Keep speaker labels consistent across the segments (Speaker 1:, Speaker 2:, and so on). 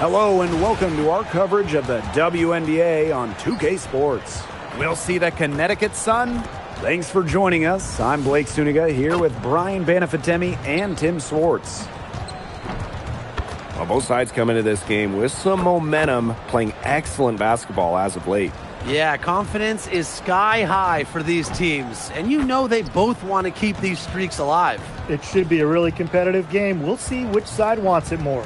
Speaker 1: Hello and welcome to our coverage of the WNBA on 2K Sports.
Speaker 2: We'll see the Connecticut Sun.
Speaker 1: Thanks for joining us. I'm Blake Suniga here with Brian Banafitemi and Tim Swartz.
Speaker 3: Well, both sides come into this game with some momentum, playing excellent basketball as of late.
Speaker 4: Yeah, confidence is sky high for these teams, and you know they both want to keep these streaks alive.
Speaker 5: It should be a really competitive game. We'll see which side wants it more.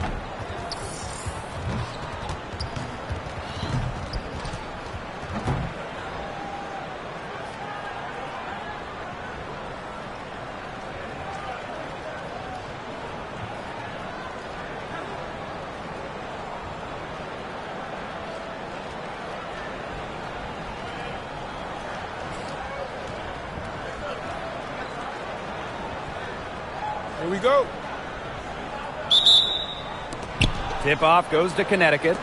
Speaker 3: Here we go.
Speaker 2: Tip-off goes to Connecticut.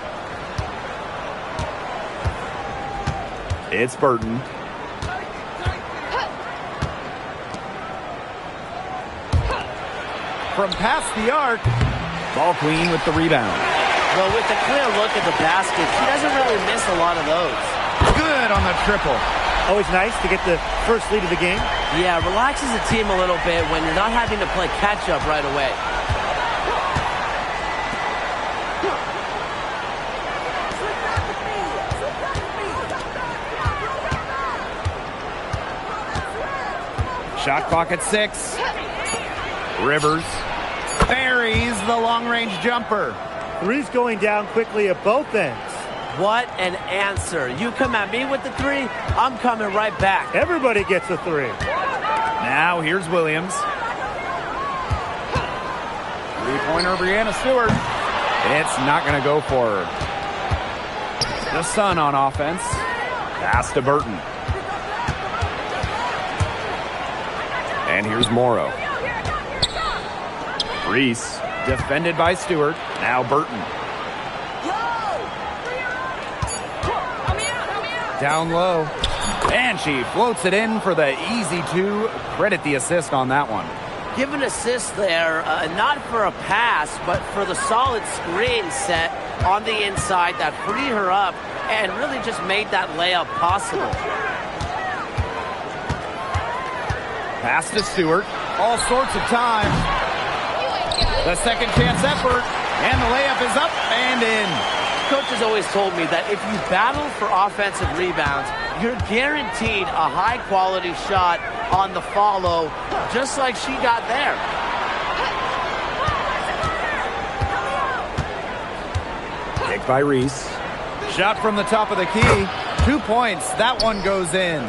Speaker 1: It's Burton.
Speaker 2: From past the arc, Ball Queen with the rebound.
Speaker 4: Well, with the clear look at the basket, she doesn't really miss a lot of those.
Speaker 2: Good on the triple.
Speaker 5: Always nice to get the first lead of the game.
Speaker 4: Yeah, relaxes the team a little bit when you're not having to play catch-up right away.
Speaker 2: Shot clock at 6. Rivers buries the long-range jumper.
Speaker 5: Three's going down quickly at both ends.
Speaker 4: What an answer. You come at me with the three, I'm coming right back.
Speaker 5: Everybody gets a three.
Speaker 2: Now here's Williams. Three-pointer, Brianna Stewart. It's not going to go for her. The Sun on offense. Pass to Burton.
Speaker 3: And here's Morrow.
Speaker 2: Reese, defended by Stewart. Now Burton. Down low. And she floats it in for the easy two. Credit the assist on that one.
Speaker 4: Give an assist there, not for a pass, but for the solid screen set on the inside that freed her up and really just made that layup possible.
Speaker 2: Pass to Stewart. All sorts of time. The second chance effort. And the layup is up and in.
Speaker 4: Coach has always told me that if you battle for offensive rebounds, you're guaranteed a high-quality shot on the follow, just like she got there.
Speaker 1: Kick by Reese.
Speaker 2: Shot from the top of the key. 2 points. That one goes in.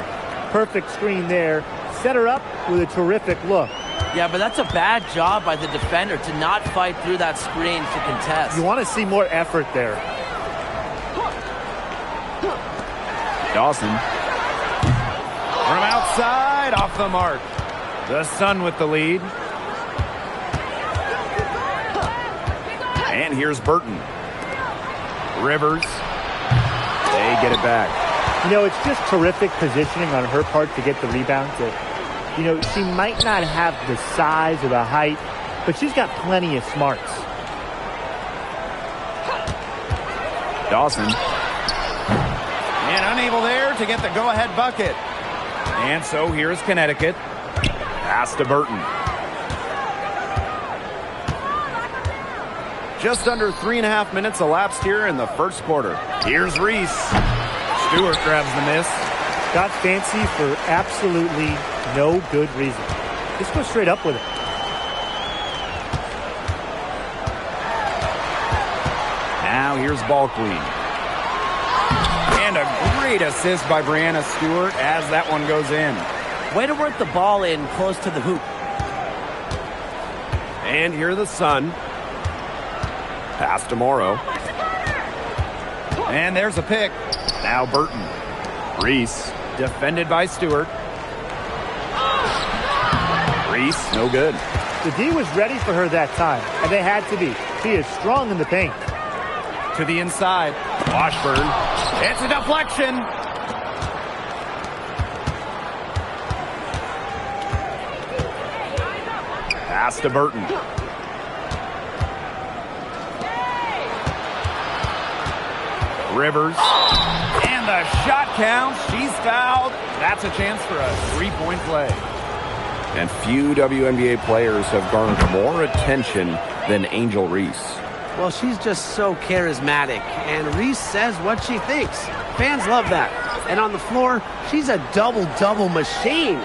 Speaker 5: Perfect screen there. Set her up with a terrific look.
Speaker 4: Yeah, but that's a bad job by the defender to not fight through that screen to contest.
Speaker 5: You want to see more effort there.
Speaker 1: Dawson.
Speaker 2: From outside, off the mark. The Sun with the lead.
Speaker 1: And here's Burton. Rivers. They get it back.
Speaker 5: You know, it's just terrific positioning on her part to get the rebound. You know, she might not have the size or the height, but she's got plenty of smarts.
Speaker 1: Dawson.
Speaker 2: And unable there to get the go-ahead bucket. And so here's Connecticut.
Speaker 1: Pass to Burton.
Speaker 3: Just under 3.5 minutes elapsed here in the first quarter.
Speaker 1: Here's Reese.
Speaker 2: Stewart grabs the miss.
Speaker 5: Got fancy for absolutely no good reason. Just go straight up with it.
Speaker 1: Now here's Ball Queen.
Speaker 2: And a great assist by Brianna Stewart as that one goes in.
Speaker 4: Way to work the ball in close to the hoop.
Speaker 3: And here the Sun. Pass to Morrow.
Speaker 2: And there's a pick.
Speaker 1: Now Burton. Reese.
Speaker 2: Defended by Stewart.
Speaker 1: Reese, no good.
Speaker 5: The D was ready for her that time, and they had to be. She is strong in the paint.
Speaker 2: To the inside. Washburn. It's a deflection.
Speaker 1: Pass to Burton.
Speaker 2: Rivers. And the shot counts. She's fouled. That's a chance for a three-point play.
Speaker 3: And few WNBA players have garnered more attention than Angel Reese.
Speaker 4: Well, she's just so charismatic, and Reese says what she thinks. Fans love that. And on the floor, she's a double-double machine.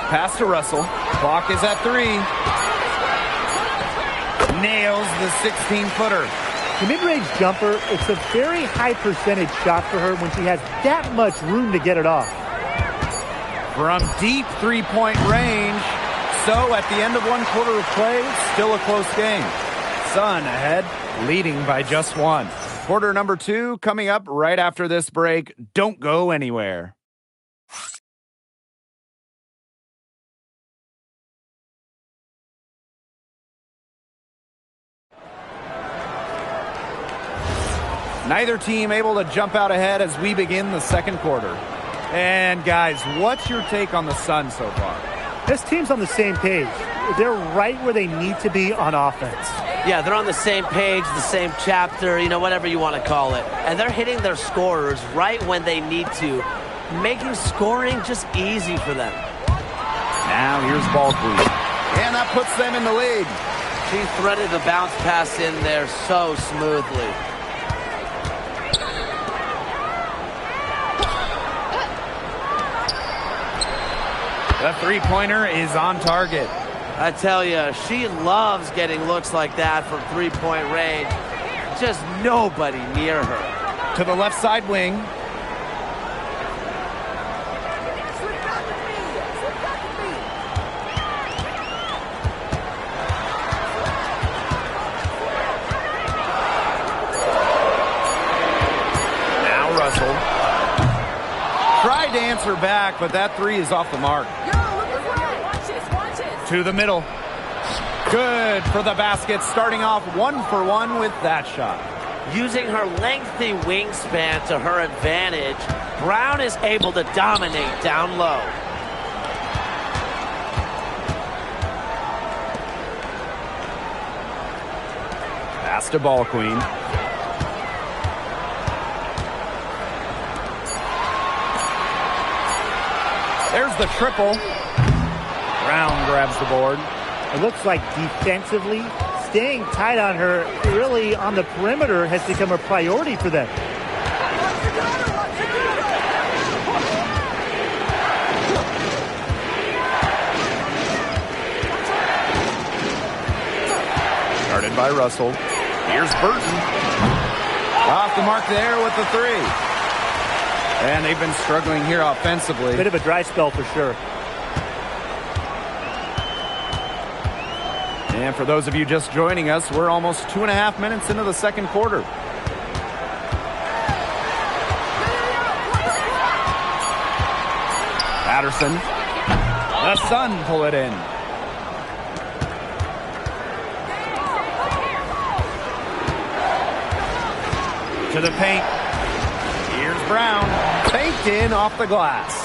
Speaker 2: Pass to Russell. Clock is at 3. Nails the 16-footer.
Speaker 5: The mid-range jumper, it's a very high percentage shot for her when she has that much room to get it off.
Speaker 2: From deep three-point range. So at the end of one quarter of play, still a close game. Sun ahead, leading by just 1. Quarter number 2 coming up right after this break. Don't go anywhere. Neither team able to jump out ahead as we begin the second quarter. And guys, what's your take on the Sun so far?
Speaker 5: This team's on the same page. They're right where they need to be on offense.
Speaker 4: Yeah, they're on the same page, the same chapter, whatever you want to call it. And they're hitting their scorers right when they need to, making scoring just easy for them.
Speaker 2: Now here's ball queen. And that puts them in the lead.
Speaker 4: She threaded the bounce pass in there so smoothly.
Speaker 2: The three-pointer is on target.
Speaker 4: I tell you, she loves getting looks like that from three-point range. Just nobody near her.
Speaker 2: To the left side wing. Now Russell. Tried to answer back, but that three is off the mark. To the middle. Good for the basket, starting off 1 for 1 with that shot.
Speaker 4: Using her lengthy wingspan to her advantage, Brown is able to dominate down low.
Speaker 2: Pass to ball queen. There's the triple. Brown grabs the board.
Speaker 5: It looks like defensively, staying tight on her, really on the perimeter, has become a priority for them.
Speaker 2: Guarded by Russell. Here's Burton. Off the mark there with the three. And they've been struggling here offensively.
Speaker 5: Bit of a dry spell for sure.
Speaker 2: And for those of you just joining us, we're almost 2.5 minutes into the second quarter. Patterson. The Sun pull it in. To the paint. Here's Brown. Baked in off the glass.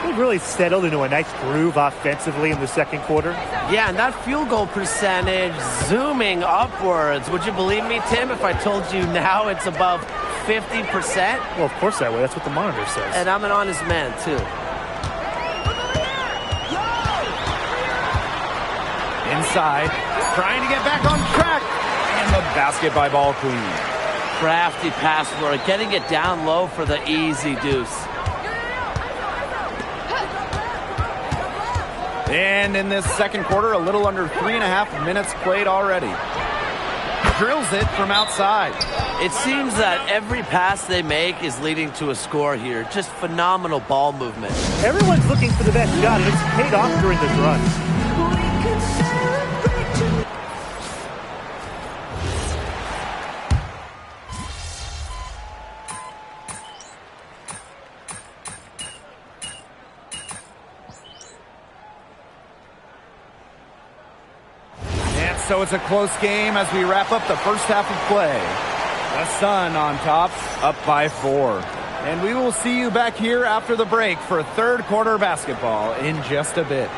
Speaker 5: They've really settled into a nice groove offensively in the second quarter.
Speaker 4: Yeah, and that field goal percentage zooming upwards. Would you believe me, Tim, if I told you now it's above 50%?
Speaker 5: Well, of course I would. That's what the monitor says.
Speaker 4: And I'm an honest man, too.
Speaker 2: Inside. Trying to get back on track. And the basket by ball queen.
Speaker 4: Crafty pass for her, getting it down low for the easy deuce.
Speaker 2: And in this second quarter, a little under 3.5 minutes played already. Drills it from outside.
Speaker 4: It seems that every pass they make is leading to a score here. Just phenomenal ball movement.
Speaker 5: Everyone's looking for the best shot, and it's paid off during this run.
Speaker 2: So it's a close game as we wrap up the first half of play. The Sun on top, up by 4. And we will see you back here after the break for third quarter basketball in just a bit.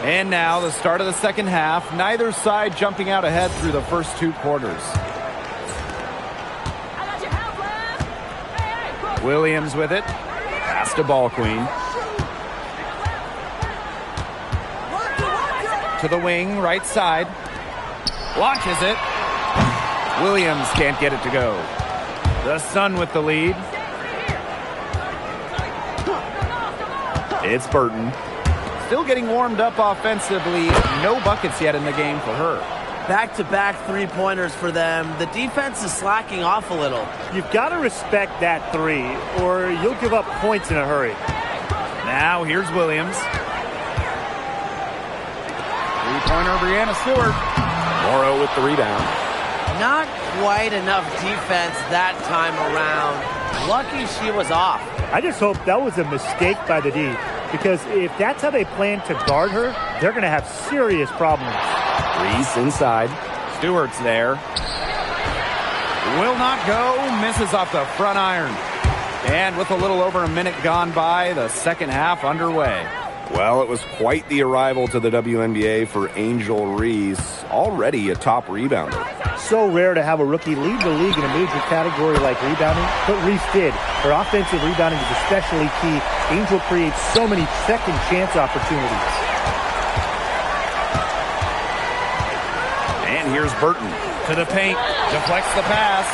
Speaker 2: And now the start of the second half. Neither side jumping out ahead through the first 2 quarters. Williams with it. Pass to Ball Queen. To the wing, right side. Launches it. Williams can't get it to go. The Sun with the lead.
Speaker 3: It's Burton.
Speaker 2: Still getting warmed up offensively. No buckets yet in the game for her.
Speaker 4: Back-to-back three-pointers for them. The defense is slacking off a little.
Speaker 5: You've got to respect that three, or you'll give up points in a hurry.
Speaker 2: Now here's Williams. Three-pointer, Breanna Stewart.
Speaker 3: Morrow with the rebound.
Speaker 4: Not quite enough defense that time around. Lucky she was off.
Speaker 5: I just hope that was a mistake by the D, because if that's how they plan to guard her, they're going to have serious problems.
Speaker 3: Reese inside.
Speaker 2: Stewart's there. Will not go. Misses off the front iron. And with a little over a minute gone by, the second half underway.
Speaker 3: Well, it was quite the arrival to the WNBA for Angel Reese, already a top rebounder.
Speaker 5: So rare to have a rookie lead the league in a major category like rebounding, but Reese did. Her offensive rebounding is especially key. Angel creates so many second chance opportunities.
Speaker 3: And here's Burton.
Speaker 2: To the paint. Deflects the pass.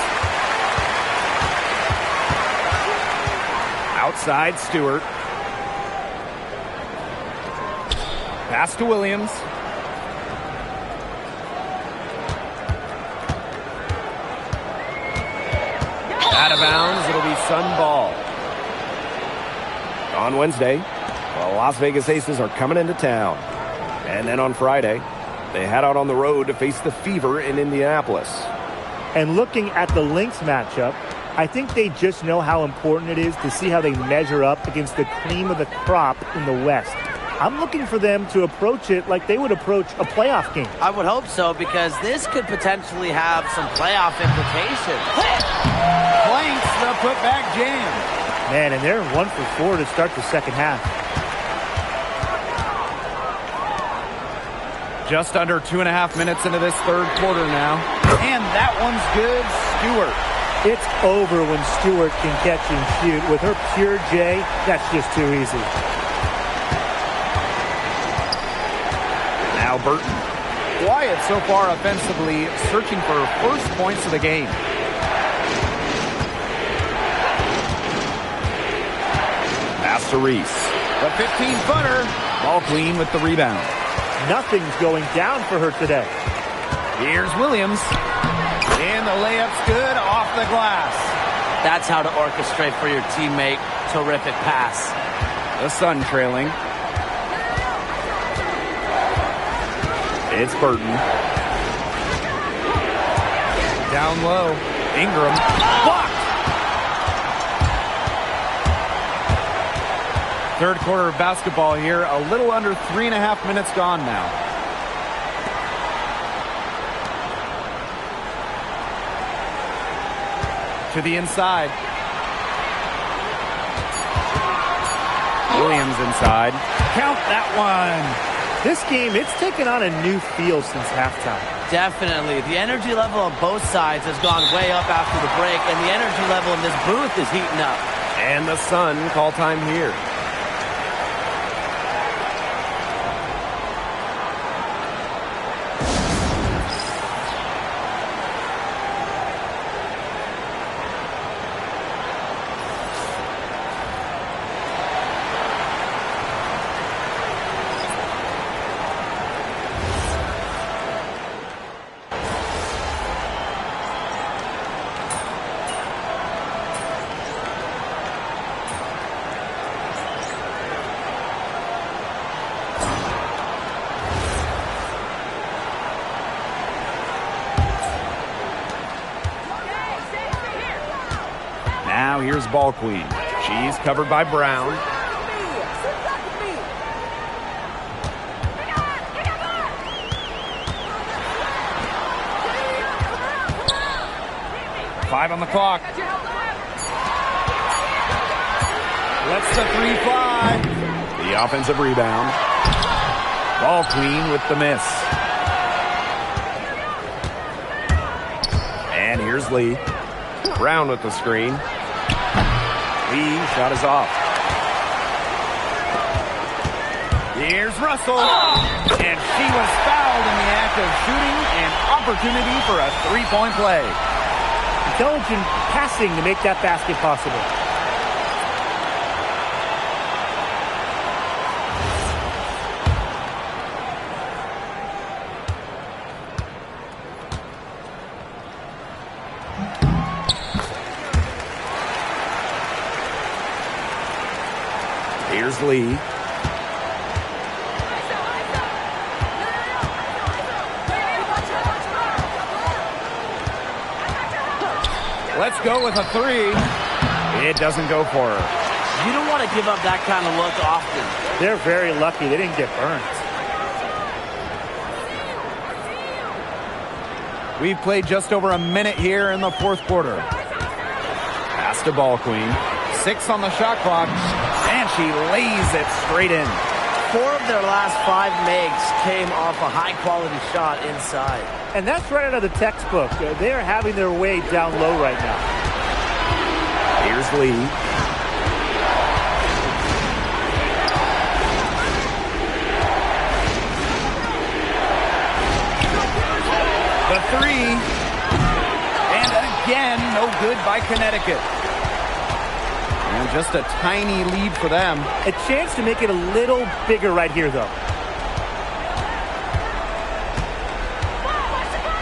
Speaker 2: Outside Stewart. Pass to Williams. Out of bounds. It'll be Sun ball.
Speaker 3: On Wednesday, the Las Vegas Aces are coming into town. And then on Friday, they head out on the road to face the Fever in Indianapolis.
Speaker 5: And looking at the Lynx matchup, I think they just know how important it is to see how they measure up against the cream of the crop in the West. I'm looking for them to approach it like they would approach a playoff game.
Speaker 4: I would hope so, because this could potentially have some playoff implications.
Speaker 2: Blanks the putback jam.
Speaker 5: Man, and they're 1 for 4 to start the second half.
Speaker 2: Just under 2.5 minutes into this third quarter now. And that one's good. Stewart.
Speaker 5: It's over when Stewart can catch and shoot. With her pure J, that's just too easy.
Speaker 2: Now Burton. Quiet so far offensively, searching for her first points of the game.
Speaker 3: Pass to Reese.
Speaker 2: The 15-footer. Ball Queen with the rebound.
Speaker 5: Nothing's going down for her today.
Speaker 2: Here's Williams. And the layup's good off the glass.
Speaker 4: That's how to orchestrate for your teammate. Terrific pass.
Speaker 2: The Sun trailing.
Speaker 3: It's Burton.
Speaker 2: Down low. Ingram. Blocked. Third quarter of basketball here. A little under 3.5 minutes gone now. To the inside. Williams inside. Count that one.
Speaker 5: This game, it's taken on a new feel since halftime.
Speaker 4: Definitely. The energy level on both sides has gone way up after the break, and the energy level in this booth is heating up.
Speaker 3: And the Sun call time here.
Speaker 2: Now here's Ball Queen. She's covered by Brown. Five on the clock. Lets the three fly.
Speaker 3: The offensive rebound.
Speaker 2: Ball Queen with the miss.
Speaker 3: And here's Lee. Brown with the screen. Lee shot is off.
Speaker 2: Here's Russell. And she was fouled in the act of shooting. An opportunity for a three-point play.
Speaker 5: Intelligent passing to make that basket possible.
Speaker 3: Here's Lee.
Speaker 2: Let's go with a three. It doesn't go for her.
Speaker 4: You don't want to give up that kind of look often.
Speaker 5: They're very lucky they didn't get burned.
Speaker 2: We've played just over a minute here in the fourth quarter. Pass to Ball Queen. 6 on the shot clock. And she lays it straight in.
Speaker 4: 4 of their last 5 makes came off a high-quality shot inside.
Speaker 5: And that's right out of the textbook. They are having their way down low right now.
Speaker 3: Here's Lee.
Speaker 2: The three. And again, no good by Connecticut. And just a tiny lead for them.
Speaker 5: A chance to make it a little bigger right here, though.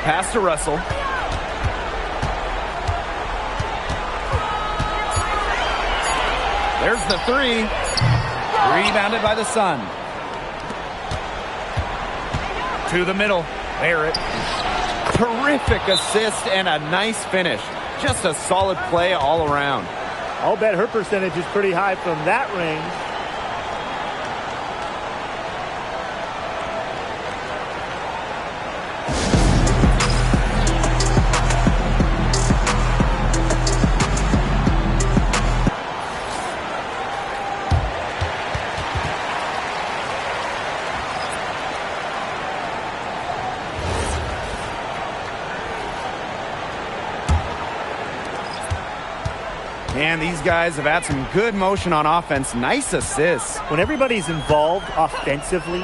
Speaker 2: Pass to Russell. There's the three. Rebounded by the Sun. To the middle. Barrett. Terrific assist and a nice finish. Just a solid play all around.
Speaker 5: I'll bet her percentage is pretty high from that range.
Speaker 2: And these guys have had some good motion on offense. Nice assists.
Speaker 5: When everybody's involved offensively,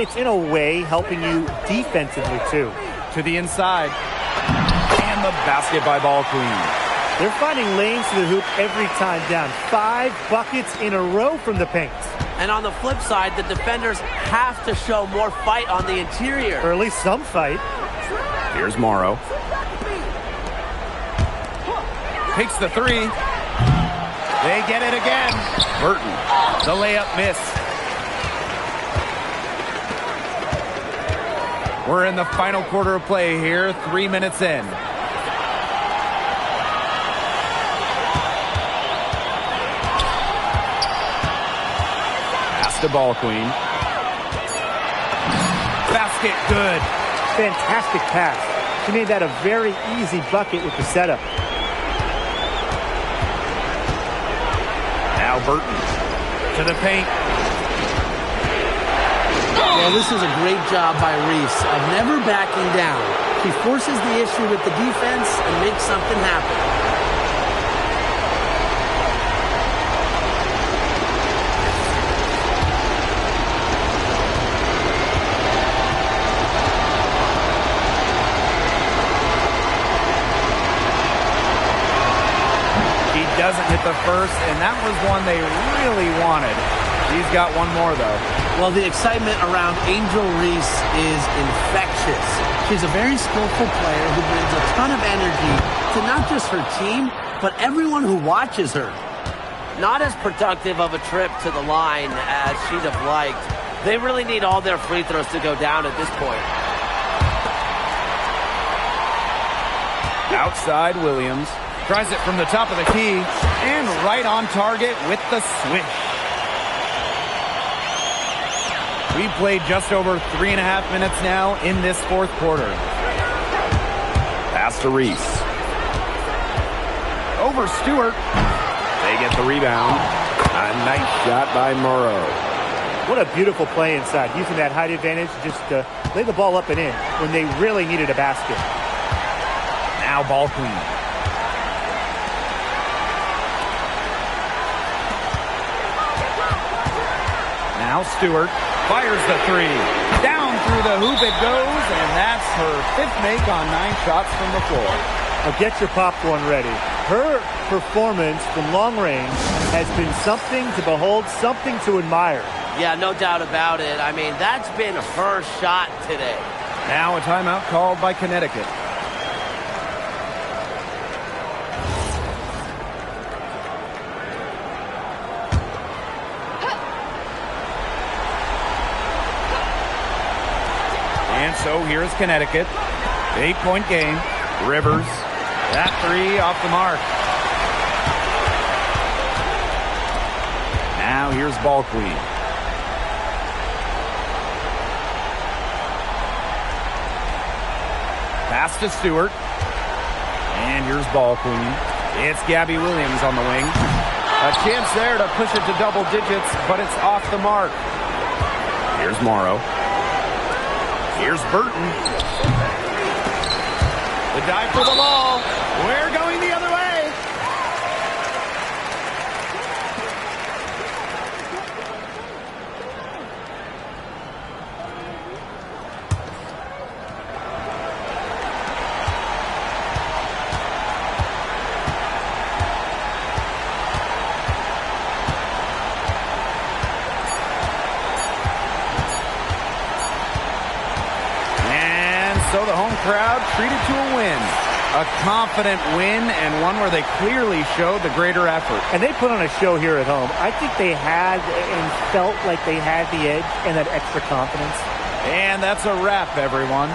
Speaker 5: it's in a way helping you defensively too.
Speaker 2: To the inside. And the basket by Ball Queen.
Speaker 5: They're finding lanes to the hoop every time down. 5 buckets in a row from the paint.
Speaker 4: And on the flip side, the defenders have to show more fight on the interior.
Speaker 5: Or at least some fight.
Speaker 3: Here's Morrow.
Speaker 2: Takes the three. They get it again.
Speaker 3: Burton.
Speaker 2: The layup miss. We're in the final quarter of play here. 3 minutes in. Pass to Ball Queen. Basket good.
Speaker 5: Fantastic pass. She made that a very easy bucket with the setup.
Speaker 3: Now Burton.
Speaker 2: To the paint.
Speaker 4: Well, this is a great job by Reese of never backing down. He forces the issue with the defense and makes something happen.
Speaker 2: Doesn't hit the first, and that was one they really wanted. He's got one more, though.
Speaker 4: Well, the excitement around Angel Reese is infectious. She's a very skillful player who brings a ton of energy to not just her team, but everyone who watches her. Not as productive of a trip to the line as she'd have liked. They really need all their free throws to go down at this point.
Speaker 2: Outside Williams. Tries it from the top of the key. And right on target with the swish. We've played just over 3.5 minutes now in this fourth quarter.
Speaker 3: Pass to Reese.
Speaker 2: Over Stewart.
Speaker 3: They get the rebound. A nice shot by Morrow.
Speaker 5: What a beautiful play inside, using that height advantage just to lay the ball up and in when they really needed a basket.
Speaker 2: Now ball queen. Now Stewart fires the three. Down through the hoop it goes, and that's her 5th make on 9 shots from the floor.
Speaker 5: Now get your popcorn ready. Her performance from long range has been something to behold, something to admire.
Speaker 4: Yeah, no doubt about it. I mean, that's been her shot today.
Speaker 2: Now a timeout called by Connecticut. And so here's Connecticut. 8-point game. Rivers. That 3 off the mark. Now here's ball queen. Pass to Stewart. And here's ball queen. It's Gabby Williams on the wing. A chance there to push it to double digits, but it's off the mark. Here's Morrow. Here's Burton. The dive for the ball. We're going the other way. So the home crowd treated to a win. A confident win, and one where they clearly showed the greater effort.
Speaker 5: And they put on a show here at home. I think they had and felt like they had the edge and that extra confidence.
Speaker 2: And that's a wrap, everyone.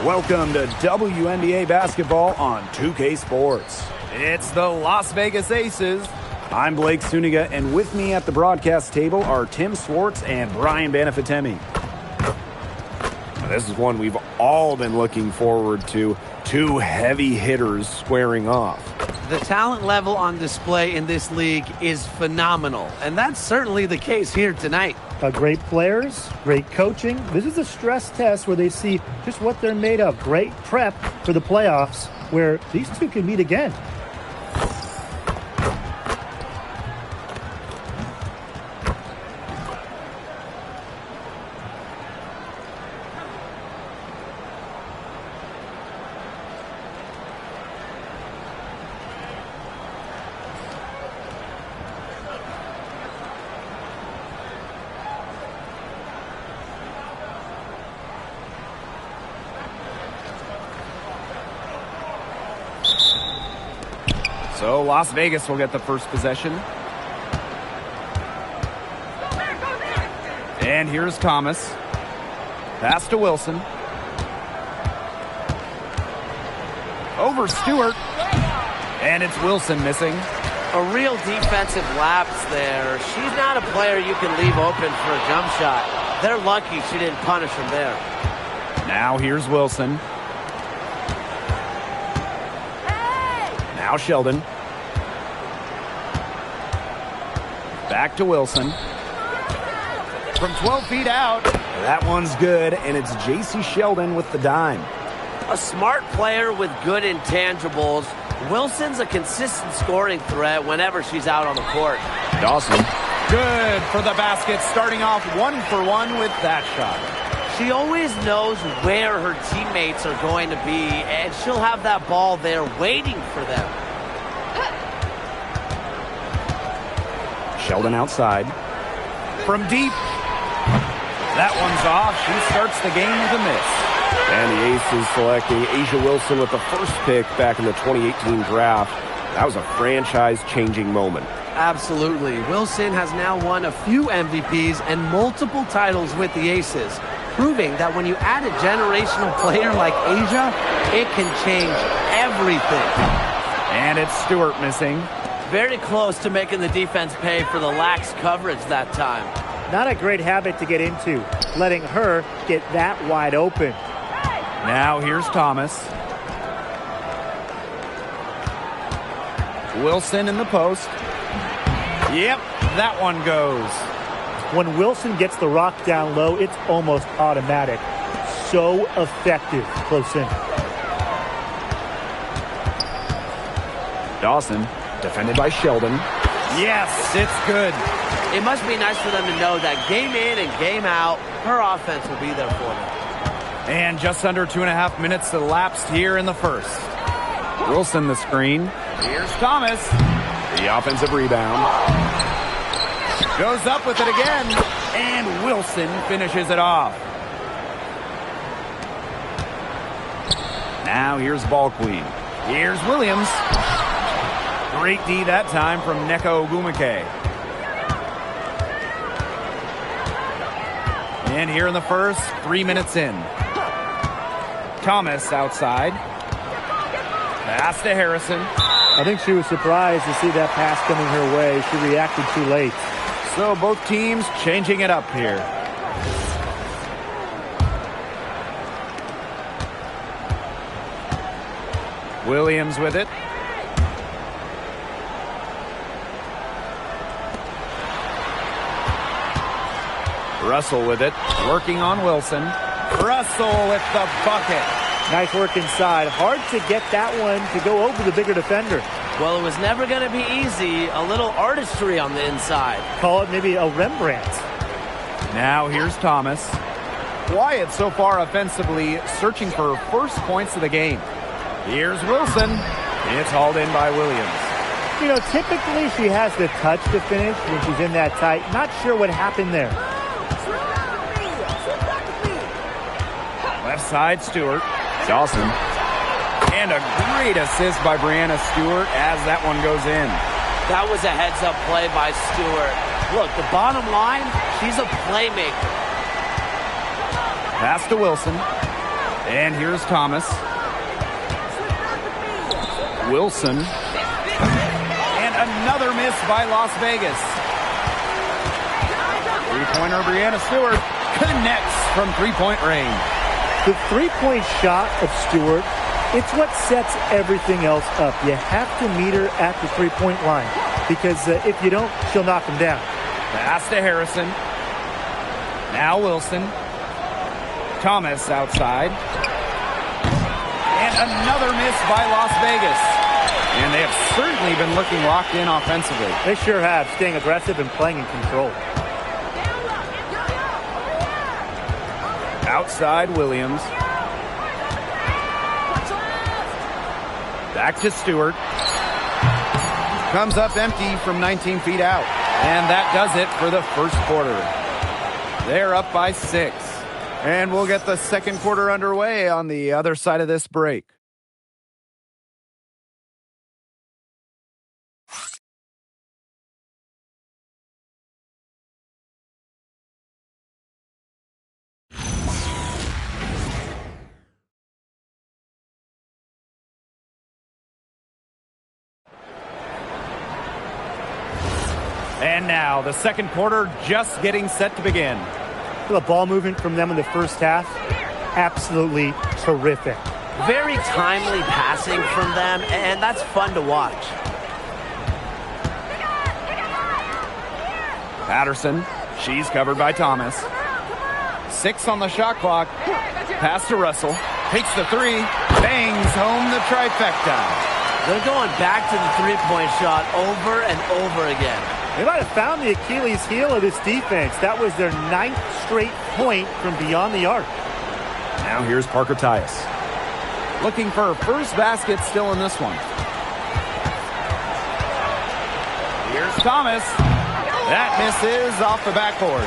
Speaker 1: Welcome to WNBA basketball on 2K Sports.
Speaker 2: It's the Las Vegas Aces.
Speaker 1: I'm Blake Suniga, and with me at the broadcast table are Tim Swartz and Brian Banafitemi.
Speaker 3: This is one we've all been looking forward to. 2 heavy hitters squaring off.
Speaker 4: The talent level on display in this league is phenomenal, and that's certainly the case here tonight.
Speaker 5: Great players, great coaching. This is a stress test where they see just what they're made of. Great prep for the playoffs where these two can meet again.
Speaker 2: So Las Vegas will get the first possession. And here's Thomas. Pass to Wilson. Over Stewart. And it's Wilson missing.
Speaker 4: A real defensive lapse there. She's not a player you can leave open for a jump shot. They're lucky she didn't punish him there.
Speaker 2: Now here's Wilson. Now Sheldon. Back to Wilson. From 12 feet out.
Speaker 1: That one's good, and it's J.C. Sheldon with the dime.
Speaker 4: A smart player with good intangibles. Wilson's a consistent scoring threat whenever she's out on the court.
Speaker 2: Dawson. Good for the basket, starting off 1 for 1 with that shot.
Speaker 4: She always knows where her teammates are going to be, and she'll have that ball there waiting for them.
Speaker 1: Sheldon outside.
Speaker 2: From deep. That one's off. She starts the game with a miss.
Speaker 3: And the Aces selecting A'ja Wilson with the first pick back in the 2018 draft. That was a franchise-changing moment.
Speaker 4: Absolutely. Wilson has now won a few MVPs and multiple titles with the Aces, proving that when you add a generational player like A'ja, it can change everything.
Speaker 2: And it's Stewart missing.
Speaker 4: Very close to making the defense pay for the lax coverage that time.
Speaker 5: Not a great habit to get into, letting her get that wide open.
Speaker 2: Now here's Thomas. Wilson in the post. Yep, that one goes.
Speaker 5: When Wilson gets the rock down low, it's almost automatic. So effective close in.
Speaker 1: Dawson, defended by Sheldon.
Speaker 2: Yes, it's good.
Speaker 4: It must be nice for them to know that game in and game out, her offense will be there for them.
Speaker 2: And just under 2.5 minutes elapsed here in the first.
Speaker 1: Wilson the screen.
Speaker 2: Here's Thomas.
Speaker 3: The offensive rebound.
Speaker 2: Goes up with it again. And Wilson finishes it off.
Speaker 1: Now here's Ball Queen.
Speaker 2: Here's Williams. Great D that time from Nneka Ogwumike. And here in the first, 3 minutes in. Thomas outside. Pass to Harrison.
Speaker 5: I think she was surprised to see that pass coming her way. She reacted too late.
Speaker 2: So both teams changing it up here. Williams with it. Russell with it. Working on Wilson. Russell with the bucket.
Speaker 5: Nice work inside. Hard to get that one to go over the bigger defender.
Speaker 4: Well, it was never going to be easy. A little artistry on the inside.
Speaker 5: Call it maybe a Rembrandt.
Speaker 2: Now here's Thomas. Wyatt so far offensively searching for first points of the game. Here's Wilson. It's hauled in by Williams.
Speaker 5: You know, typically she has the touch to finish when she's in that tight. Not sure what happened there.
Speaker 2: Left side, Stewart.
Speaker 1: Dawson.
Speaker 2: And a great assist by Breanna Stewart as that one goes in.
Speaker 4: That was a heads-up play by Stewart. Look, the bottom line, she's a playmaker.
Speaker 2: Pass to Wilson. And here's Thomas. Wilson. And another miss by Las Vegas. Three-pointer Breanna Stewart connects from three-point range.
Speaker 5: The three-point shot of Stewart, it's what sets everything else up. You have to meet her at the three-point line because if you don't, she'll knock him down.
Speaker 2: Pass to Harrison. Now Wilson. Thomas outside. And another miss by Las Vegas. And they have certainly been looking locked in offensively.
Speaker 5: They sure have, staying aggressive and playing in control.
Speaker 2: Outside Williams. Back to Stewart. Comes up empty from 19 feet out. And that does it for the first quarter. They're up by 6. And we'll get the second quarter underway on the other side of this break. And now, the second quarter just getting set to begin.
Speaker 5: The ball movement from them in the first half, absolutely terrific.
Speaker 4: Very timely passing from them, and that's fun to watch.
Speaker 2: Patterson, she's covered by Thomas. 6 on the shot clock. Pass to Russell. Takes the three. Bangs home the trifecta.
Speaker 4: They're going back to the three-point shot over and over again.
Speaker 5: They might have found the Achilles heel of this defense. That was their 9th straight point from beyond the arc.
Speaker 1: Now here's Parker Tyus.
Speaker 2: Looking for her first basket still in this one. Here's Thomas. That misses off the backboard.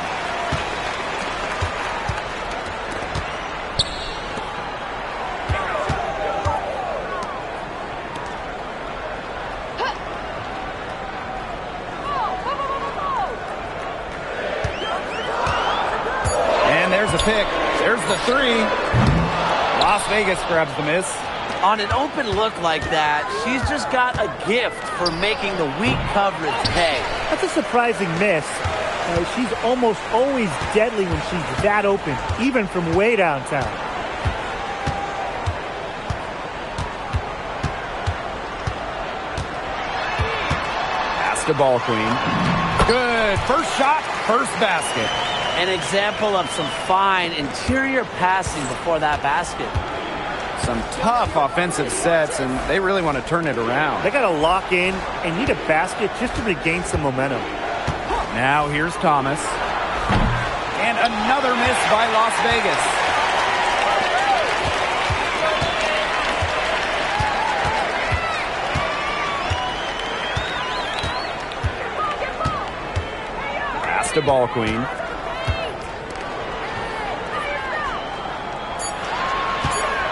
Speaker 2: Vegas grabs the miss.
Speaker 4: On an open look like that, she's just got a gift for making the weak coverage pay.
Speaker 5: That's a surprising miss. She's almost always deadly when she's that open, even from way downtown.
Speaker 2: Basketball queen. Good. First shot, first basket.
Speaker 4: An example of some fine interior passing before that basket.
Speaker 2: Some tough offensive sets, and they really want to turn it around.
Speaker 5: They got to lock in and need a basket just to regain some momentum.
Speaker 2: Now here's Thomas. And another miss by Las Vegas. Pass to ball queen.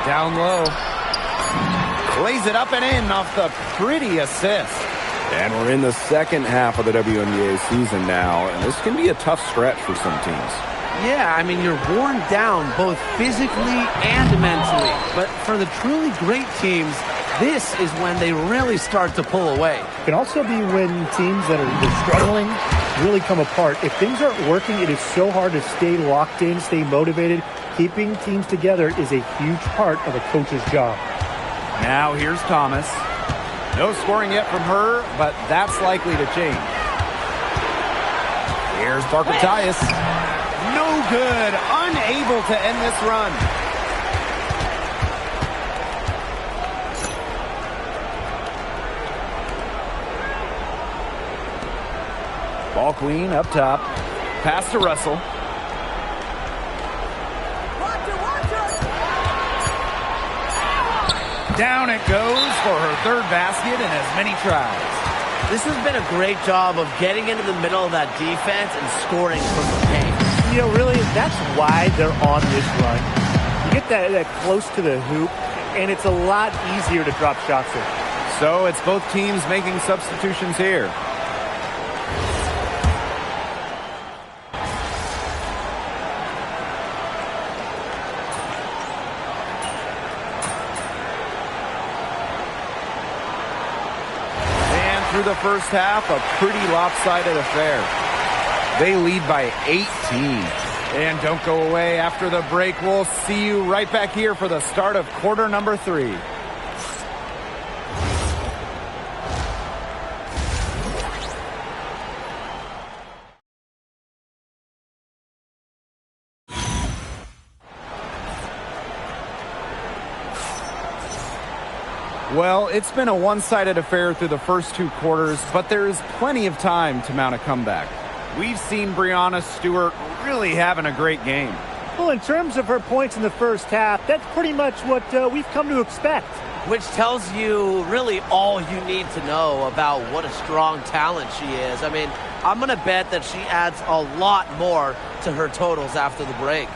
Speaker 2: Down low. Lays it up and in off the pretty assist.
Speaker 3: And we're in the second half of the WNBA season now, and this can be a tough stretch for some teams.
Speaker 4: Yeah, I mean, you're worn down both physically and mentally. But for the truly great teams, this is when they really start to pull away.
Speaker 5: It can also be when teams that are either struggling really come apart. If things aren't working, it is so hard to stay locked in, stay motivated. Keeping teams together is a huge part of a coach's job.
Speaker 2: Now here's Thomas. No scoring yet from her, but that's likely to change. Here's Parker Tyus. No good. Unable to end this run. Ball queen up top. Pass to Russell. Down it goes for her third basket in as many tries.
Speaker 4: This has been a great job of getting into the middle of that defense and scoring from the paint.
Speaker 5: You know, really, that's why they're on this run. You get that close to the hoop, and it's a lot easier to drop shots in.
Speaker 2: So it's both teams making substitutions here. Through the first half, a pretty lopsided affair. They lead by 18. And don't go away after the break. We'll see you right back here for the start of quarter number 3. Well, it's been a one-sided affair through the first 2 quarters, but there is plenty of time to mount a comeback. We've seen Breanna Stewart really having a great game.
Speaker 5: Well, in terms of her points in the first half, that's pretty much what we've come to expect.
Speaker 4: Which tells you really all you need to know about what a strong talent she is. I mean, I'm going to bet that she adds a lot more to her totals after the break.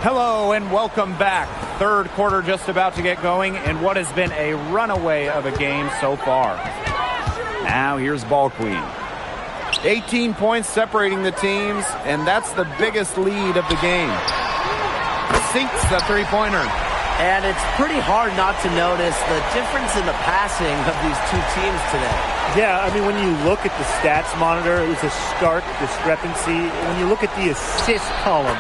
Speaker 2: Hello and welcome back. Third quarter just about to get going in what has been a runaway of a game so far. Now here's ball queen. 18 points separating the teams, and that's the biggest lead of the game. Sinks the three-pointer.
Speaker 4: And it's pretty hard not to notice the difference in the passing of these two teams today.
Speaker 5: Yeah, I mean, when you look at the stats monitor, it's a stark discrepancy. When you look at the assist column,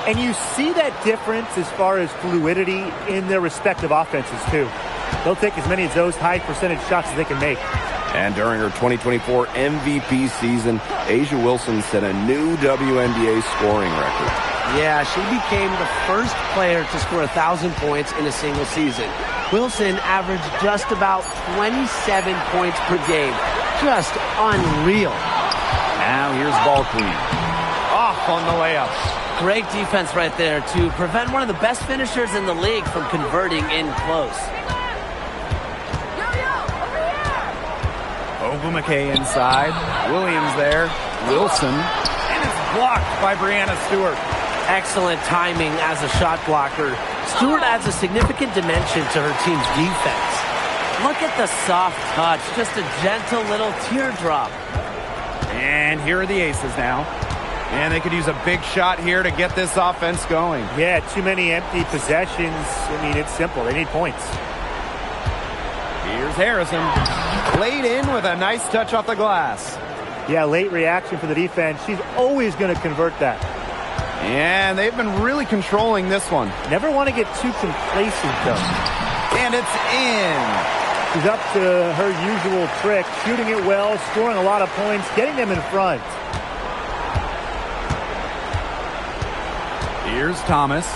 Speaker 5: and you see that difference as far as fluidity in their respective offenses, too. They'll take as many of those high percentage shots as they can make.
Speaker 3: And during her 2024 MVP season, A'ja Wilson set a new WNBA scoring record.
Speaker 4: Yeah, she became the first player to score 1,000 points in a single season. Wilson averaged just about 27 points per game. Just unreal.
Speaker 2: Now here's ball queen. Off on the layup.
Speaker 4: Great defense right there to prevent one of the best finishers in the league from converting in close.
Speaker 2: Ogwumike inside. Williams there. Wilson. And it's blocked by Breanna Stewart.
Speaker 4: Excellent timing as a shot blocker. Stewart adds a significant dimension to her team's defense. Look at the soft touch. Just a gentle little teardrop.
Speaker 2: And here are the aces now. And they could use a big shot here to get this offense going.
Speaker 5: Yeah, too many empty possessions. I mean, it's simple. They need points.
Speaker 2: Here's Harrison. Played in with a nice touch off the glass.
Speaker 5: Yeah, late reaction for the defense. She's always going to convert that.
Speaker 2: And they've been really controlling this one.
Speaker 5: Never want to get too complacent, though.
Speaker 2: And it's in.
Speaker 5: She's up to her usual trick, shooting it well, scoring a lot of points, getting them in front.
Speaker 2: Here's Thomas.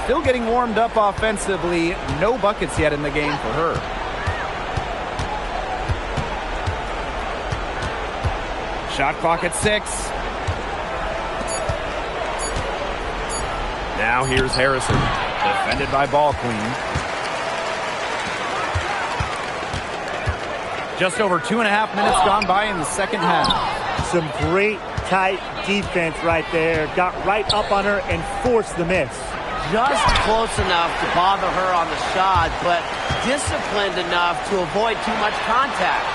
Speaker 2: Still getting warmed up offensively. No buckets yet in the game for her. Shot clock at 6. Now here's Harrison. Defended by Ball Queen. Just over 2.5 minutes gone by in the second half.
Speaker 5: Some great tight defense right there. Got right up on her and forced the miss.
Speaker 4: Just close enough to bother her on the shot, but disciplined enough to avoid too much contact.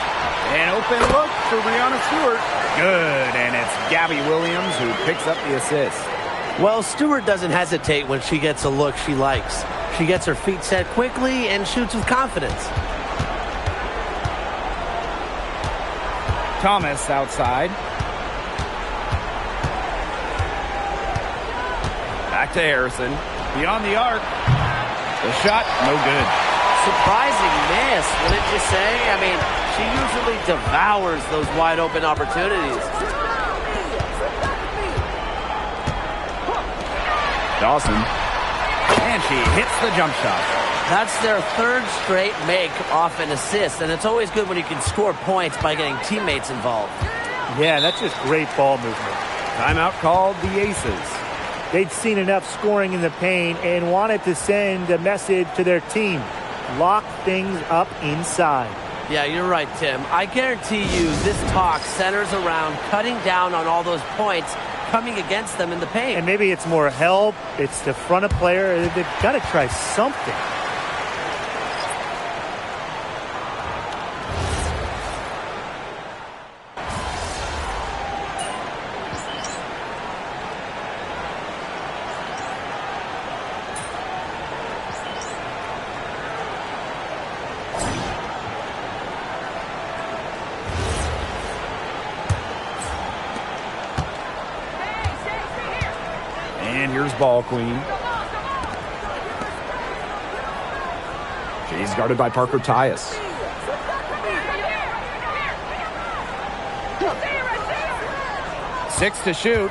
Speaker 2: An open look for Breanna Stewart. Good, and it's Gabby Williams who picks up the assist.
Speaker 4: Well, Stewart doesn't hesitate when she gets a look she likes. She gets her feet set quickly and shoots with confidence.
Speaker 2: Thomas outside. Back to Harrison. Beyond the arc. The shot, no good.
Speaker 4: Surprising miss, wouldn't you say? I mean, she usually devours those wide open opportunities.
Speaker 2: Dawson. And she hits the jump shot.
Speaker 4: That's their third straight make off an assist, and it's always good when you can score points by getting teammates involved.
Speaker 5: Yeah, that's just great ball movement.
Speaker 2: Timeout called the Aces.
Speaker 5: They'd seen enough scoring in the paint and wanted to send a message to their team. Lock things up inside.
Speaker 4: Yeah, you're right, Tim. I guarantee you this talk centers around cutting down on all those points coming against them in the paint.
Speaker 5: And maybe it's more help. It's the front of player. They've got to try something.
Speaker 2: And here's Ball Queen. She's guarded by Parker Tyus. Six to shoot.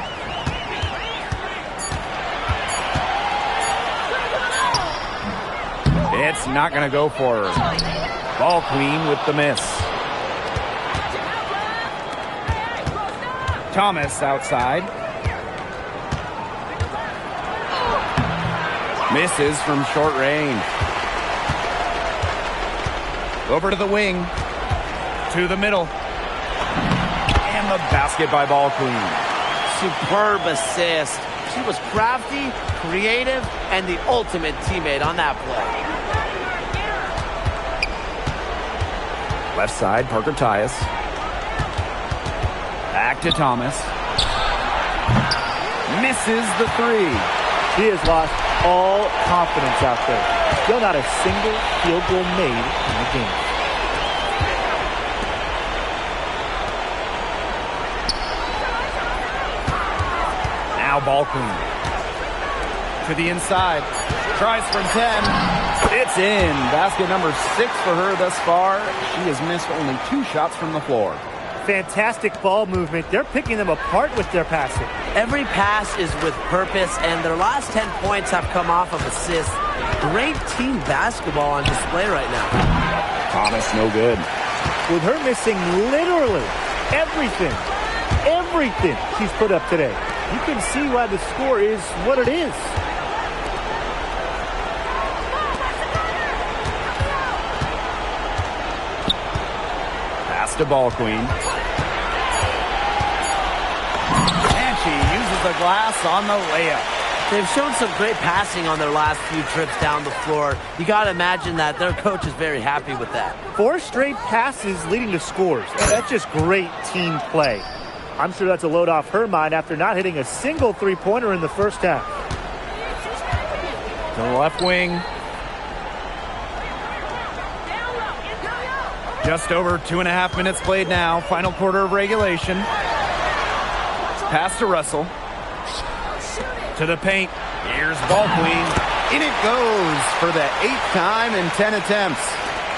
Speaker 2: It's not going to go for her. Ball Queen with the miss. Thomas outside. Misses from short range. Over to the wing. To the middle. And the basket by Ball Queen.
Speaker 4: Superb assist. She was crafty, creative, and the ultimate teammate on that play.
Speaker 2: Left side, Parker Tyus. Back to Thomas. Misses the three.
Speaker 5: She has lost all confidence out there. Still not a single field goal made in the game.
Speaker 2: Now Ball Queen. To the inside. Tries from 10. It's in. Basket number 6 for her thus far. She has missed only 2 shots from the floor.
Speaker 5: Fantastic ball movement. They're picking them apart with their passing.
Speaker 4: Every pass is with purpose, and their last 10 points have come off of assists. Great team basketball on display right now.
Speaker 2: Thomas, no good.
Speaker 5: With her missing literally everything she's put up today, you can see why the score is what it is.
Speaker 2: Pass to Ball Queen. And she uses the glass on the layup.
Speaker 4: They've shown some great passing on their last few trips down the floor. You got to imagine that their coach is very happy with that.
Speaker 5: 4 straight passes leading to scores. That's just great team play. I'm sure that's a load off her mind after not hitting a single three-pointer in the first half.
Speaker 2: To the left wing. Just over 2.5 minutes played now. Final quarter of regulation. Pass to Russell. To the paint. Here's ball queen. In it goes for the 8th time in 10 attempts.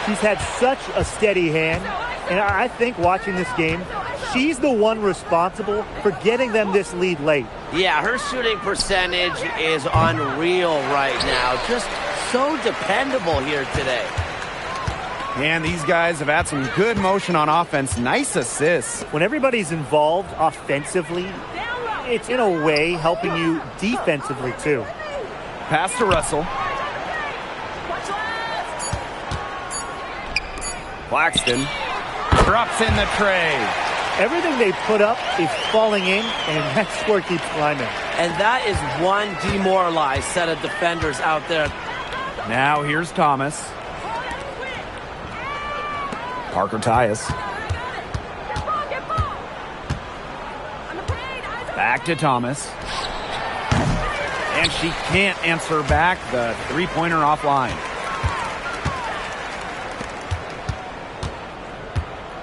Speaker 5: She's had such a steady hand, and I think watching this game, she's the one responsible for getting them this lead late.
Speaker 4: Yeah, her shooting percentage is unreal right now. Just so dependable here today.
Speaker 2: And these guys have had some good motion on offense. Nice assists.
Speaker 5: When everybody's involved offensively, it's in a way helping you defensively too.
Speaker 2: Pass to Russell. Claxton drops in the tray.
Speaker 5: Everything they put up is falling in, and that score keeps climbing.
Speaker 4: And that is one demoralized set of defenders out there.
Speaker 2: Now here's Thomas.
Speaker 3: Parker Tyus.
Speaker 2: Back to Thomas. And she can't answer back the three-pointer offline.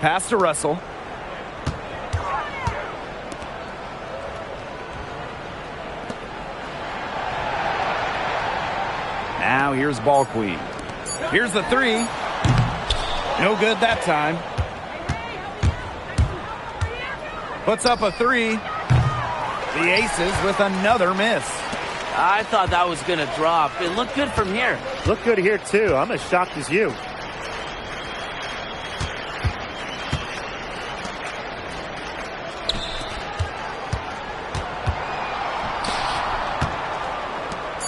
Speaker 2: Pass to Russell. Now here's ball queen. Here's the three. No good that time. Puts up a three. The Aces with another miss.
Speaker 4: I thought that was going to drop. It looked good from here.
Speaker 5: Look good here too. I'm as shocked as you.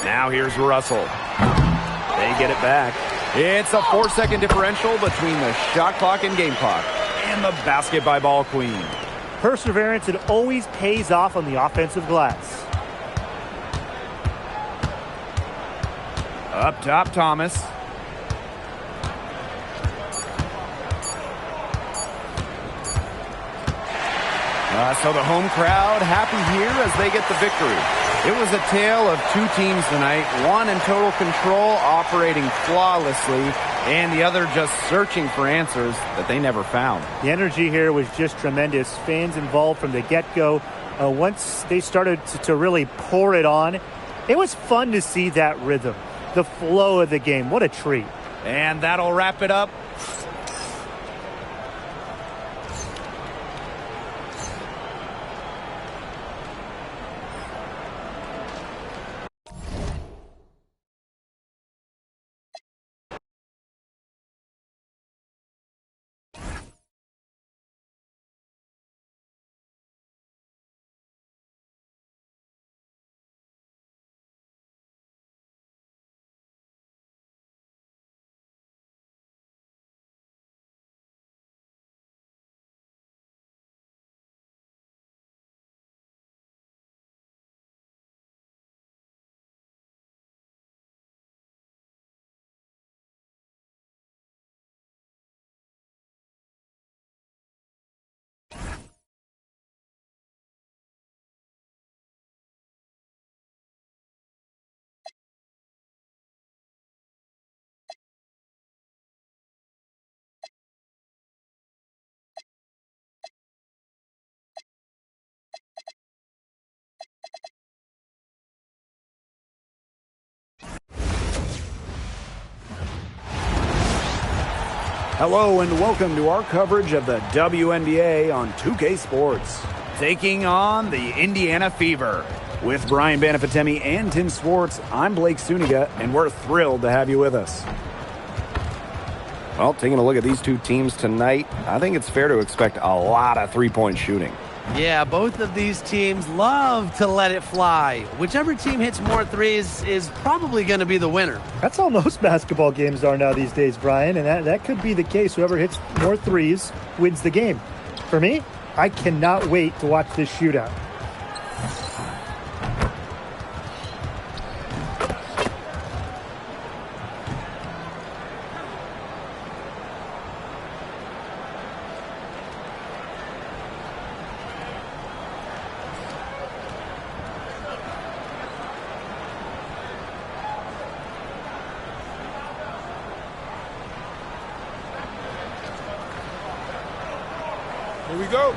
Speaker 2: Now here's Russell. They get it back. It's a 4-second differential between the shot clock and game clock. And the basket by ball queen.
Speaker 5: Perseverance, it always pays off on the offensive glass.
Speaker 2: Up top, Thomas. So the home crowd happy here as they get the victory. It was a tale of two teams tonight, one in total control, operating flawlessly, and the other just searching for answers that they never found.
Speaker 5: The energy here was just tremendous. Fans involved from the get-go. Once they started to really pour it on, it was fun to see that rhythm, the flow of the game. What a treat.
Speaker 2: And that'll wrap it up. Hello and welcome to our coverage of the WNBA on 2K Sports. Taking on the Indiana Fever. With Brian Banafitemi and Tim Swartz, I'm Blake Suniga, and we're thrilled to have you with us.
Speaker 3: Well, taking a look at these two teams tonight, I think it's fair to expect a lot of three-point shooting.
Speaker 4: Yeah, both of these teams love to let it fly. Whichever team hits more threes is probably going to be the winner.
Speaker 5: That's how most basketball games are now these days, Brian, and that could be the case. Whoever hits more threes wins the game. For me, I cannot wait to watch this shootout.
Speaker 6: Here we go.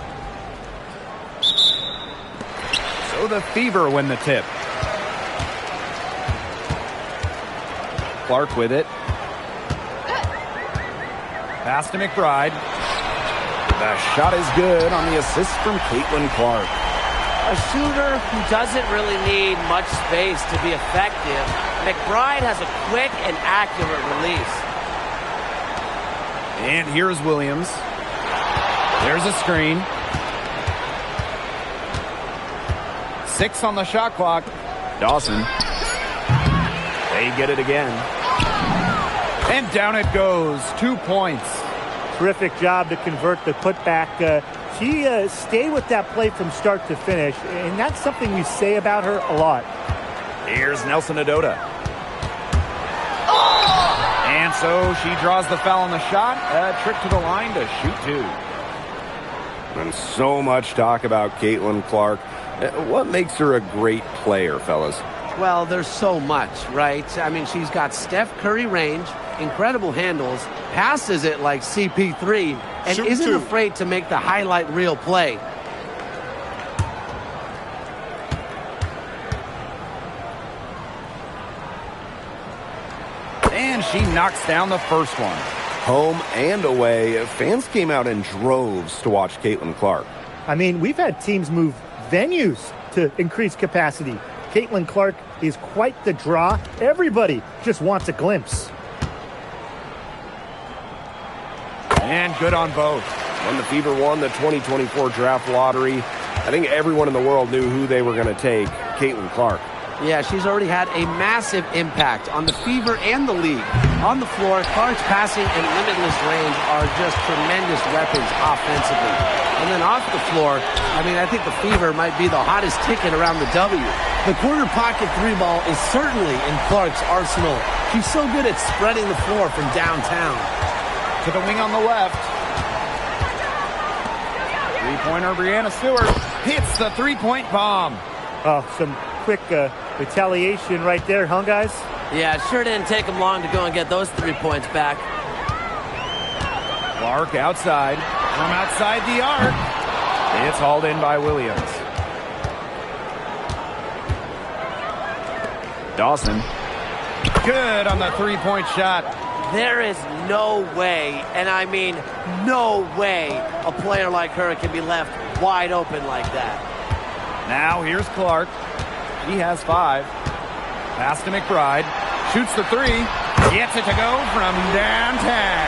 Speaker 2: So the Fever win the tip. Clark with it. Pass to McBride.
Speaker 3: The shot is good on the assist from Caitlin Clark.
Speaker 4: A shooter who doesn't really need much space to be effective. McBride has a quick and accurate release.
Speaker 2: And here's Williams. There's a screen. 6 on the shot clock.
Speaker 3: Dawson. They get it again.
Speaker 2: And down it goes. 2 points.
Speaker 5: Terrific job to convert the putback. She stayed with that play from start to finish, and that's something we say about her a lot.
Speaker 3: Here's Nelson Adota.
Speaker 2: And so she draws the foul on the shot. A trip to the line to shoot 2.
Speaker 3: And so much talk about Caitlin Clark. What makes her a great player, fellas?
Speaker 4: Well, there's so much, right? I mean, she's got Steph Curry range, incredible handles, passes it like CP3, and
Speaker 6: Shoot
Speaker 4: isn't
Speaker 6: 2.
Speaker 4: afraid to make the highlight reel play.
Speaker 2: And she knocks down the first one.
Speaker 3: Home and away, fans came out in droves to watch Caitlin Clark.
Speaker 5: I mean, we've had teams move venues to increase capacity. Caitlin Clark is quite the draw. Everybody just wants a glimpse.
Speaker 2: And good on both.
Speaker 3: When the Fever won the 2024 draft lottery, I think everyone in the world knew who they were going to take, Caitlin Clark.
Speaker 4: Yeah, she's already had a massive impact on the Fever and the league. On the floor, Clark's passing and limitless range are just tremendous weapons offensively. And then off the floor, I mean, I think the Fever might be the hottest ticket around the W. The corner pocket 3 ball is certainly in Clark's arsenal. She's so good at spreading the floor from downtown.
Speaker 2: To the wing on the left. Three-pointer Breanna Stewart hits the three-point bomb.
Speaker 5: Oh, some quick retaliation right there, huh, guys?
Speaker 4: Yeah, it sure didn't take them long to go and get those 3 points back.
Speaker 2: Clark outside. From outside the arc. It's hauled in by Williams.
Speaker 3: Dawson.
Speaker 2: Good on the three-point shot.
Speaker 4: There is no way, and I mean no way, a player like her can be left wide open like that.
Speaker 2: Now here's Clark. He has 5. Pass to McBride. Shoots the 3. Gets it to go from downtown.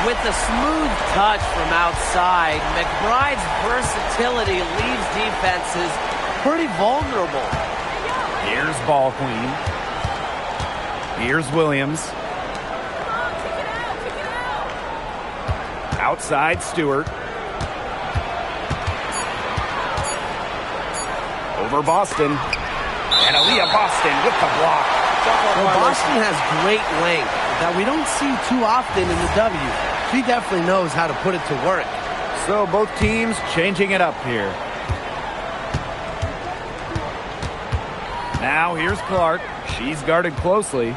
Speaker 4: With the smooth touch from outside, McBride's versatility leaves defenses pretty vulnerable.
Speaker 2: Here's Ball Queen. Here's Williams. Outside Stewart.
Speaker 3: Over Boston. And Aaliyah Boston with the block.
Speaker 4: Well, Boston has great length that we don't see too often in the W. She definitely knows how to put it to work.
Speaker 2: So both teams changing it up here. Now here's Clark. She's guarded closely.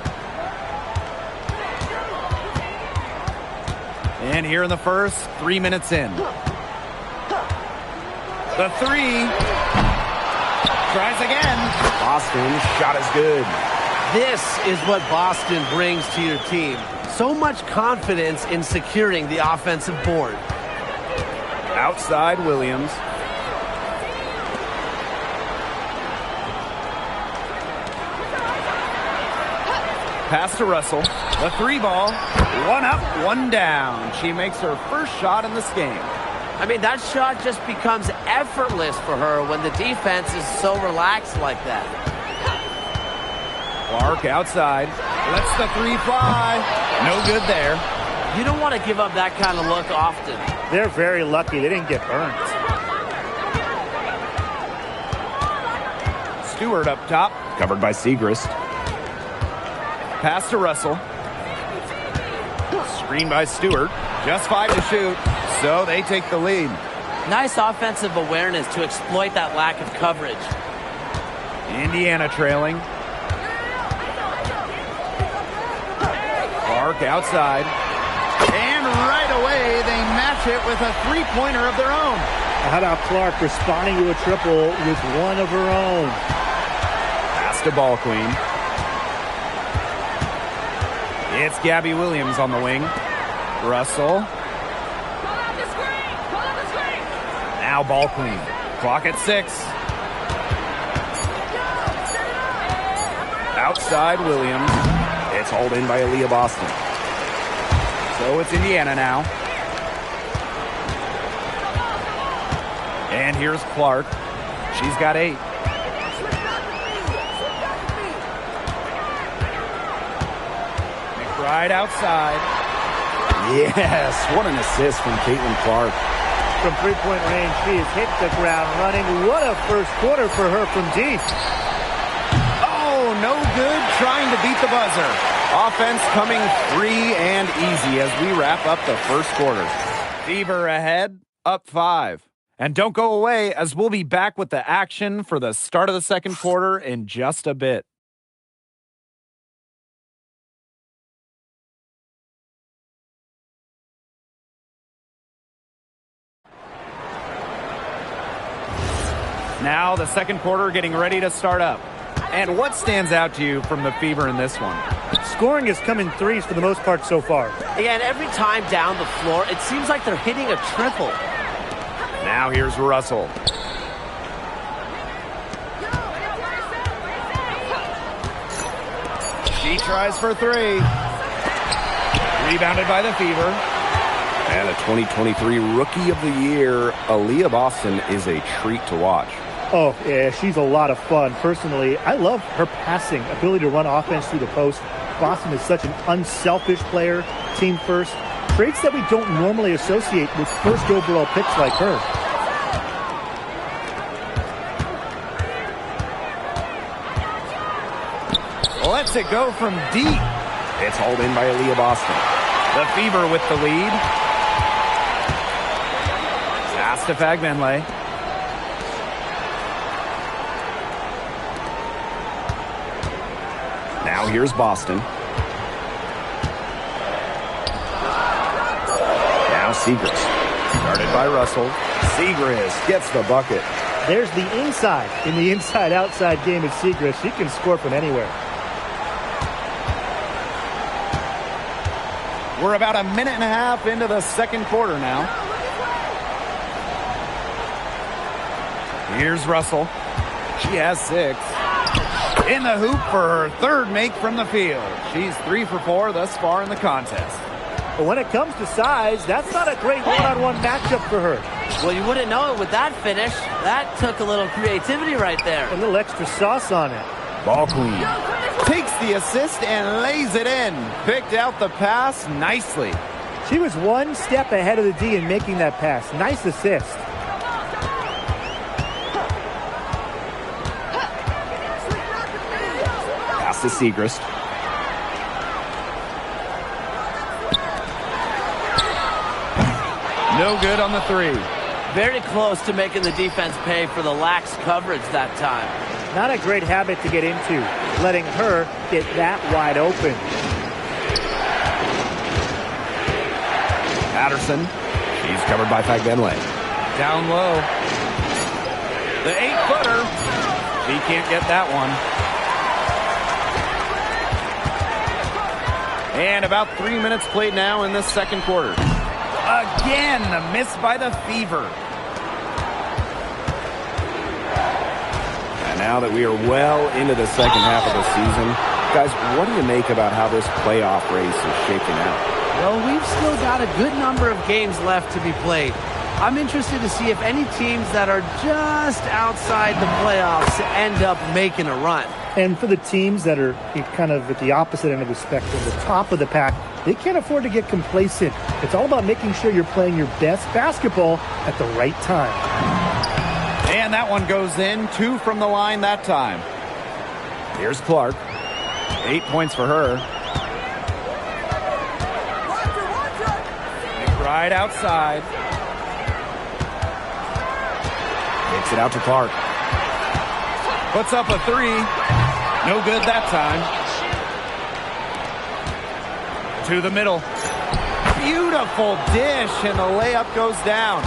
Speaker 2: And here in the first, 3 minutes in. The 3. Tries again.
Speaker 3: Boston's shot is good.
Speaker 4: This is what Boston brings to your team. So much confidence in securing the offensive board.
Speaker 2: Outside Williams. Pass to Russell. The 3 ball. 1 up, 1 down. She makes her first shot in this game.
Speaker 4: I mean, that shot just becomes effortless for her when the defense is so relaxed like that.
Speaker 2: Clark outside. Lets the 3 fly. No good there.
Speaker 4: You don't want to give up that kind of look often.
Speaker 5: They're very lucky they didn't get burned.
Speaker 2: Stewart up top.
Speaker 3: Covered by Segrist.
Speaker 2: Pass to Russell. Screen by Stewart. Just 5 to shoot. So they take the lead.
Speaker 4: Nice offensive awareness to exploit that lack of coverage.
Speaker 2: Indiana trailing. Clark outside. And right away, they match it with a three-pointer of their own.
Speaker 5: How about Clark responding to a triple with one of her own?
Speaker 1: Pass to Ball Queen. It's Gabby Williams on the wing. Russell. Now Ball Queen. Clock at 6. Outside Williams.
Speaker 3: It's hauled in by Aaliyah Boston.
Speaker 1: So it's Indiana now. And here's Clark. She's got 8. McBride outside.
Speaker 3: Yes, what an assist from Caitlin Clark.
Speaker 5: From three-point range, she has hit the ground running. What a first quarter for her from deep.
Speaker 2: Oh, no good trying to beat the buzzer. Offense coming free and easy as we wrap up the first quarter.
Speaker 1: Fever ahead, up 5. And don't go away, as we'll be back with the action for the start of the second quarter in just a bit. Now the second quarter getting ready to start up. And what stands out to you from the Fever in this one?
Speaker 5: Scoring has come in threes for the most part so far.
Speaker 4: Again, every time down the floor, it seems like they're hitting a triple.
Speaker 1: Now here's Russell. She tries for 3. Rebounded by the Fever.
Speaker 3: And a 2023 Rookie of the Year, Aaliyah Boston, is a treat to watch.
Speaker 5: Oh, yeah, she's a lot of fun. Personally, I love her passing, ability to run offense through the post. Boston is such an unselfish player, team first, traits that we don't normally associate with first overall picks like her.
Speaker 1: Lets it go from deep.
Speaker 3: It's hauled in by Aaliyah Boston.
Speaker 1: The Fever with the lead. Pass to Fagbenle.
Speaker 3: Now here's Boston. Now Siegrist.
Speaker 1: Guarded by Russell.
Speaker 3: Siegrist gets the bucket.
Speaker 5: There's the inside in the inside-outside game of Siegrist. She can score from anywhere.
Speaker 1: We're about a minute and a half into the second quarter now. Here's Russell. She has 6. In the hoop for her third make from the field. She's 3 for 4 thus far in the contest.
Speaker 5: But when it comes to size, that's not a great one-on-one matchup for her.
Speaker 4: Well, you wouldn't know it with that finish. That took a little creativity right there.
Speaker 5: A little extra sauce on it.
Speaker 3: Ball Queen.
Speaker 1: Takes the assist and lays it in. Picked out the pass nicely.
Speaker 5: She was one step ahead of the D in making that pass. Nice assist.
Speaker 3: Pass to Siegrist.
Speaker 1: No good on the 3.
Speaker 4: Very close to making the defense pay for the lax coverage that time.
Speaker 5: Not a great habit to get into, letting her get that wide open.
Speaker 3: Patterson. She's covered by Fagbenle.
Speaker 1: Down low. The 8-footer. She can't get that one. And about 3 minutes played now in this second quarter. Again, the miss by the Fever.
Speaker 3: And now that we are well into the second half of the season, guys, what do you make about how this playoff race is shaking out?
Speaker 4: Well, we've still got a good number of games left to be played. I'm interested to see if any teams that are just outside the playoffs end up making a run.
Speaker 5: And for the teams that are kind of at the opposite end of the spectrum, the top of the pack, they can't afford to get complacent. It's all about making sure you're playing your best basketball at the right time.
Speaker 1: And that one goes in. 2 from the line that time. Here's Clark. 8 points for her. McBride outside.
Speaker 3: Kicks it out to Clark.
Speaker 1: Puts up a 3. No good that time. To the middle. Beautiful dish, and the layup goes down.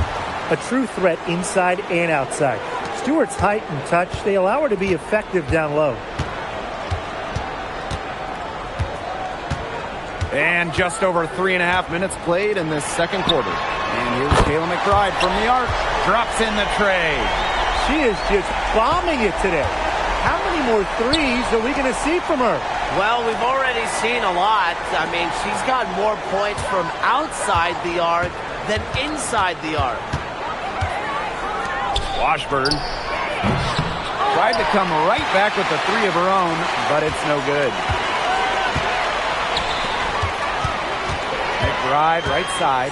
Speaker 5: A true threat inside and outside. Stewart's height and touch, they allow her to be effective down low.
Speaker 1: And just over 3.5 minutes played in this second quarter. And here's Kayla McBride from the arc. Drops in the tray.
Speaker 5: She is just bombing it today. How many more threes are we going to see from her?
Speaker 4: Well, we've already seen a lot. I mean, she's got more points from outside the arc than inside the arc.
Speaker 1: Washburn tried to come right back with the three of her own, but it's no good. McBride right side.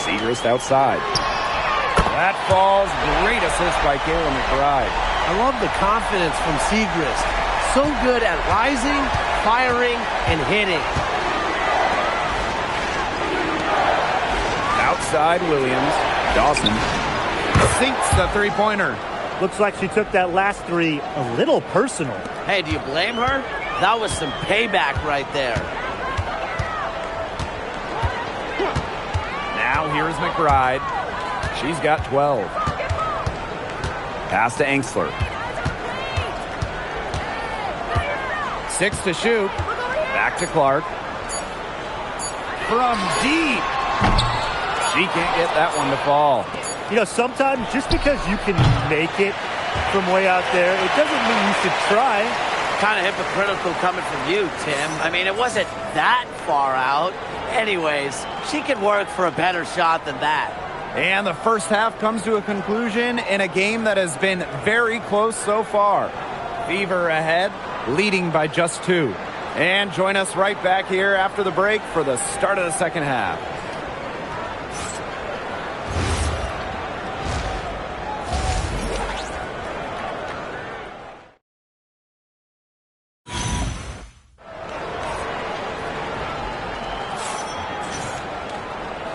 Speaker 3: Segrist outside.
Speaker 1: That falls. Great assist by Kayla McBride.
Speaker 4: I love the confidence from Segrist. So good at rising, firing, and hitting.
Speaker 3: Outside Williams. Dawson
Speaker 1: Sinks the three-pointer.
Speaker 5: Looks like she took that last three a little personal.
Speaker 4: Hey, do you blame her? That was some payback right there.
Speaker 1: Now here's McBride. She's got 12.
Speaker 3: pass to Angsler.
Speaker 1: 6 to shoot. Back to Clark. From deep. She can't get that one to fall.
Speaker 5: You know, sometimes just because you can make it from way out there, it doesn't mean you should try.
Speaker 4: Kind of hypocritical coming from you, Tim. I mean, it wasn't that far out. Anyways, she could work for a better shot than that.
Speaker 1: And the first half comes to a conclusion in a game that has been very close so far. Fever ahead, leading by just 2. And join us right back here after the break for the start of the second half.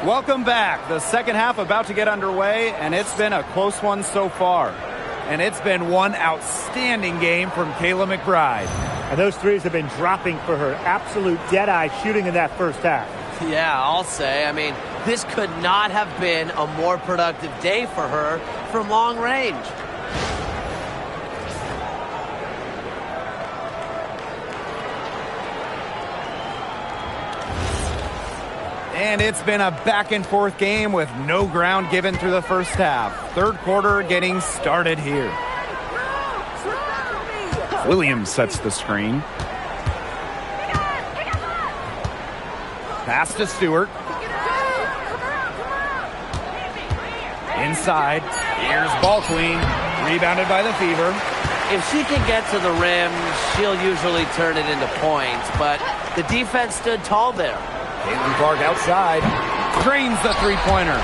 Speaker 1: Welcome back. The second half about to get underway, and it's been a close one so far. And it's been one outstanding game from Kayla McBride.
Speaker 5: And those threes have been dropping for her. Absolute dead-eye shooting in that first half.
Speaker 4: Yeah, I'll say. I mean, this could not have been a more productive day for her from long range.
Speaker 1: And it's been a back-and-forth game with no ground given through the first half. Third quarter getting started here. Williams sets the screen. Pass to Stewart. Inside. Here's ball queen. Rebounded by the Fever.
Speaker 4: If she can get to the rim, she'll usually turn it into points. But the defense stood tall there.
Speaker 1: Caitlin Clark outside. Drains the three-pointer.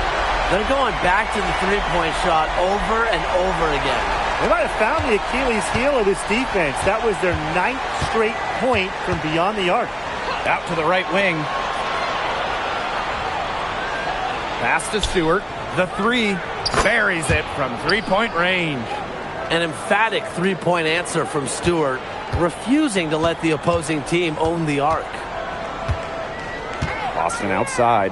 Speaker 4: They're going back to the three-point shot over and over again.
Speaker 5: They might have found the Achilles heel of this defense. That was their 9th straight point from beyond the arc.
Speaker 1: Out to the right wing. Pass to Stewart. The three buries it from three-point range.
Speaker 4: An emphatic three-point answer from Stewart, refusing to let the opposing team own the arc.
Speaker 3: Boston outside.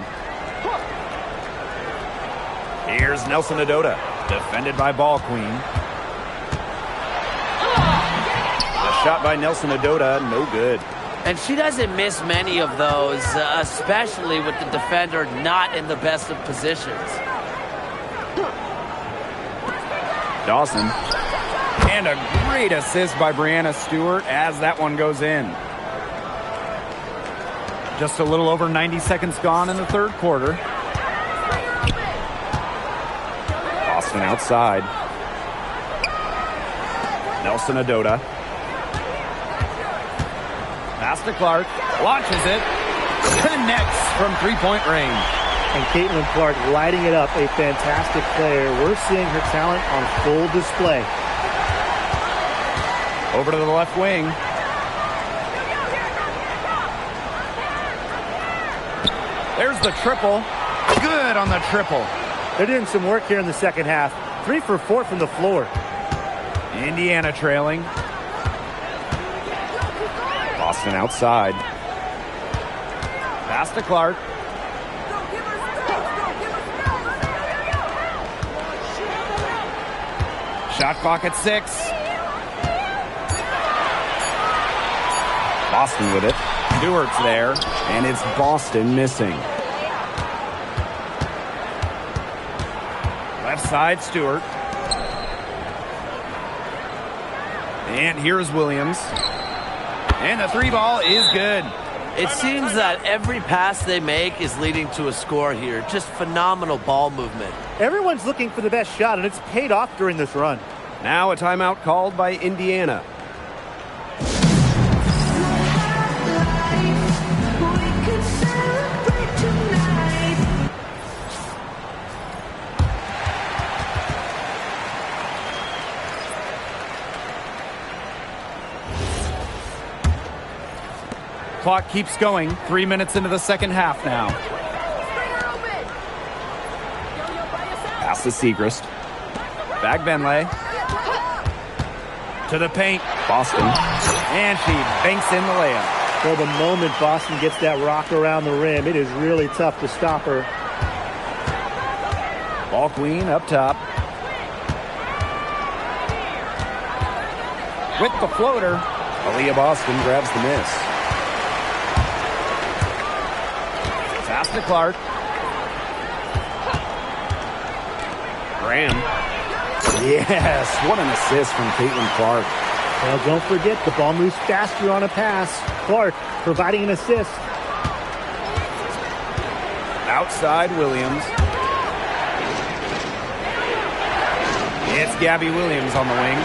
Speaker 1: Here's Nelson Adota, defended by Ball Queen. The shot by Nelson Adota, no good.
Speaker 4: And she doesn't miss many of those, especially with the defender not in the best of positions.
Speaker 1: Dawson. And a great assist by Brianna Stewart as that one goes in. Just a little over 90 seconds gone in the third quarter.
Speaker 3: Boston outside.
Speaker 1: Nelson Adota. Pass to Clark. Launches it. Connects from three-point range.
Speaker 5: And Caitlin Clark lighting it up. A fantastic player. We're seeing her talent on full display.
Speaker 1: Over to the left wing. There's the triple. Good on the triple.
Speaker 5: They're doing some work here in the second half. 3 for 4 from the floor.
Speaker 1: Indiana trailing.
Speaker 3: Boston outside.
Speaker 1: Pass to Clark. Shot clock at 6.
Speaker 3: Boston with it.
Speaker 1: Stewart's there.
Speaker 3: And it's Boston missing.
Speaker 1: Left side, Stewart. And here's Williams. And the 3 ball is good.
Speaker 4: It seems that every pass they make is leading to a score here. Just phenomenal ball movement.
Speaker 5: Everyone's looking for the best shot, and it's paid off during this run.
Speaker 3: Now a timeout called by Indiana.
Speaker 1: Clock keeps going. 3 minutes into the second half now.
Speaker 3: Pass to Segrist.
Speaker 1: Fagbenle. To the paint.
Speaker 3: Boston.
Speaker 1: And she banks in the layup.
Speaker 5: Well, the moment Boston gets that rock around the rim, it is really tough to stop her.
Speaker 1: Ball queen up top. With the floater.
Speaker 3: Aaliyah Boston grabs the miss.
Speaker 1: Pass to Clark.
Speaker 3: Graham. Yes, what an assist from Caitlin Clark.
Speaker 5: Well, don't forget, the ball moves faster on a pass. Clark providing an assist.
Speaker 1: Outside Williams. It's Gabby Williams on the wing.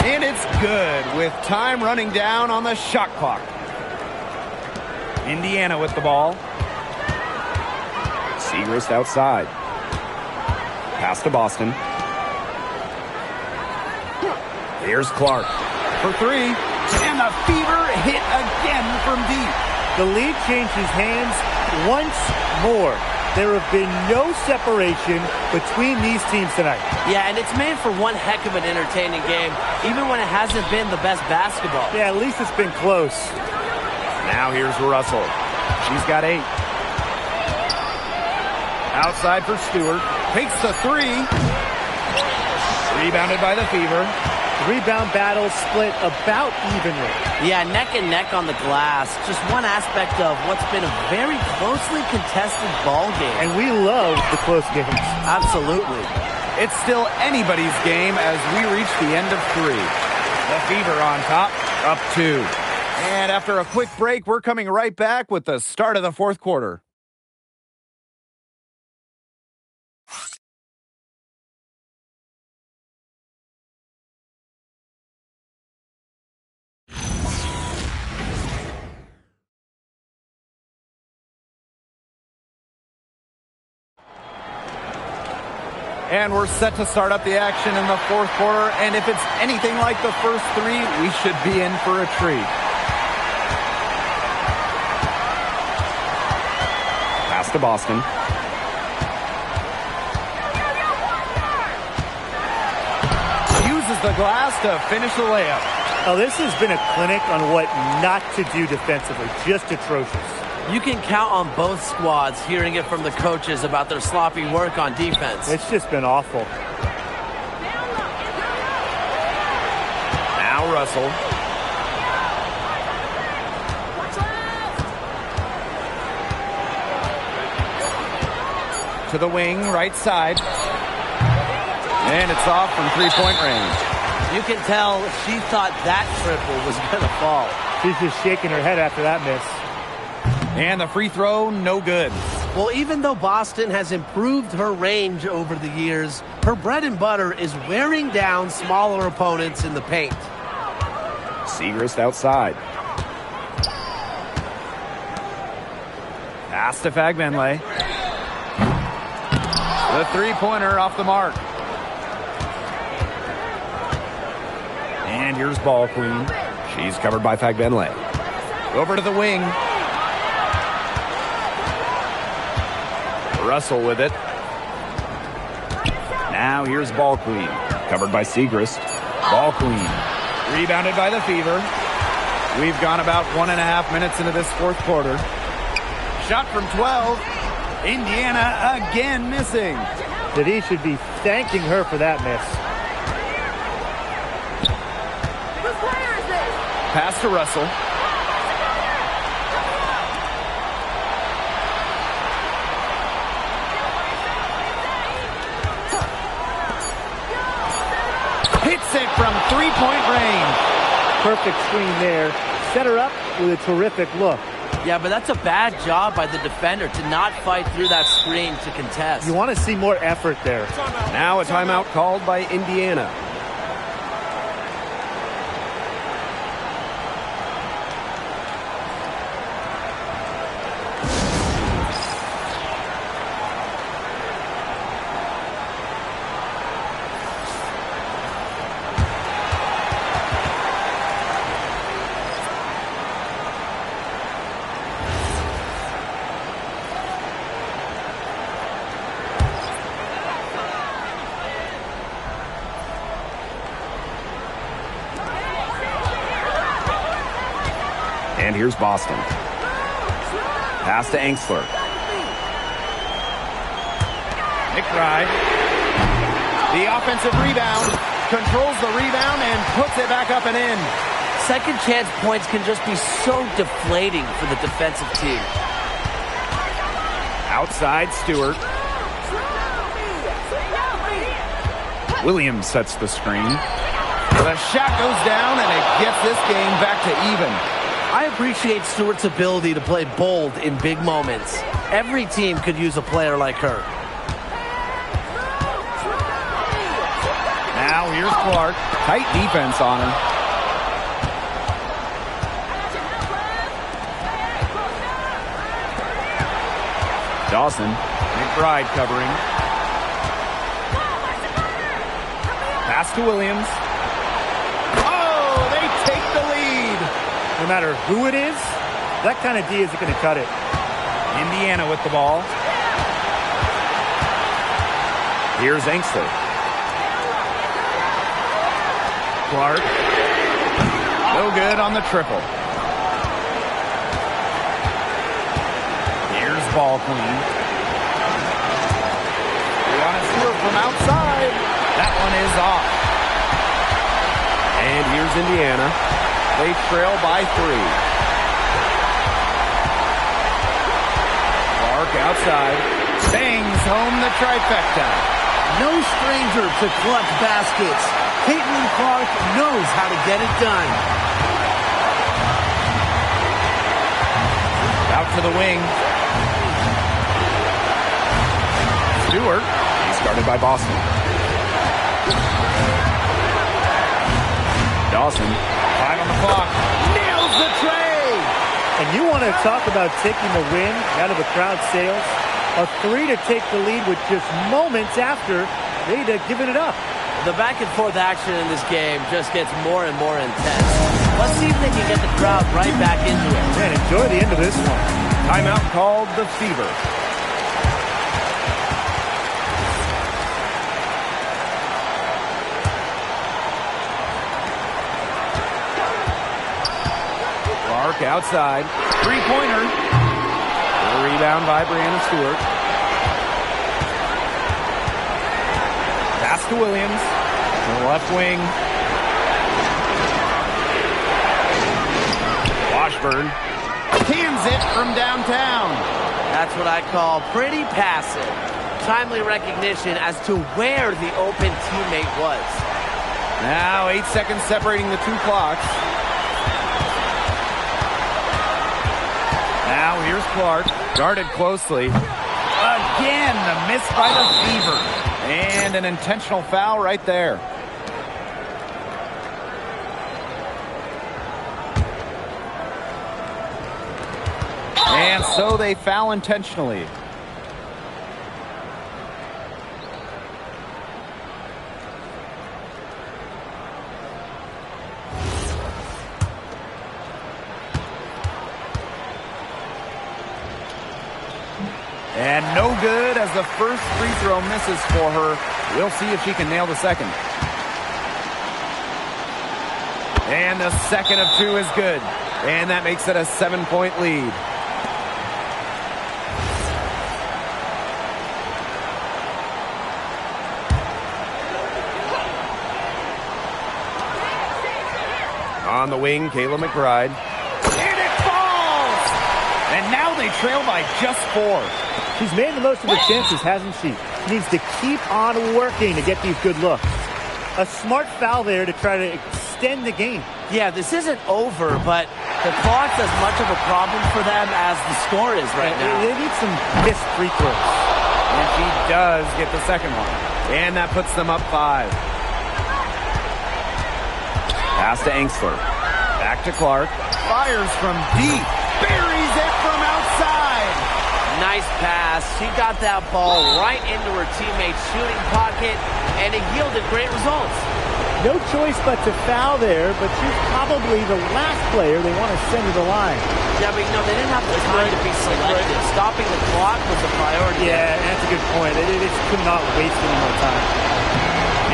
Speaker 1: And it's good with time running down on the shot clock. Indiana with the ball.
Speaker 3: Segrist outside. Pass to Boston. Here's Clark.
Speaker 1: For 3. And the Fever hit again from deep.
Speaker 5: The lead changes hands once more. There have been no separation between these teams tonight.
Speaker 4: Yeah, and it's made for one heck of an entertaining game, even when it hasn't been the best basketball.
Speaker 5: Yeah, at least it's been close.
Speaker 1: Now here's Russell. She's got 8. Outside for Stewart. Takes the 3. Rebounded by the Fever.
Speaker 5: Rebound battle split about evenly.
Speaker 4: Yeah, neck and neck on the glass. Just one aspect of what's been a very closely contested ball game.
Speaker 5: And we love the close games.
Speaker 4: Absolutely.
Speaker 1: It's still anybody's game as we reach the end of 3. The Fever on top, up 2. And after a quick break, we're coming right back with the start of the fourth quarter. And we're set to start up the action in the fourth quarter. And if it's anything like the first 3, we should be in for a treat.
Speaker 3: Pass to Boston.
Speaker 1: Uses the glass to finish the layup.
Speaker 5: Oh, this has been a clinic on what not to do defensively. Just atrocious.
Speaker 4: You can count on both squads hearing it from the coaches about their sloppy work on defense.
Speaker 5: It's just been awful.
Speaker 1: Now Russell. To the wing, right side. And it's off from three-point range.
Speaker 4: You can tell she thought that triple was going to fall.
Speaker 5: She's just shaking her head after that miss.
Speaker 1: And the free throw, no good.
Speaker 4: Well, even though Boston has improved her range over the years, her bread and butter is wearing down smaller opponents in the paint.
Speaker 3: Segrist outside.
Speaker 1: Pass to Fagbenle. The three-pointer off the mark. And here's Ball Queen.
Speaker 3: She's covered by Fagbenle.
Speaker 1: Over to the wing. Russell with it.
Speaker 2: Now here's Ball Queen.
Speaker 3: Covered by Segrist.
Speaker 2: Ball Queen. Rebounded by the Fever. We've gone about 1.5 minutes into this fourth quarter. Shot from 12. Indiana again missing.
Speaker 5: That he should be thanking her for that miss.
Speaker 2: Pass to Russell. Hits it from three-point range.
Speaker 5: Perfect screen there. Set her up with a terrific look.
Speaker 4: Yeah, but that's a bad job by the defender to not fight through that screen to contest.
Speaker 5: You want to see more effort there.
Speaker 3: Now a timeout called by Indiana. And here's Boston. Pass to Angsler.
Speaker 2: McBride. The offensive rebound. Controls the rebound and puts it back up and in.
Speaker 4: Second chance points can just be so deflating for the defensive team.
Speaker 2: Outside Stewart. Williams sets the screen. The shot goes down and it gets this game back to even.
Speaker 4: I appreciate Stewart's ability to play bold in big moments. Every team could use a player like her.
Speaker 2: Now here's Clark. Tight defense on her. Dawson. McBride covering. Pass to Williams. Oh, they take the lead.
Speaker 5: No matter who it is, that kind of D isn't going to cut it.
Speaker 2: Indiana with the ball.
Speaker 3: Here's Angsler.
Speaker 2: Clark. No good on the triple. Here's Ball Queen. Brianna Stewart from outside. That one is off.
Speaker 3: And here's Indiana.
Speaker 2: They trail by 3. Clark outside. Bangs home the trifecta.
Speaker 4: No stranger to clutch baskets. Caitlin Clark knows how to get it done.
Speaker 2: Out to the wing. Stewart.
Speaker 3: He's guarded by Boston. Dawson.
Speaker 2: 5 on the clock. Nails the tray.
Speaker 5: And you want to talk about taking the wind out of a crowd sails? A 3 to take the lead with just moments after they'd given it up.
Speaker 4: The back and forth action in this game just gets more and more intense. Let's see if they can get the crowd right back into it.
Speaker 5: Man, enjoy the end of this one.
Speaker 2: Timeout called the Fever. Clark outside. Three-pointer. The rebound by Brianna Stewart. Pass to Williams. To the left wing. Washburn. Cans it from downtown.
Speaker 4: That's what I call pretty passive. Timely recognition as to where the open teammate was.
Speaker 2: Now 8 seconds separating the two clocks. Now here's Clark. Guarded closely. Again, the miss by the Fever. And an intentional foul right there. And so they foul intentionally. And no good
Speaker 1: good as the first free throw misses for her. We'll see if she can nail the second. And the second of two is good. And that makes it a 7-point lead.
Speaker 3: On the wing, Kayla McBride.
Speaker 1: And it falls! And now they trail by just 4.
Speaker 5: She's made the most of her chances, hasn't she? She needs to keep on working to get these good looks. A smart foul there to try to extend the game.
Speaker 4: Yeah, this isn't over, but the clock's as much of a problem for them as the score is right now.
Speaker 5: They need some missed free throws.
Speaker 1: And she does get the second one. And that puts them up 5.
Speaker 3: Pass to Angsler.
Speaker 1: Back to Clark. Fires from deep. Buries it from outside.
Speaker 4: Nice pass. She got that ball right into her teammate's shooting pocket, and it yielded great results.
Speaker 5: No choice but to foul there, but she's probably the last player they want to send to the line.
Speaker 4: Yeah, but they didn't have the time to be selective. Stopping the clock was a priority.
Speaker 5: Yeah, that's a good point. They just could not waste any more time.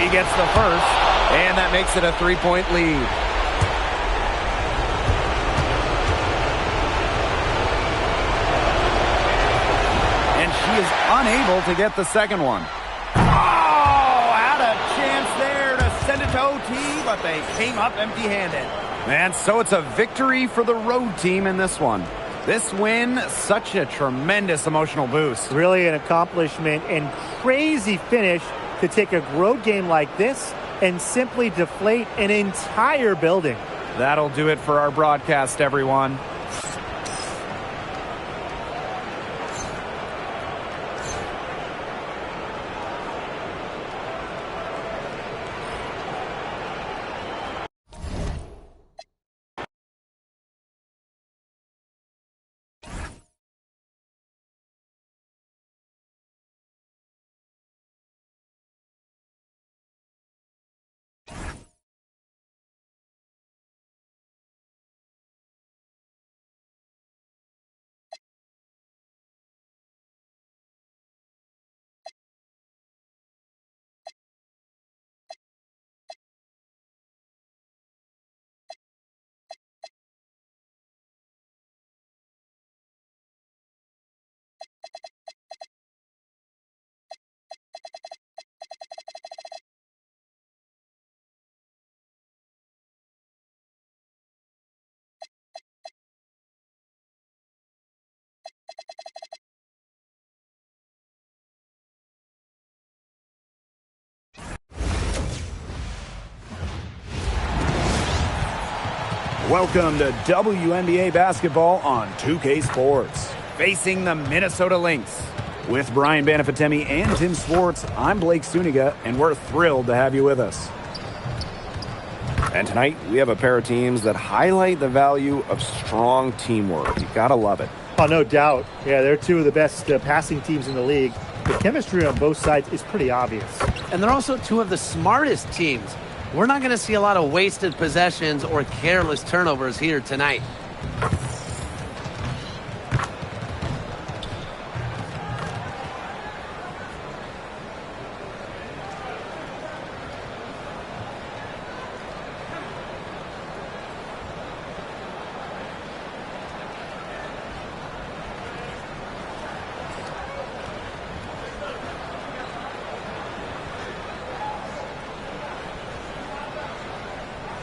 Speaker 1: He gets the first, and that makes it a 3-point lead. And she is unable to get the second one. Oh, had a chance there to send it to OT, but they came up empty-handed. And so it's a victory for the road team in this one. This win, such a tremendous emotional boost.
Speaker 5: Really an accomplishment and crazy finish to take a road game like this and simply deflate an entire building.
Speaker 1: That'll do it for our broadcast, everyone. Welcome to WNBA basketball on 2K Sports. Facing the Minnesota Lynx. With Brian Banafitemi and Tim Swartz, I'm Blake Suniga, and we're thrilled to have you with us.
Speaker 3: And tonight, we have a pair of teams that highlight the value of strong teamwork. You gotta love it.
Speaker 5: Oh, no doubt. Yeah, they're two of the best passing teams in the league. The chemistry on both sides is pretty obvious.
Speaker 4: And they're also two of the smartest teams. We're not going to see a lot of wasted possessions or careless turnovers here tonight.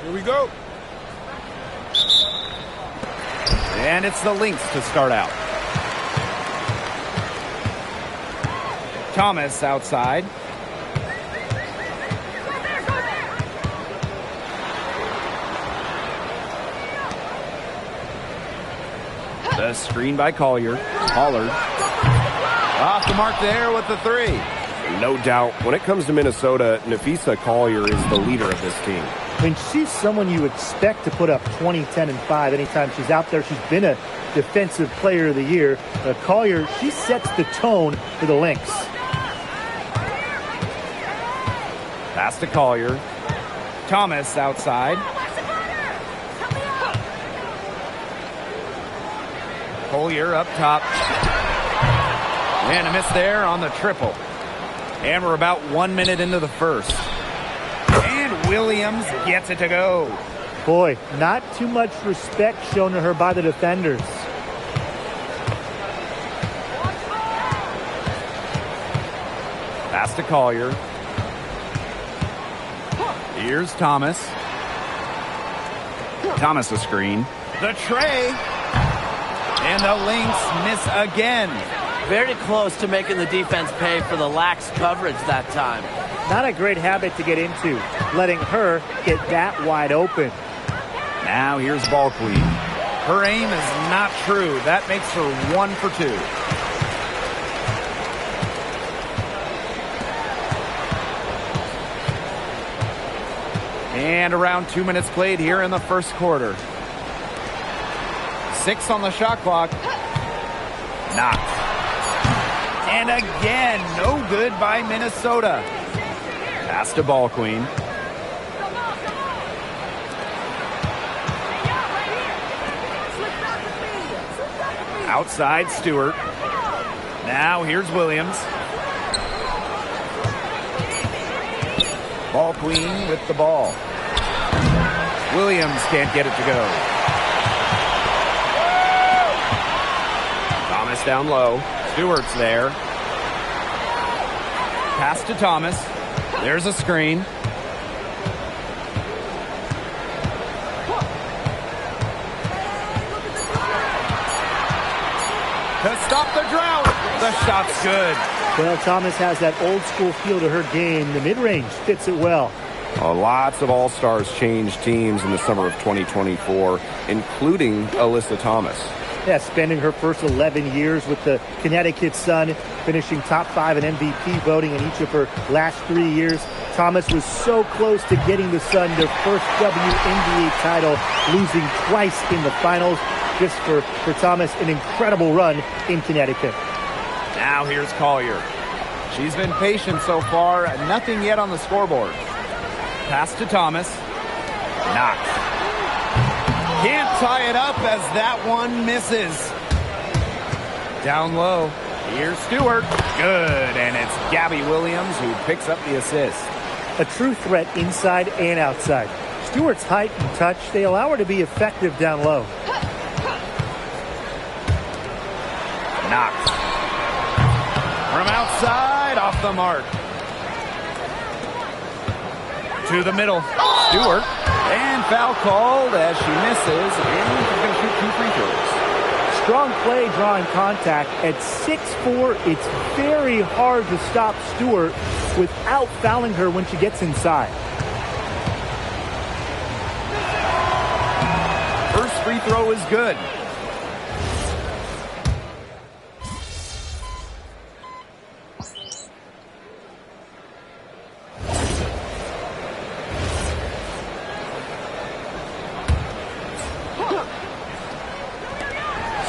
Speaker 2: Here we go. And it's the Lynx to start out. Thomas outside. The screen by Collier. Pollard. Off the mark there with the three.
Speaker 3: No doubt, when it comes to Minnesota, Napheesa Collier is the leader of this team.
Speaker 5: I mean, she's someone you expect to put up 20, 10, and 5 anytime she's out there. She's been a defensive player of the year. Collier, she sets the tone for the Lynx.
Speaker 2: Pass to Collier. Thomas outside. Collier up top.
Speaker 1: And a miss there on the triple. And we're about 1 minute into the first. And Williams gets it to go.
Speaker 5: Boy, not too much respect shown to her by the defenders.
Speaker 1: Pass to Collier. Here's Thomas. Thomas a screen. The tray. And the Lynx miss again.
Speaker 4: Very close to making the defense pay for the lax coverage that time.
Speaker 5: Not a great habit to get into, letting her get that wide open.
Speaker 1: Now here's Ball Queen. Her aim is not true. That makes her 1 for 2. And around 2 minutes played here in the first quarter. 6 on the shot clock. Knocked. And again, no good by Minnesota. Pass to Ball Queen. Outside Stewart. Now here's Williams. Ball Queen with the ball. Williams can't get it to go.
Speaker 3: Thomas down low.
Speaker 1: Stewart's there. Pass to Thomas. There's a screen. To stop the drought. The shot's good.
Speaker 5: Well, Thomas has that old school feel to her game. The mid-range fits it well.
Speaker 3: Lots of All-Stars changed teams in the summer of 2024, including Alyssa Thomas.
Speaker 5: Yeah, spending her first 11 years with the Connecticut Sun, finishing top 5 in MVP voting in each of her last 3 years. Thomas was so close to getting the Sun their first WNBA title, losing twice in the finals. Just for Thomas, an incredible run in Connecticut.
Speaker 1: Now here's Collier. She's been patient so far. Nothing yet on the scoreboard. Pass to Thomas. Knocked. Can't tie it up as that one misses. Down low. Here's Stewart. Good. And it's Gabby Williams who picks up the assist.
Speaker 5: A true threat inside and outside. Stewart's height and touch, they allow her to be effective down low.
Speaker 1: Knocked. From outside, off the mark. To the middle. Stewart. And foul called as she misses. And she's going to shoot 2 free throws.
Speaker 5: Strong play drawing contact. At 6'4", it's very hard to stop Stewart without fouling her when she gets inside.
Speaker 1: First free throw is good.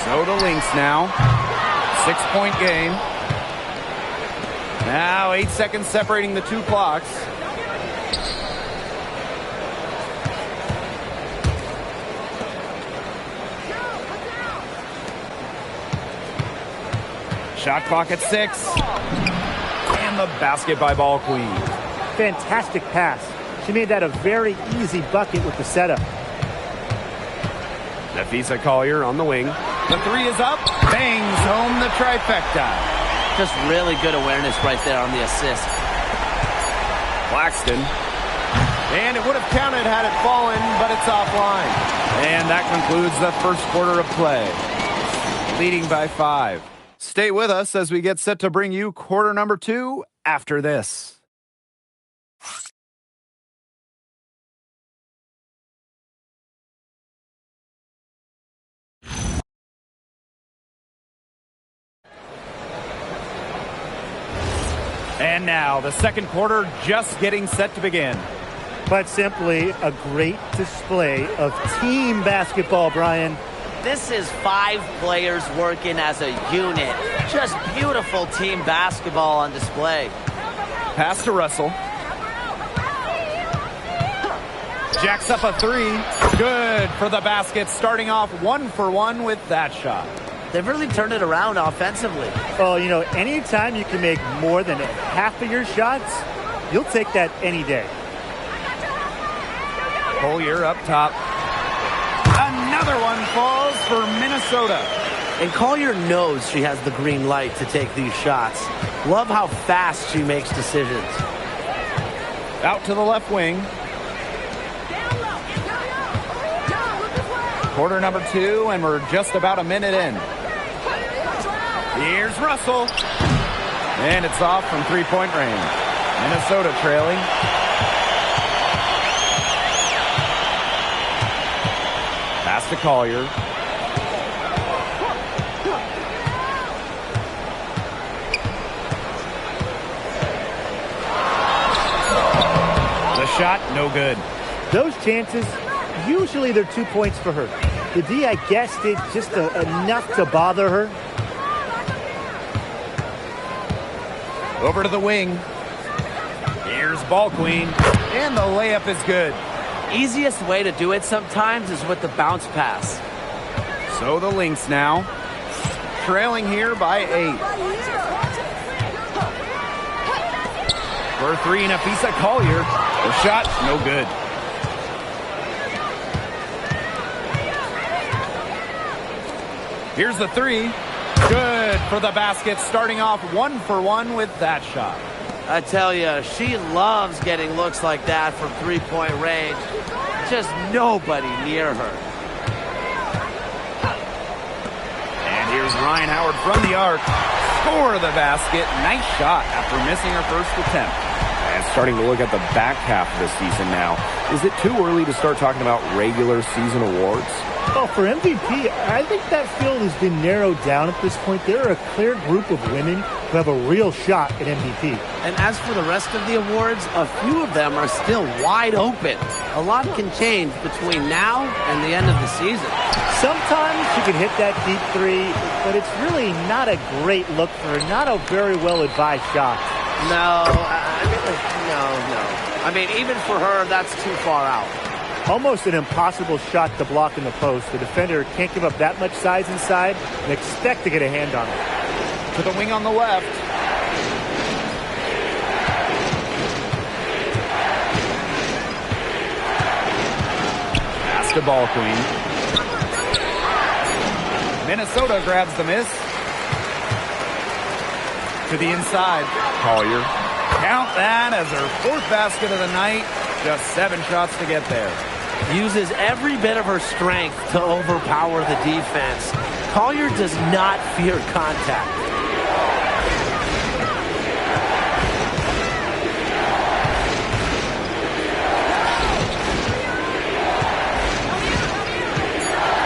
Speaker 1: So the Lynx now. 6-point game. Now 8 seconds separating the 2 clocks. Shot clock at 6. And the basket by Ball Queen.
Speaker 5: Fantastic pass. She made that a very easy bucket with the setup.
Speaker 3: Nafisa Collier on the wing.
Speaker 1: The 3 is up. Bangs home the trifecta.
Speaker 4: Just really good awareness right there on the assist.
Speaker 3: Claxton.
Speaker 1: And it would have counted had it fallen, but it's offline. And that concludes the first quarter of play. Leading by 5. Stay with us as we get set to bring you quarter number 2 after this. And now, the second quarter just getting set to begin.
Speaker 5: But simply a great display of team basketball, Brian.
Speaker 4: This is 5 players working as a unit. Just beautiful team basketball on display.
Speaker 1: Pass to Russell. Jacks up a 3. Good for the basket, starting off 1 for 1 with that shot.
Speaker 4: They've really turned it around offensively.
Speaker 5: Well, you know, anytime you can make more than half of your shots, you'll take that any day.
Speaker 1: Collier up top. Another one falls for Minnesota.
Speaker 4: And Collier knows she has the green light to take these shots. Love how fast she makes decisions.
Speaker 1: Out to the left wing. Quarter number 2, and we're just about a minute in. Here's Russell. And it's off from three-point range. Minnesota trailing. Pass to Collier. The shot, no good.
Speaker 5: Those chances, usually they're 2 points for her. The D, I guess, did just enough to bother her.
Speaker 1: Over to the wing. Here's Ball Queen. And the layup is good.
Speaker 4: Easiest way to do it sometimes is with the bounce pass.
Speaker 1: So the Lynx now. Trailing here by 8. For 3, Napheesa Collier. The shot, no good. Here's the 3. Good for the basket, starting off 1 for 1 with that shot.
Speaker 4: I tell you, she loves getting looks like that from three-point range. Just nobody near her.
Speaker 1: And here's Ryan Howard from the arc. Score the basket. Nice shot after missing her first attempt.
Speaker 3: And starting to look at the back half of the season now. Is it too early to start talking about regular season awards?
Speaker 5: Well, for MVP, I think that field has been narrowed down at this point. There are a clear group of women who have a real shot at MVP.
Speaker 4: And as for the rest of the awards, a few of them are still wide open. A lot can change between now and the end of the season.
Speaker 5: Sometimes you can hit that deep 3, but it's really not a great look for her. Not a very well-advised shot.
Speaker 4: No. I mean, even for her, that's too far out.
Speaker 5: Almost an impossible shot to block in the post. The defender can't give up that much size inside and expect to get a hand on it.
Speaker 1: To the wing on the left. Pass to Ball Queen. Minnesota grabs the miss. To the inside.
Speaker 3: Collier.
Speaker 1: Count that as her 4th basket of the night. Just 7 shots to get there.
Speaker 4: Uses every bit of her strength to overpower the defense. Collier does not fear contact.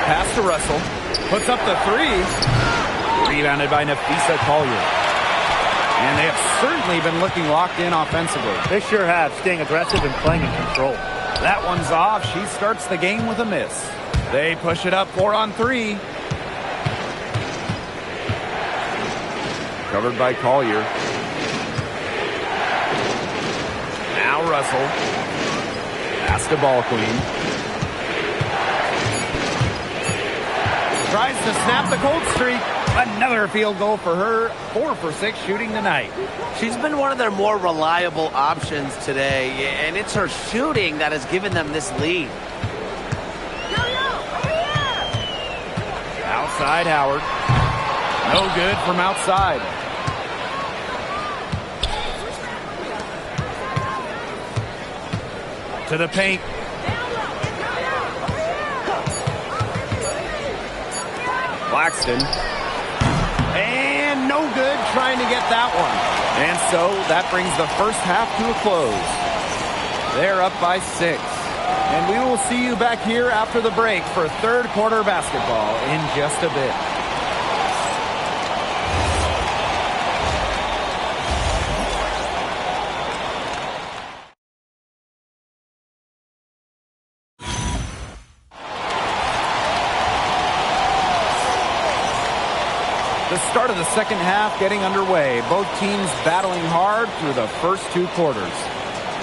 Speaker 1: Pass to Russell. Puts up the 3. Rebounded by Napheesa Collier. And they have certainly been looking locked in offensively.
Speaker 5: They sure have, staying aggressive and playing in control.
Speaker 1: That one's off. She starts the game with a miss. They push it up 4 on 3.
Speaker 3: Covered by Collier.
Speaker 1: Now Russell. Pass to Ball Queen. Tries to snap the cold streak. Another field goal for her. 4 for 6 shooting tonight.
Speaker 4: She's been one of their more reliable options today, and it's her shooting that has given them this lead.
Speaker 1: Outside Howard. No good from outside. To the paint. Claxton. And no good trying to get that one. And so that brings the first half to a close. They're up by 6. And we will see you back here after the break for 3rd quarter basketball in just a bit. The start of the second half getting underway. Both teams battling hard through the first 2 quarters.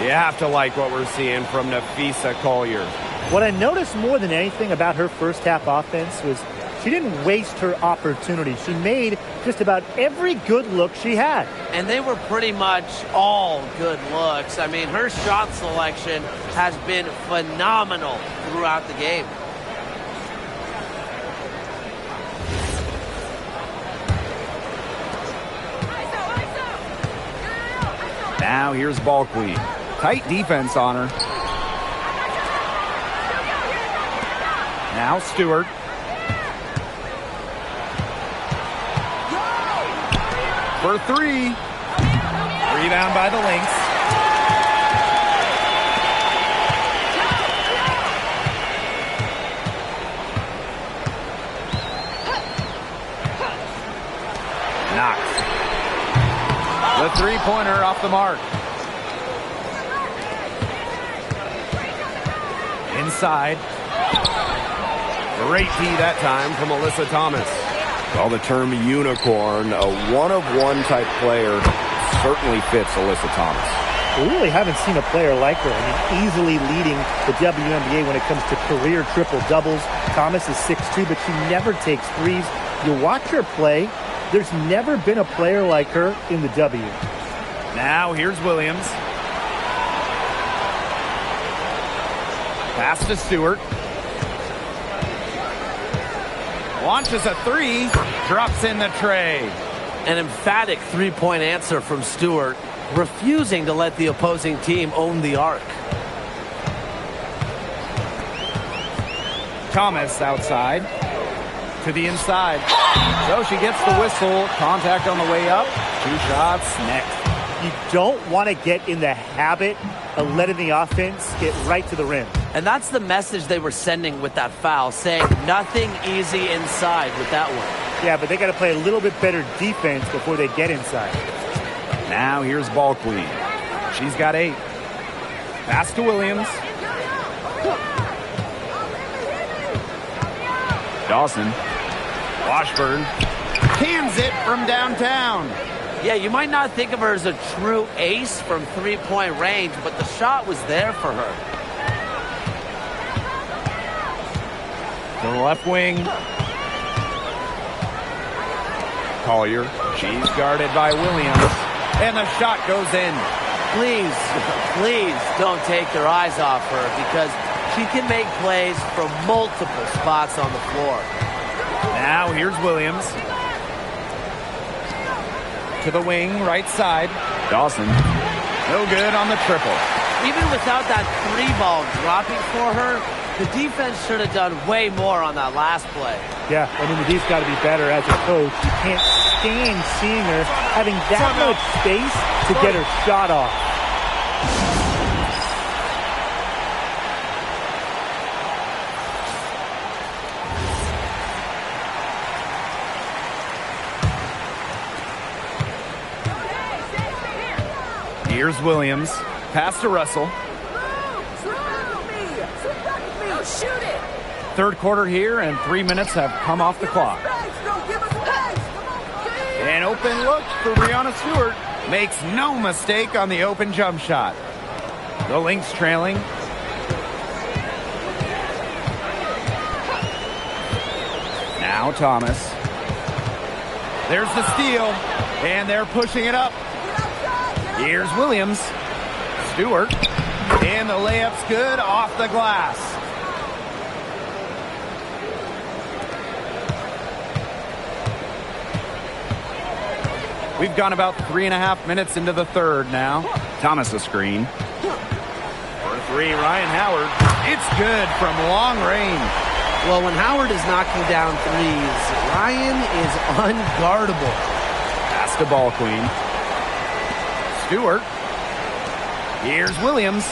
Speaker 1: You have to like what we're seeing from Napheesa Collier.
Speaker 5: What I noticed more than anything about her first half offense was She didn't waste her opportunity. She made just about every good look she had.
Speaker 4: And they were pretty much all good looks. I mean, her shot selection has been phenomenal throughout the game.
Speaker 1: Now here's Ball Queen. Tight defense on her. Now Stewart. For three. Rebound by the Lynx. Knox. The three-pointer off the mark. Inside.
Speaker 3: Great D that time from Alyssa Thomas. Well, the term unicorn, a one-of-one type player, certainly fits Alyssa Thomas.
Speaker 5: We really haven't seen a player like her. I mean, easily leading the WNBA when it comes to career triple-doubles. Thomas is 6'2", but she never takes threes. You watch her play, there's never been a player like her in the W.
Speaker 1: Now here's Williams. Pass to Stewart. Launches a three. Drops in the tray.
Speaker 4: An emphatic three-point answer from Stewart, refusing to let the opposing team own the arc.
Speaker 1: Thomas outside. To the inside. So she gets the whistle. Contact on the way up. 2 shots next.
Speaker 5: You don't want to get in the habit of letting the offense get right to the rim.
Speaker 4: And that's the message they were sending with that foul, saying nothing easy inside with that one.
Speaker 5: Yeah, but they got to play a little bit better defense before they get inside.
Speaker 1: Now here's Ball Queen. She's got 8. Pass to Williams. Dawson. Washburn. Cans it from downtown.
Speaker 4: Yeah, you might not think of her as a true ace from three-point range, but the shot was there for her.
Speaker 1: To the left wing. Collier. She's guarded by Williams. And the shot goes in.
Speaker 4: Please don't take your eyes off her, because she can make plays from multiple spots on the floor.
Speaker 1: Now here's Williams. To the wing, right side. Dawson. No good on the triple.
Speaker 4: Even without that three ball dropping for her, the defense should have done way more on that last play.
Speaker 5: Yeah, I mean, the D's got to be better as a coach. You can't stand seeing her having that much space to get her shot off.
Speaker 1: Here's Williams. Pass to Russell.
Speaker 6: Shoot it.
Speaker 1: Third quarter here, and 3 minutes have come off the clock. An open look for Breanna Stewart. Makes no mistake on the open jump shot. The Lynx trailing. Now Thomas. There's the steal, and they're pushing it up. Here's Williams. Stewart. And the layup's good off the glass. We've gone about 3.5 minutes into the third now. Thomas a screen. For three, Ryan Howard. It's good from long range.
Speaker 4: Well, when Howard is knocking down threes, Ryan is unguardable.
Speaker 1: Pass to Ball Queen. Stewart. Here's Williams.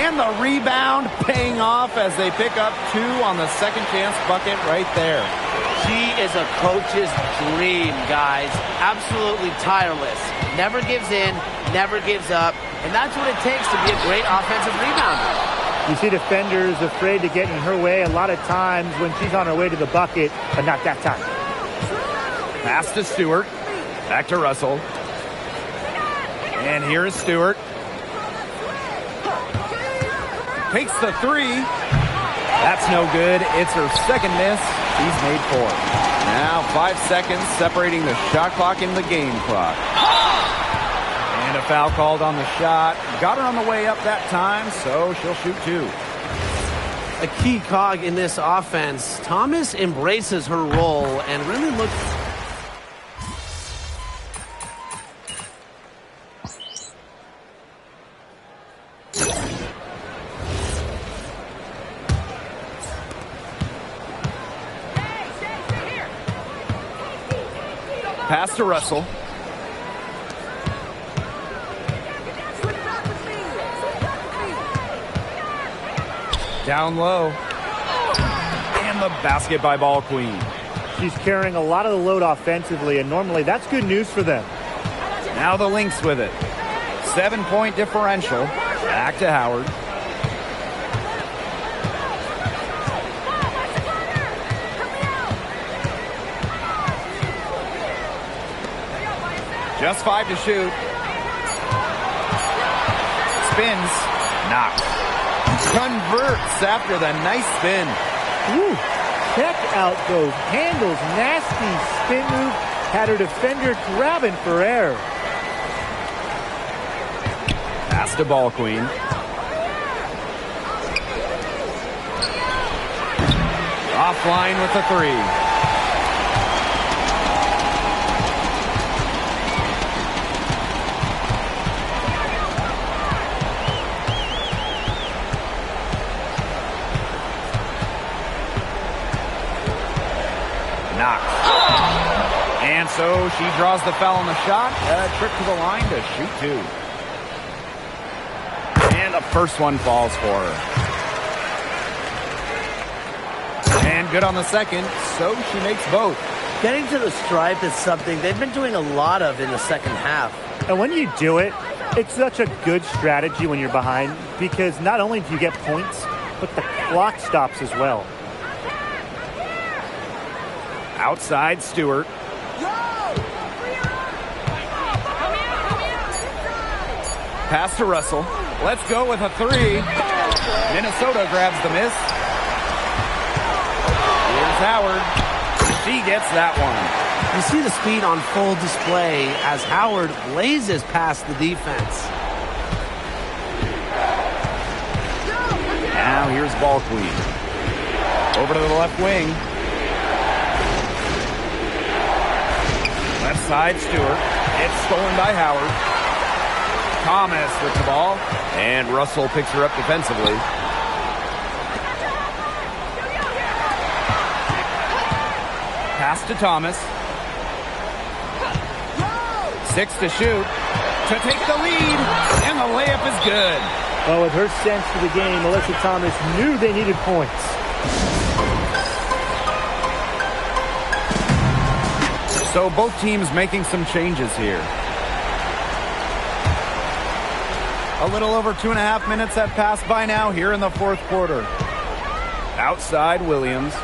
Speaker 1: And the rebound paying off as they pick up 2 on the second chance bucket right there.
Speaker 4: She is a coach's dream, guys. Absolutely tireless. Never gives in, never gives up. And that's what it takes to be a great offensive rebounder.
Speaker 5: You see defenders afraid to get in her way a lot of times when she's on her way to the bucket, but not that time.
Speaker 1: Pass to Stewart. Back to Russell. And here is Stewart. Takes the three. That's no good. It's her second miss. She's made 4. Now 5 seconds separating the shot clock and the game clock. And a foul called on the shot. Got her on the way up that time, so she'll shoot 2.
Speaker 4: A key cog in this offense. Thomas embraces her role and really looks...
Speaker 1: Pass to Russell. Down low. And the basket by Ball Queen.
Speaker 5: She's carrying a lot of the load offensively, and normally that's good news for them.
Speaker 1: Now the Lynx with it. 7-point differential. Back to Howard. Just 5 to shoot. Spins. Knocks. Converts after the nice spin.
Speaker 5: Woo. Check out those handles. Nasty spin move. Had her defender grabbing for error.
Speaker 1: Pass to Ball Queen. Offline with the 3. And so she draws the foul on the shot. A trip to the line to shoot 2. And the first one falls for her. And good on the second, so she makes both.
Speaker 4: Getting to the stripe is something they've been doing a lot of in the second half.
Speaker 5: And when you do it, it's such a good strategy when you're behind, because not only do you get points, but the clock stops as well.
Speaker 1: Outside Stewart. Pass to Russell. Let's go with a 3. Minnesota grabs the miss. Here's Howard. She gets that one.
Speaker 4: You see the speed on full display as Howard blazes past the defense.
Speaker 1: Now here's Ball Queen. Over to the left wing. Left side Stewart. It's stolen by Howard. Thomas with the ball. And Russell picks her up defensively. Pass to Thomas. 6 to shoot. To take the lead. And the layup is good.
Speaker 5: Well, with her sense for the game, Melissa Thomas knew they needed points.
Speaker 1: So both teams making some changes here. A little over 2.5 minutes have passed by now here in the fourth quarter. Outside Williams.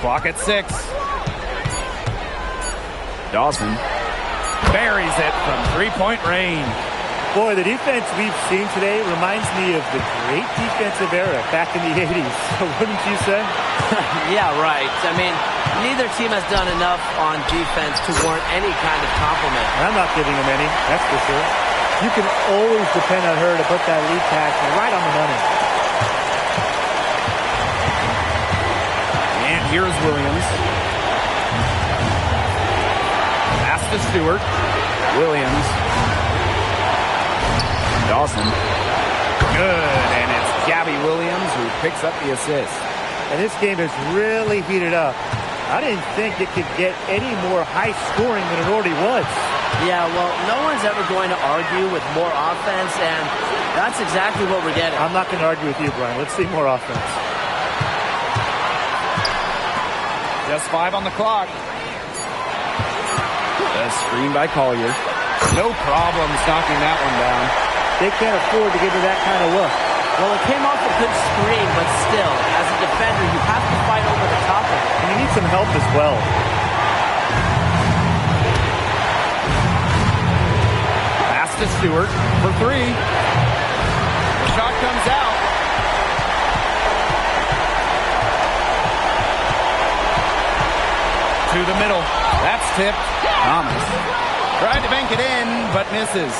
Speaker 1: Clock at 6. Dawson buries it from 3-point range.
Speaker 5: Boy, the defense we've seen today reminds me of the great defensive era back in the 80s. Wouldn't you say?
Speaker 4: Yeah, right. I mean, neither team has done enough on defense to warrant any kind of compliment.
Speaker 5: And I'm not giving them any, that's for sure. You can always depend on her to put that lead pass right on the money.
Speaker 1: And here's Williams. Pass to Stewart. Williams. Dawson. Good, and it's Gabby Williams who picks up the assist.
Speaker 5: And this game has really heated up. I didn't think it could get any more high scoring than it already was.
Speaker 4: Yeah, well, no one's ever going to argue with more offense, and that's exactly what we're getting.
Speaker 5: I'm not going to argue with you, Brian. Let's see more offense.
Speaker 1: Just 5 on the clock. A screen by Collier. No problems knocking that one down.
Speaker 5: They can't afford to give her that kind of look.
Speaker 4: Well, it came off a good screen, but still, as a defender, you have to fight over the top of it.
Speaker 5: And you need some help as well.
Speaker 1: to Stewart for three. The shot comes out. To the middle. That's tipped. Thomas tried to bank it in, but misses.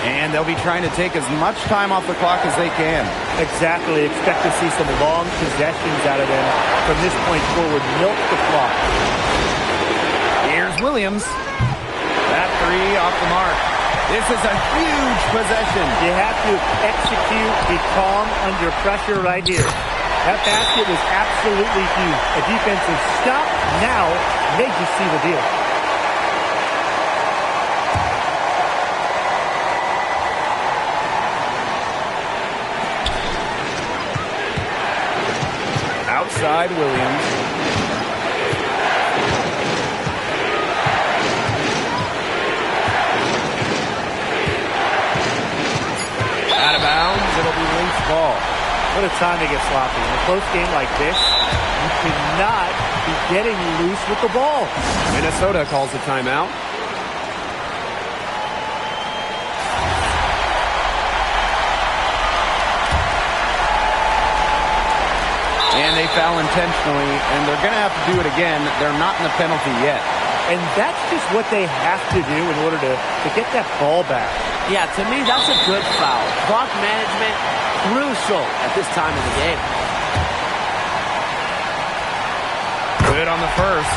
Speaker 1: And they'll be trying to take as much time off the clock as they can.
Speaker 5: Exactly. Expect to see some long possessions out of them from this point forward. Milk the clock.
Speaker 1: Here's Williams. That three off the mark. This is a huge possession.
Speaker 5: You have to execute, be calm under pressure right here. That basket was absolutely huge. A defensive stop now made you see the deal.
Speaker 1: Outside Williams. Out of bounds. It'll be Lynx ball.
Speaker 5: What a time to get sloppy. In a close game like this, you cannot be getting loose with the ball.
Speaker 1: Minnesota calls a timeout. And they foul intentionally, and they're going to have to do it again. They're not in the penalty yet.
Speaker 5: And that's just what they have to do in order to get that ball back.
Speaker 4: Yeah, to me, that's a good foul. Clock management, crucial at this time of the game.
Speaker 1: Good on the first,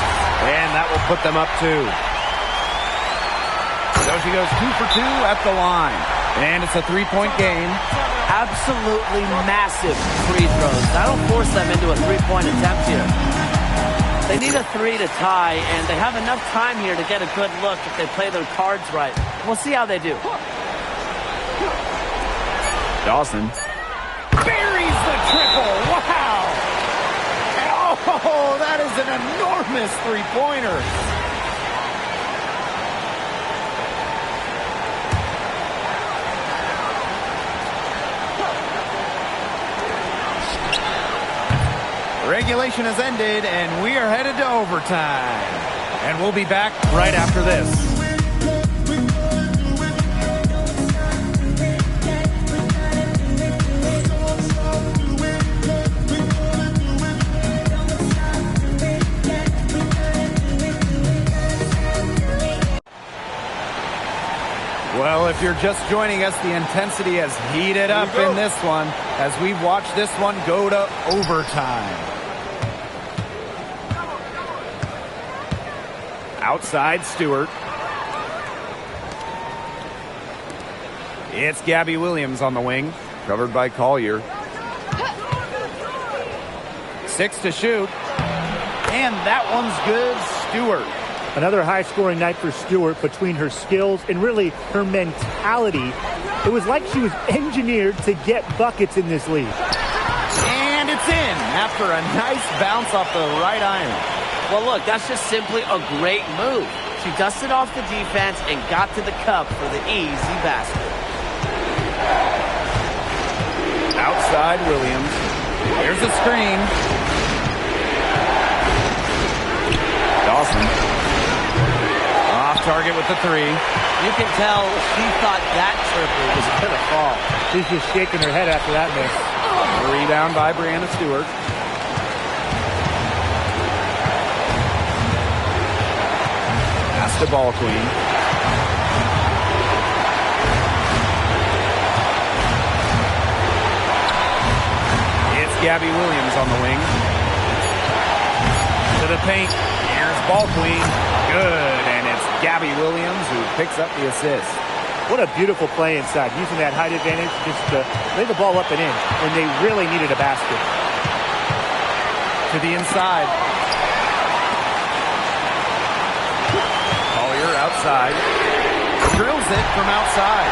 Speaker 1: and that will put them up two. So she goes 2 for 2 at the line. And it's a three-point game.
Speaker 4: Absolutely massive free throws. That'll force them into a three-point attempt here. They need a three to tie, and they have enough time here to get a good look if they play their cards right. We'll see how they do.
Speaker 1: Dawson buries the triple. Wow! Oh, that is an enormous three-pointer. Regulation has ended, and we are headed to overtime. And we'll be back right after this. Well, if you're just joining us, the intensity has heated up in this one as we watch this one go to overtime. Outside Stewart. It's Gabby Williams on the wing, covered by Collier. 6 to shoot. And that one's good. Stewart.
Speaker 5: Another high-scoring night for Stewart. Between her skills and really her mentality, it was like she was engineered to get buckets in this league.
Speaker 1: And it's in after a nice bounce off the right iron.
Speaker 4: Well, look, that's just simply a great move. She dusted off the defense and got to the cup for the easy basket.
Speaker 1: Outside Williams. Here's a screen. Dawson. Off target with the three.
Speaker 4: You can tell she thought that triple was going to fall.
Speaker 5: She's just shaking her head after that miss.
Speaker 1: Rebound by Brianna Stewart. Pass to Ball Queen. It's Gabby Williams on the wing. To the paint. Here's Ball Queen. Good. And it's Gabby Williams who picks up the assist.
Speaker 5: What a beautiful play inside, using that height advantage just to lay the ball up and in when they really needed a basket.
Speaker 1: To the inside. Collier outside. Drills it from outside.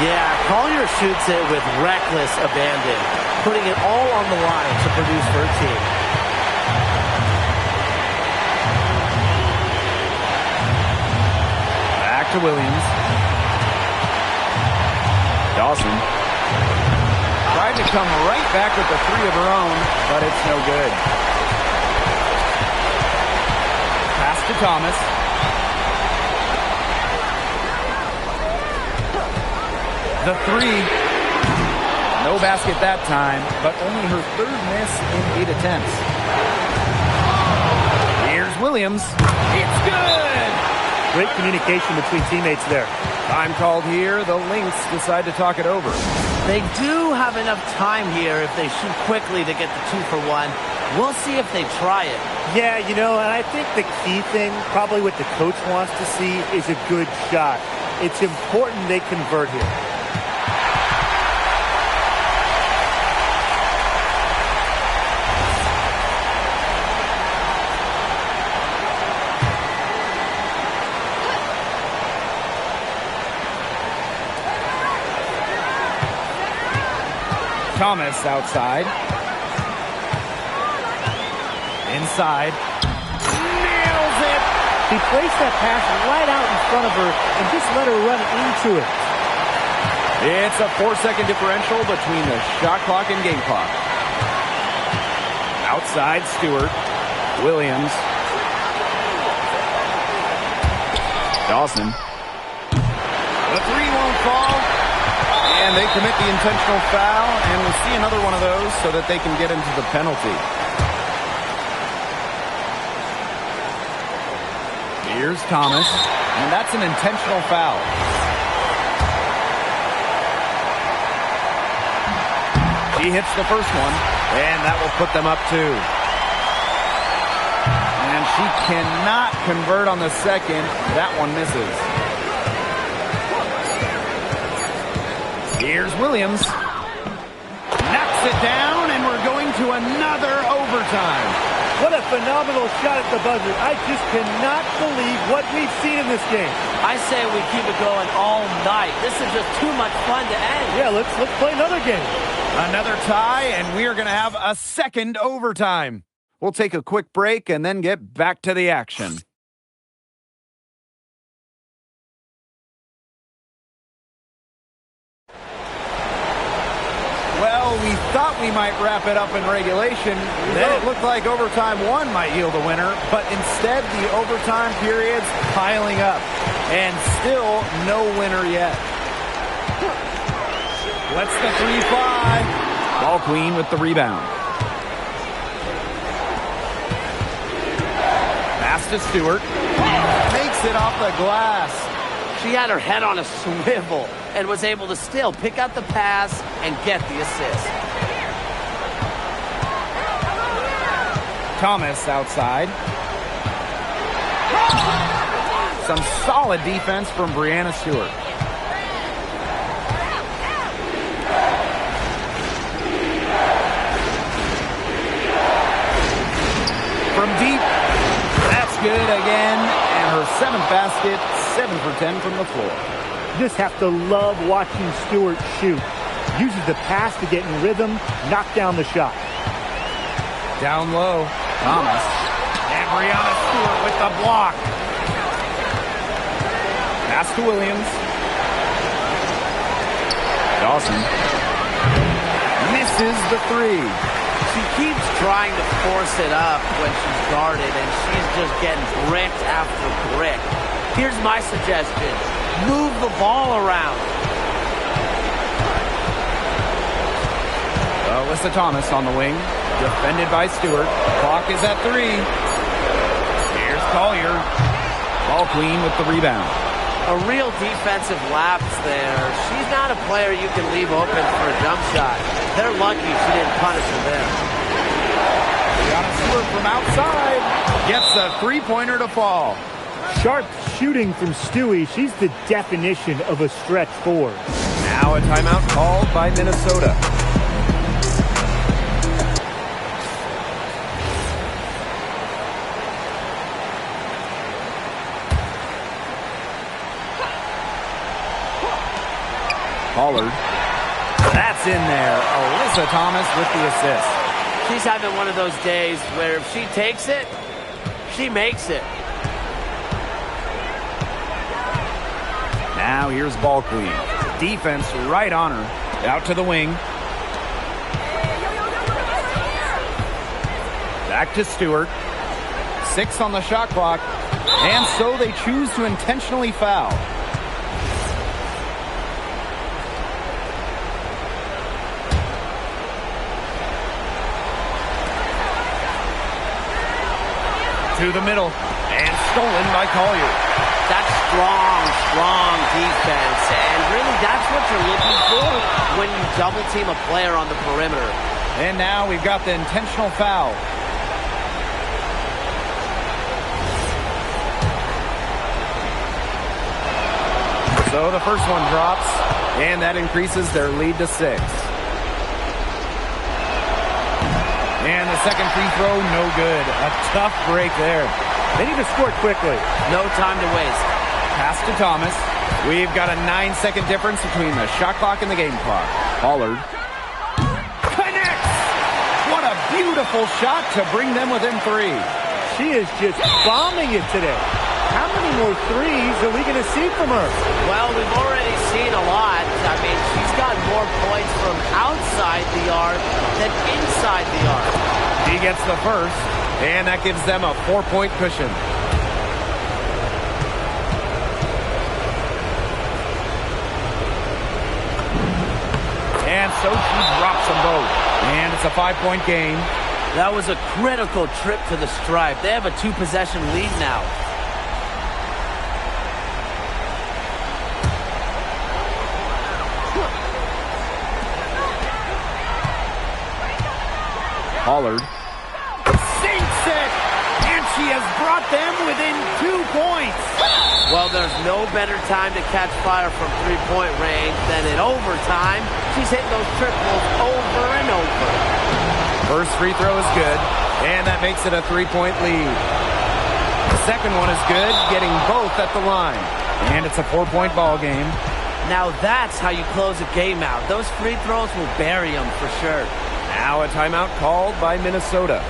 Speaker 4: Yeah, Collier shoots it with reckless abandon, putting it all on the line to produce for her team.
Speaker 1: Back to Williams. Dawson tried to come right back with the three of her own, but it's no good. Pass to Thomas. The three. No basket that time, but only her third miss in 8 attempts. Here's Williams. It's good!
Speaker 5: Great communication between teammates there.
Speaker 3: Time called here. The Lynx decide to talk it over.
Speaker 4: They do have enough time here if they shoot quickly to get the 2 for 1. We'll see if they try it.
Speaker 5: Yeah, you know, and I think the key thing, probably what the coach wants to see, is a good shot. It's important they convert here.
Speaker 1: Thomas outside. Inside. Nails it!
Speaker 5: He placed that pass right out in front of her and just let her run into it.
Speaker 1: It's a 4-second differential between the shot clock and game clock. Outside, Stewart. Williams. Dawson. The three won't fall. And they commit the intentional foul, and we'll see another one of those so that they can get into the penalty. Here's Thomas, and that's an intentional foul. He hits the first one, and that will put them up 2. And she cannot convert on the second. That one misses. Here's Williams. Knocks it down, and we're going to another overtime.
Speaker 5: What a phenomenal shot at the buzzer. I just cannot believe what we've seen in this game.
Speaker 4: I say we keep it going all night. This is just too much fun to end.
Speaker 5: Yeah, let's play another game.
Speaker 1: Another tie, and we are going to have a second overtime. We'll take a quick break and then get back to the action. Well, we thought we might wrap it up in regulation. Then it looked like overtime 1 might yield a winner, but instead the overtime period's piling up. And still no winner yet. Let's the 3-5. Ball Queen with the rebound. Pass to Stewart. Makes it off the glass.
Speaker 4: She had her head on a swivel and was able to still pick out the pass and get the assist.
Speaker 1: Thomas outside. Some solid defense from Breanna Stewart. From deep, that's good again, and her 7th basket, 7 for 10 from the floor.
Speaker 5: Just have to love watching Stewart shoot. Uses the pass to get in rhythm, knock down the shot.
Speaker 1: Down low, Thomas. And Breanna Stewart with the block. Pass to Williams. Dawson. Misses the 3.
Speaker 4: She keeps trying to force it up when she's guarded, and she's just getting brick after brick. Here's my suggestion. Move the ball around.
Speaker 1: Alyssa Thomas on the wing. Defended by Stewart. Clock is at 3. Here's Collier. Ball Queen with the rebound.
Speaker 4: A real defensive lapse there. She's not a player you can leave open for a jump shot. They're lucky she didn't punish her there.
Speaker 1: Breanna Stewart from outside. Gets a 3-pointer to fall.
Speaker 5: Sharp shooting from Stewie. She's the definition of a stretch 4.
Speaker 3: Now a timeout called by Minnesota.
Speaker 1: Pollard. That's in there. Alyssa Thomas with the assist.
Speaker 4: She's having one of those days where if she takes it, she makes it.
Speaker 1: Now here's Ball Queen. Defense right on her. Out to the wing. Back to Stewart. 6 on the shot clock. And so they choose to intentionally foul. To the middle. And stolen by Collier.
Speaker 4: That's strong defense. And really, that's what you're looking for when you double team a player on the perimeter.
Speaker 1: And now we've got the intentional foul. So the first one drops, and that increases their lead to 6. And the second free throw, no good. A tough break there.
Speaker 5: They need to score quickly.
Speaker 4: No time to waste.
Speaker 1: Pass to Thomas. We've got a 9-second difference between the shot clock and the game clock. Pollard connects! What a beautiful shot to bring them within 3.
Speaker 5: She is just bombing it today. How many more threes are we going to see from her?
Speaker 4: Well, we've already seen a lot. I mean, she's got more points from outside the arc than inside the arc.
Speaker 1: He gets the first, and that gives them a 4-point cushion. And so she drops them both. And it's a 5-point game.
Speaker 4: That was a critical trip to the stripe. They have a 2-possession lead now.
Speaker 1: Pollard sinks it, and she has brought them within 2 points.
Speaker 4: Well, there's no better time to catch fire from three-point range than in overtime. She's hitting those triples over and over.
Speaker 1: First free throw is good, and that makes it a 3-point lead. The second one is good, getting both at the line. And it's a 4-point ball game.
Speaker 4: Now that's how you close a game out. Those free throws will bury them for sure.
Speaker 3: Now a timeout called by Minnesota.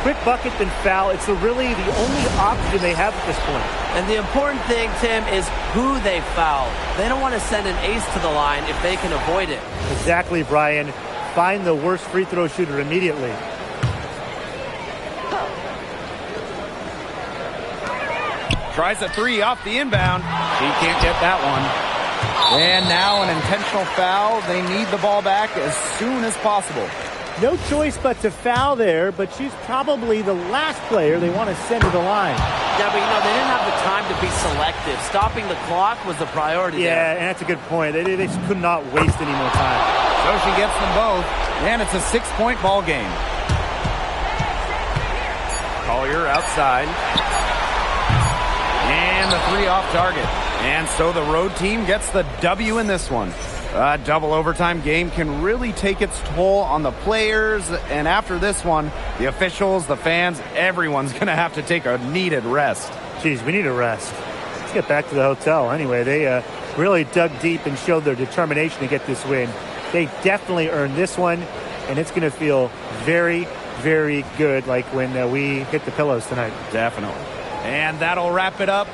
Speaker 5: Quick bucket then foul. It's really the only option they have at this point.
Speaker 4: And the important thing, Tim, is who they foul. They don't want to send an ace to the line if they can avoid it.
Speaker 5: Exactly, Brian. Find the worst free throw shooter immediately.
Speaker 1: Tries a 3 off the inbound. She can't get that one. And now an intentional foul. They need the ball back as soon as possible.
Speaker 5: No choice but to foul there, but she's probably the last player they want to send to the line.
Speaker 4: Yeah, but they didn't have the time to be selective. Stopping the clock was the priority there.
Speaker 5: Yeah, and that's a good point. They just could not waste any more time.
Speaker 1: So she gets them both, and it's a 6-point ball game. Collier outside. And the 3 off target. And so the road team gets the W in this one. A double overtime game can really take its toll on the players. And after this one, the officials, the fans, everyone's going to have to take a needed rest.
Speaker 5: Geez, we need a rest. Let's get back to the hotel. Anyway, they really dug deep and showed their determination to get this win. They definitely earned this one, and it's going to feel very, very good like when we hit the pillows tonight.
Speaker 1: Definitely. And that'll wrap it up.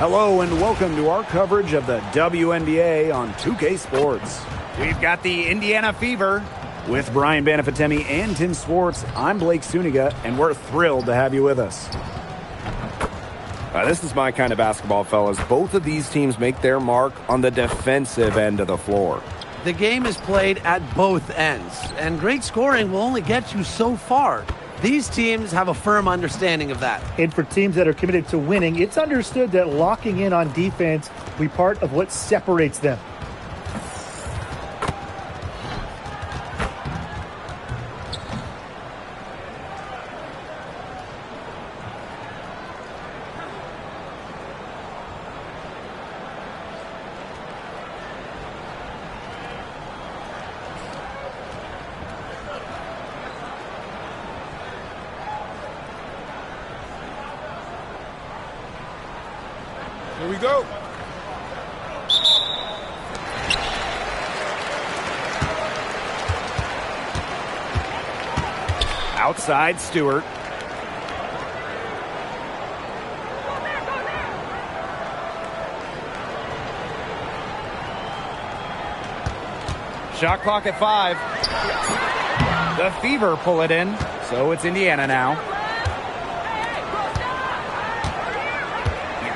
Speaker 2: Hello and welcome to our coverage of the WNBA on 2K Sports. We've got the Indiana Fever. With Brian Banafitemi and Tim Swartz, I'm Blake Suniga, and we're thrilled to have you with us.
Speaker 3: This is my kind of basketball, fellas. Both of these teams make their mark on the defensive end of the floor.
Speaker 4: The game is played at both ends, and great scoring will only get you so far. These teams have a firm understanding of that.
Speaker 5: And for teams that are committed to winning, it's understood that locking in on defense will be part of what separates them.
Speaker 7: Here we go.
Speaker 2: Outside, Stewart. Shot clock at 5. The Fever pull it in, so it's Indiana now.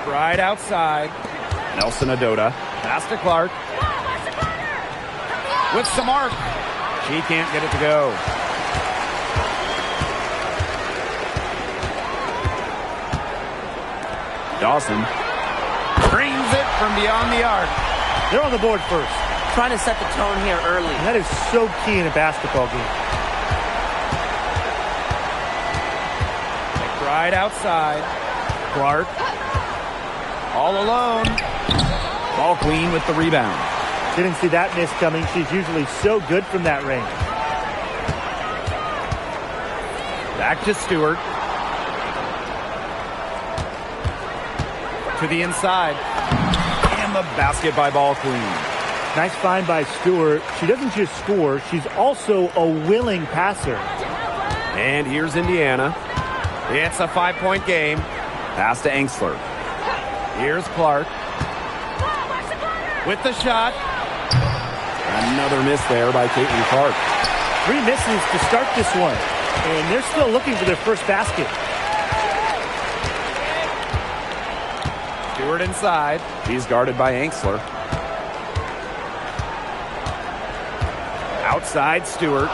Speaker 2: Right outside. Nelson Adota. Pass to Clark. With some arc. She can't get it to go. Dawson brings it from beyond the arc.
Speaker 5: They're on the board first.
Speaker 8: Trying to set the tone here early.
Speaker 5: And that is so key in a basketball game.
Speaker 2: McBride outside. Clark. All alone. Ball clean with the rebound.
Speaker 5: Didn't see that miss coming. She's usually so good from that range.
Speaker 2: Back to Stewart. To the inside. And the basket by Ball Queen.
Speaker 5: Nice find by Stewart. She doesn't just score, she's also a willing passer.
Speaker 3: And here's Indiana.
Speaker 2: It's a 5-point game.
Speaker 3: Pass to Angsler.
Speaker 2: Here's Clark. With the shot.
Speaker 3: Another miss there by Caitlin Clark.
Speaker 5: 3 misses to start this one. And they're still looking for their first basket.
Speaker 2: Stewart inside.
Speaker 3: He's guarded by Angsler.
Speaker 2: Outside Stewart.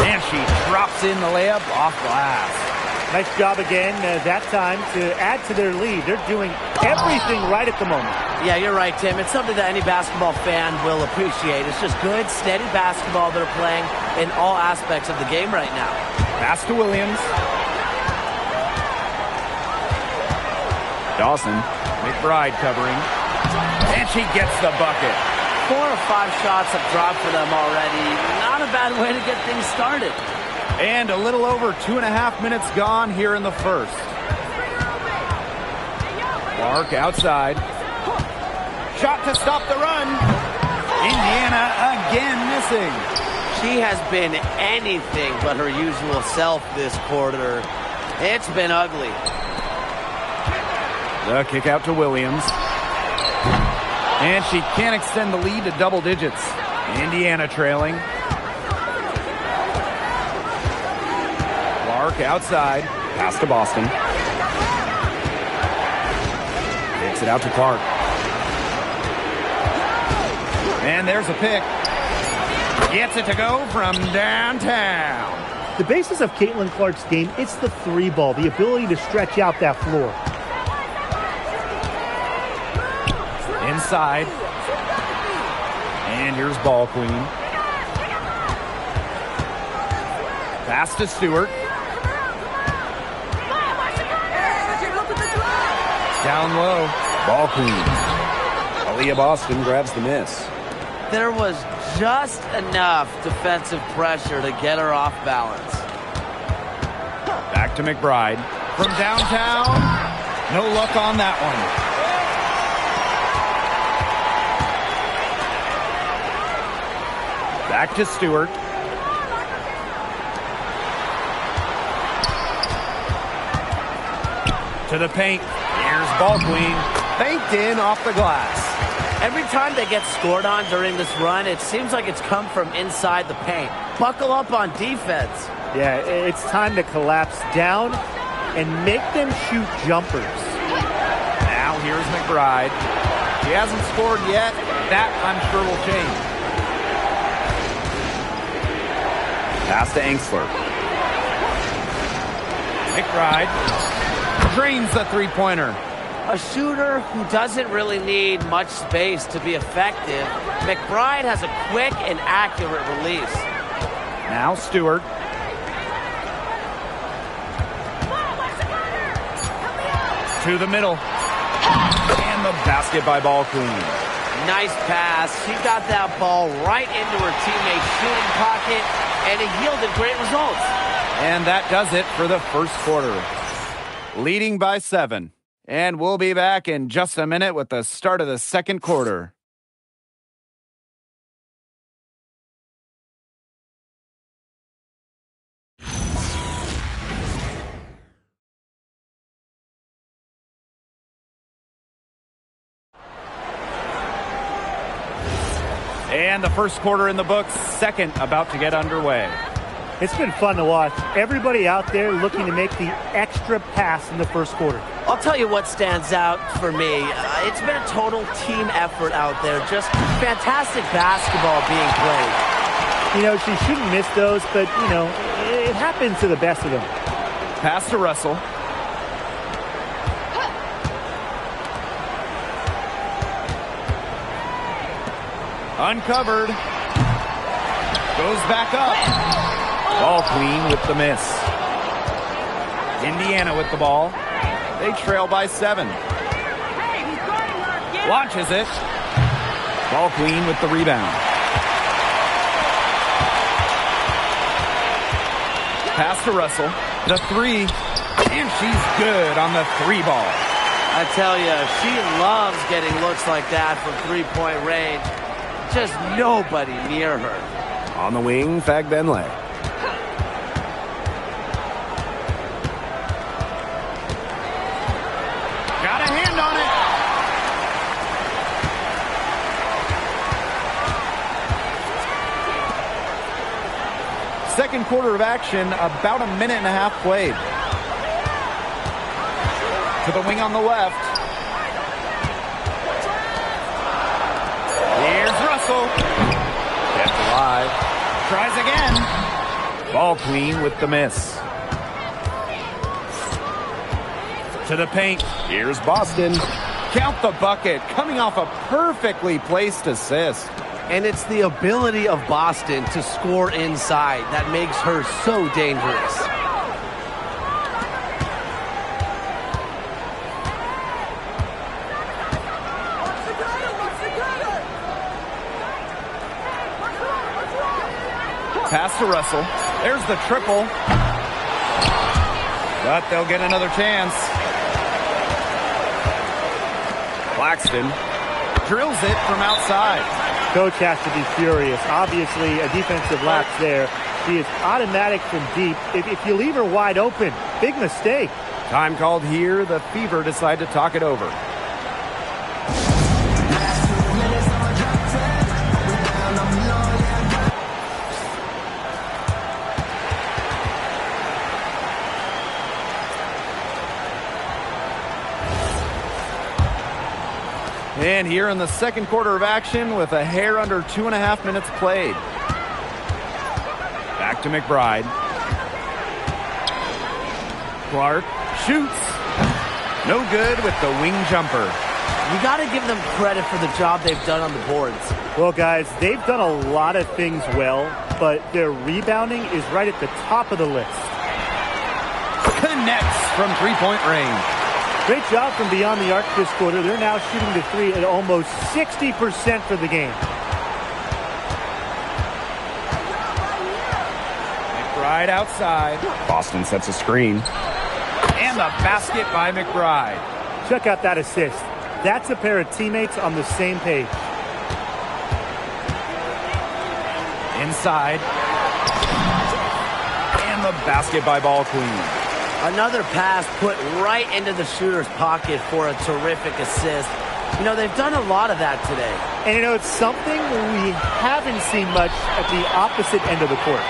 Speaker 2: And she drops in the layup off glass.
Speaker 5: Nice job again that time to add to their lead. They're doing everything right at the moment.
Speaker 8: Yeah, you're right, Tim. It's something that any basketball fan will appreciate. It's just good, steady basketball they're playing in all aspects of the game right now.
Speaker 2: Pass to Williams. Dawson. McBride covering. And she gets the bucket.
Speaker 8: 4 or 5 shots have dropped for them already. Not a bad way to get things started.
Speaker 2: And a little over 2.5 minutes gone here in the first. Clark outside. Shot to stop the run. Indiana again missing.
Speaker 8: She has been anything but her usual self this quarter. It's been ugly.
Speaker 2: The kick out to Williams. And she can't extend the lead to double digits. Indiana trailing. Clark outside.
Speaker 3: Pass to Boston. Takes it out to Clark.
Speaker 2: And there's a pick. Gets it to go from downtown.
Speaker 5: The basis of Caitlin Clark's game, it's the 3 ball, the ability to stretch out that floor.
Speaker 2: Inside. And here's Ball Queen. Pass to Stewart. Down low.
Speaker 3: Ball Queen. Aaliyah Boston grabs the miss.
Speaker 8: There was just enough defensive pressure to get her off balance.
Speaker 2: Back to McBride. From downtown. No luck on that one. Back to Stewart.
Speaker 1: To the paint. Here's Ball Queen. Banked in off the glass.
Speaker 8: Every time they get scored on during this run, it seems like it's come from inside the paint. Buckle up on defense.
Speaker 5: Yeah, it's time to collapse down and make them shoot jumpers.
Speaker 1: Now here's McBride. He hasn't scored yet. That, I'm sure, will change.
Speaker 3: Pass to Angsler.
Speaker 1: McBride drains the three-pointer.
Speaker 8: A shooter who doesn't really need much space to be effective, McBride has a quick and accurate release.
Speaker 1: Now Stewart. To the middle. And the basket by Ball Queen.
Speaker 8: Nice pass. She got that ball right into her teammate's shooting pocket, and it yielded great results.
Speaker 1: And that does it for the first quarter. Leading by 7. And we'll be back in just a minute with the start of the second quarter. And the first quarter in the books, second about to get underway.
Speaker 5: It's been fun to watch. Everybody out there looking to make the extra pass in the first quarter.
Speaker 8: I'll tell you what stands out for me. It's been a total team effort out there. Just fantastic basketball being played.
Speaker 5: You know, she shouldn't miss those, but, you know, it happens to the best of them.
Speaker 1: Pass to Russell. Uncovered. Goes back up. Ball Queen with the miss. Indiana with the ball. They trail by 7. Launches it. Ball Queen with the rebound. Pass to Russell. The 3. And she's good on the 3 ball.
Speaker 8: I tell you, she loves getting looks like that from three-point range. Just nobody near her.
Speaker 3: On the wing, Fagbenle.
Speaker 1: Got a hand on it. Second quarter of action, about a minute and a half played. To the wing on the left. Here's Russell. Kept alive. Tries again. Ball Queen with the miss. To the paint.
Speaker 3: Here's Boston.
Speaker 1: Count the bucket, coming off a perfectly placed assist.
Speaker 4: And it's the ability of Boston to score inside that makes her so dangerous.
Speaker 1: Pass to Russell. There's the triple. But they'll get another chance. Claxton drills it from outside.
Speaker 5: Coach has to be furious. Obviously, a defensive lapse there. She is automatic from deep. If you leave her wide open, big mistake.
Speaker 1: Time called here. The Fever decide to talk it over. And here in the second quarter of action with a hair under 2.5 minutes played. Back to McBride. Clark shoots. No good with the wing jumper.
Speaker 8: You got to give them credit for the job they've done on the boards.
Speaker 5: Well, guys, they've done a lot of things well, but their rebounding is right at the top of the list.
Speaker 1: Connects from three-point range.
Speaker 5: Great job from beyond the arc this quarter. They're now shooting the 3 at almost 60% for the game.
Speaker 1: McBride outside.
Speaker 3: Boston sets a screen.
Speaker 1: And the basket by McBride.
Speaker 5: Check out that assist. That's a pair of teammates on the same page.
Speaker 1: Inside. And the basket by Ball Queen.
Speaker 8: Another pass put right into the shooter's pocket for a terrific assist. You know, they've done a lot of that today.
Speaker 5: And, you know, it's something we haven't seen much at the opposite end of the court.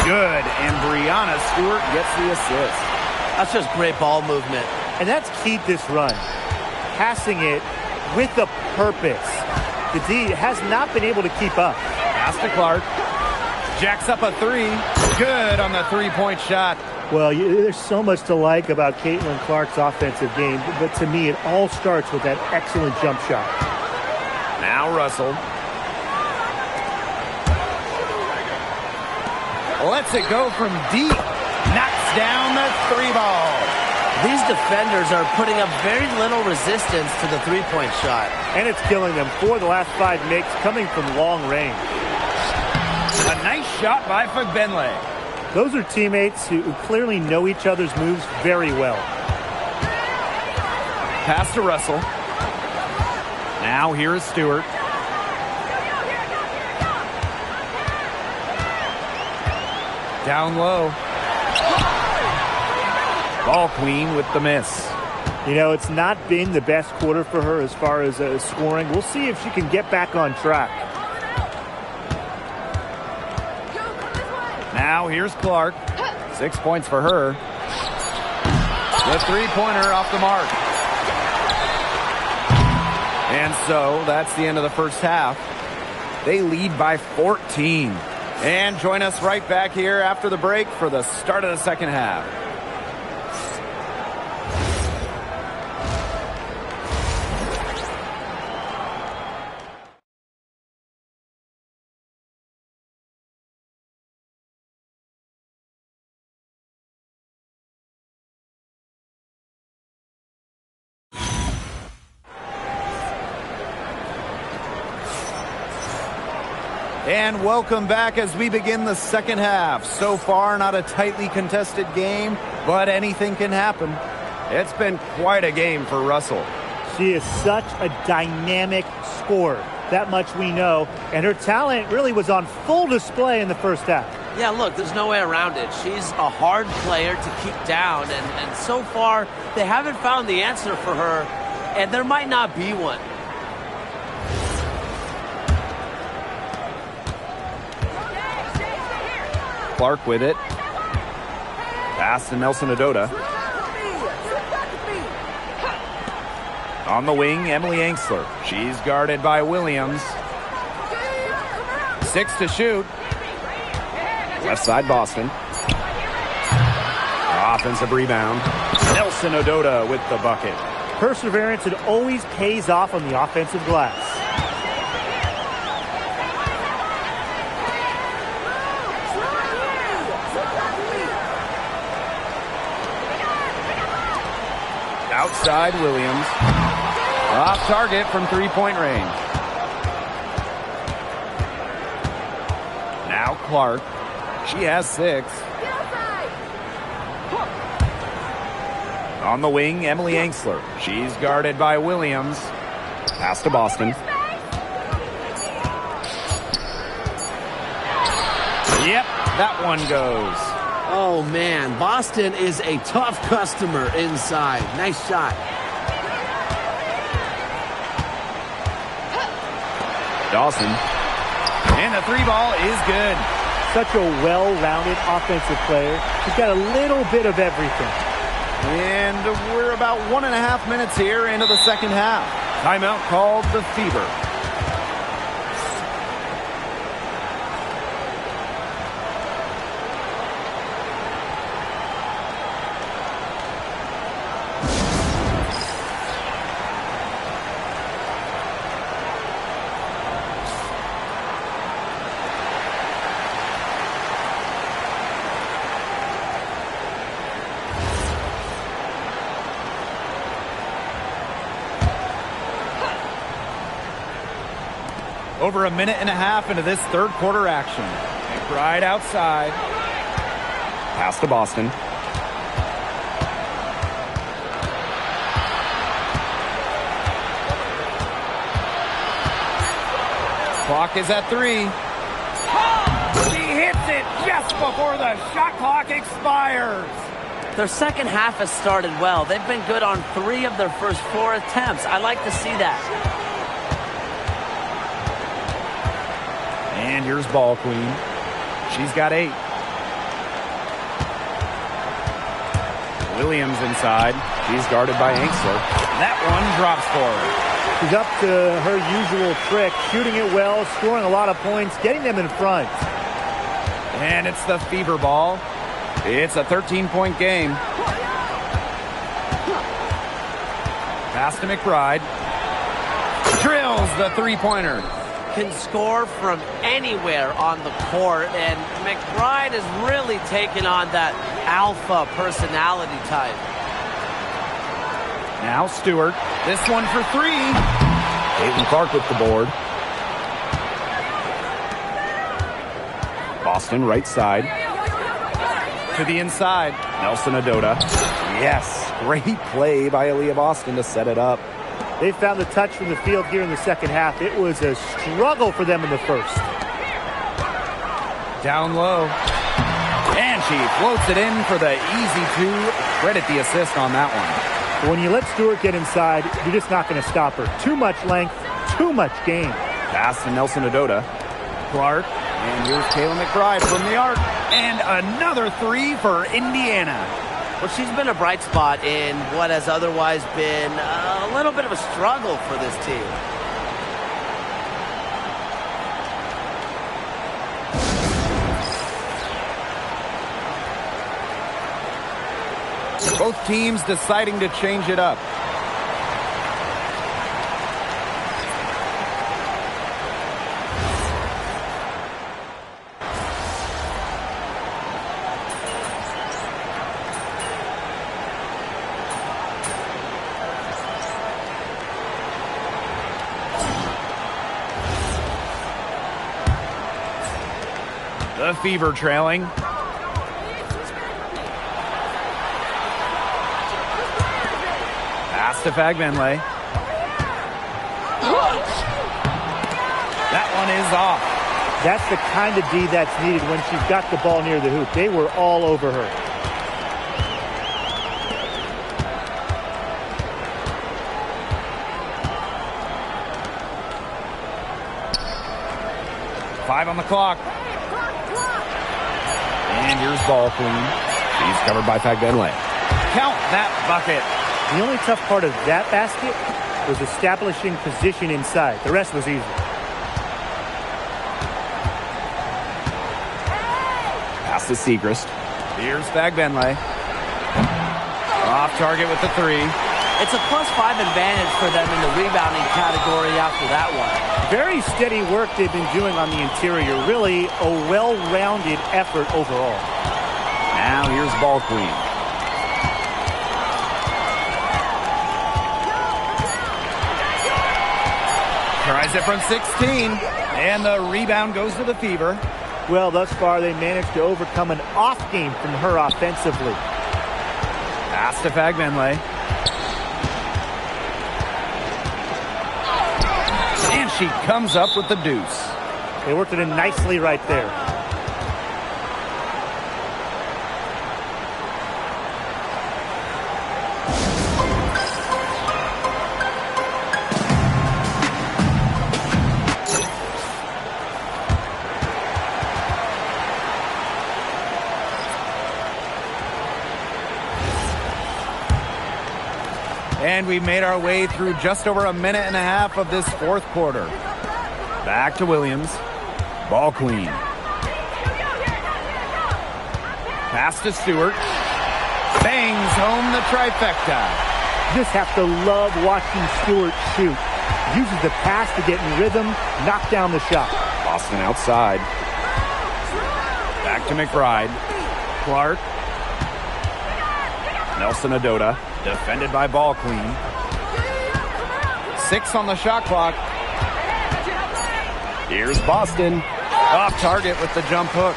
Speaker 1: Good, and Breanna Stewart gets the assist.
Speaker 8: That's just great ball movement.
Speaker 5: And that's key to this run. Passing it with a purpose. The D has not been able to keep up.
Speaker 1: Pass to Clark. Jacks up a three. Good on the three-point shot.
Speaker 5: Well, there's so much to like about Caitlin Clark's offensive game, but to me, it all starts with that excellent jump shot.
Speaker 1: Now Russell. Lets it go from deep. Knocks down the three ball.
Speaker 8: These defenders are putting up very little resistance to the three-point shot.
Speaker 5: And it's killing them. 4 of the last 5 makes coming from long range.
Speaker 1: A nice shot by Fagbenle.
Speaker 5: Those are teammates who clearly know each other's moves very well.
Speaker 1: Pass to Russell. Now here is Stewart. Down low. Ball queen with the miss.
Speaker 5: You know, it's not been the best quarter for her as far as scoring. We'll see if she can get back on track.
Speaker 1: Now here's Clark. 6 points for her. The three-pointer off the mark. And so that's the end of the first half. They lead by 14. And join us right back here after the break for the start of the second half. And welcome back as we begin the second half. So far, not a tightly contested game, but anything can happen. It's been quite a game for Russell.
Speaker 5: She is such a dynamic scorer. That much we know. And her talent really was on full display in the first half.
Speaker 8: Yeah, look, there's no way around it. She's a hard player to keep down, and so far, they haven't found the answer for her, and there might not be one.
Speaker 1: Clark with it. Pass to Nelson Adota. On the wing, Emily Angsler. She's guarded by Williams. 6 to shoot. Left side, Boston. Offensive rebound. Nelson Adota with the bucket.
Speaker 5: Perseverance, it always pays off on the offensive glass.
Speaker 1: Outside, Williams. Off target from three-point range. Now Clark. She has 6. On the wing, Emily Angsler. She's guarded by Williams. Pass to Boston. Yep, that one goes.
Speaker 4: Oh, man. Boston is a tough customer inside. Nice shot.
Speaker 1: Dawson. And the three ball is good.
Speaker 5: Such a well-rounded offensive player. She's got a little bit of everything.
Speaker 1: And we're about 1.5 minutes here into the second half. Timeout called the Fever. Over 1.5 minutes into this third quarter action. McBride outside. Pass to Boston. Clock is at 3. She hits it just before the shot clock expires.
Speaker 8: Their second half has started well. They've been good on 3 of their first 4 attempts. I like to see that.
Speaker 1: And here's Ball Queen. She's got 8. Williams inside. She's guarded by Angsler. That one drops forward.
Speaker 5: She's up to her usual trick, shooting it well, scoring a lot of points, getting them in front.
Speaker 1: And it's the Fever ball. It's a 13-point game. Pass to McBride. Drills the three-pointer.
Speaker 8: Can score from anywhere on the court, and McBride has really taken on that alpha personality type.
Speaker 1: Now Stewart. This one for 3.
Speaker 3: Caitlin Clark with the board. Boston right side.
Speaker 1: To the inside.
Speaker 3: Nelson Adota. Yes, great play by Aaliyah Boston to set it up.
Speaker 5: They found the touch from the field here in the second half. It was a struggle for them in the first.
Speaker 1: Down low. And she floats it in for the easy 2. Credit the assist on that one.
Speaker 5: When you let Stewart get inside, you're just not going to stop her. Too much length, too much game.
Speaker 3: Pass to Nelson Adota.
Speaker 1: Clark. And here's Kayla McBride from the arc. And another 3 for Indiana.
Speaker 8: Well, she's been a bright spot in what has otherwise been a little bit of a struggle for this team.
Speaker 1: Both teams deciding to change it up. The Fever trailing. Pass to Fagbenle. That one is off.
Speaker 5: That's the kind of D that's needed when she's got the ball near the hoop. They were all over her.
Speaker 1: Five on the clock. And here's Ball Queen. She's covered by Fagbenle. Count that bucket.
Speaker 5: The only tough part of that basket was establishing position inside. The rest was easy.
Speaker 3: Pass to Siegrist.
Speaker 1: Here's Fagbenle. Off target with the 3.
Speaker 8: It's a +5 advantage for them in the rebounding category after that one.
Speaker 5: Very steady work they've been doing on the interior. Really a well-rounded effort overall.
Speaker 1: Now here's Ball Queen. Tries it from 16. And the rebound goes to the Fever.
Speaker 5: Well, thus far they managed to overcome an off game from her offensively.
Speaker 1: Pass to Fagbenle. And she comes up with the deuce.
Speaker 5: They worked it in nicely right there.
Speaker 1: And we've made our way through just over a minute and a half of this fourth quarter. Back to Williams. Ball Queen. Pass to Stewart. Bangs home the trifecta.
Speaker 5: Just have to love watching Stewart shoot. Uses the pass to get in rhythm, knock down the shot.
Speaker 3: Boston outside.
Speaker 1: Back to McBride. Clark. Nelson Adota. Defended by Ball Queen. 6 on the shot clock.
Speaker 3: Here's Boston.
Speaker 1: Off target with the jump hook.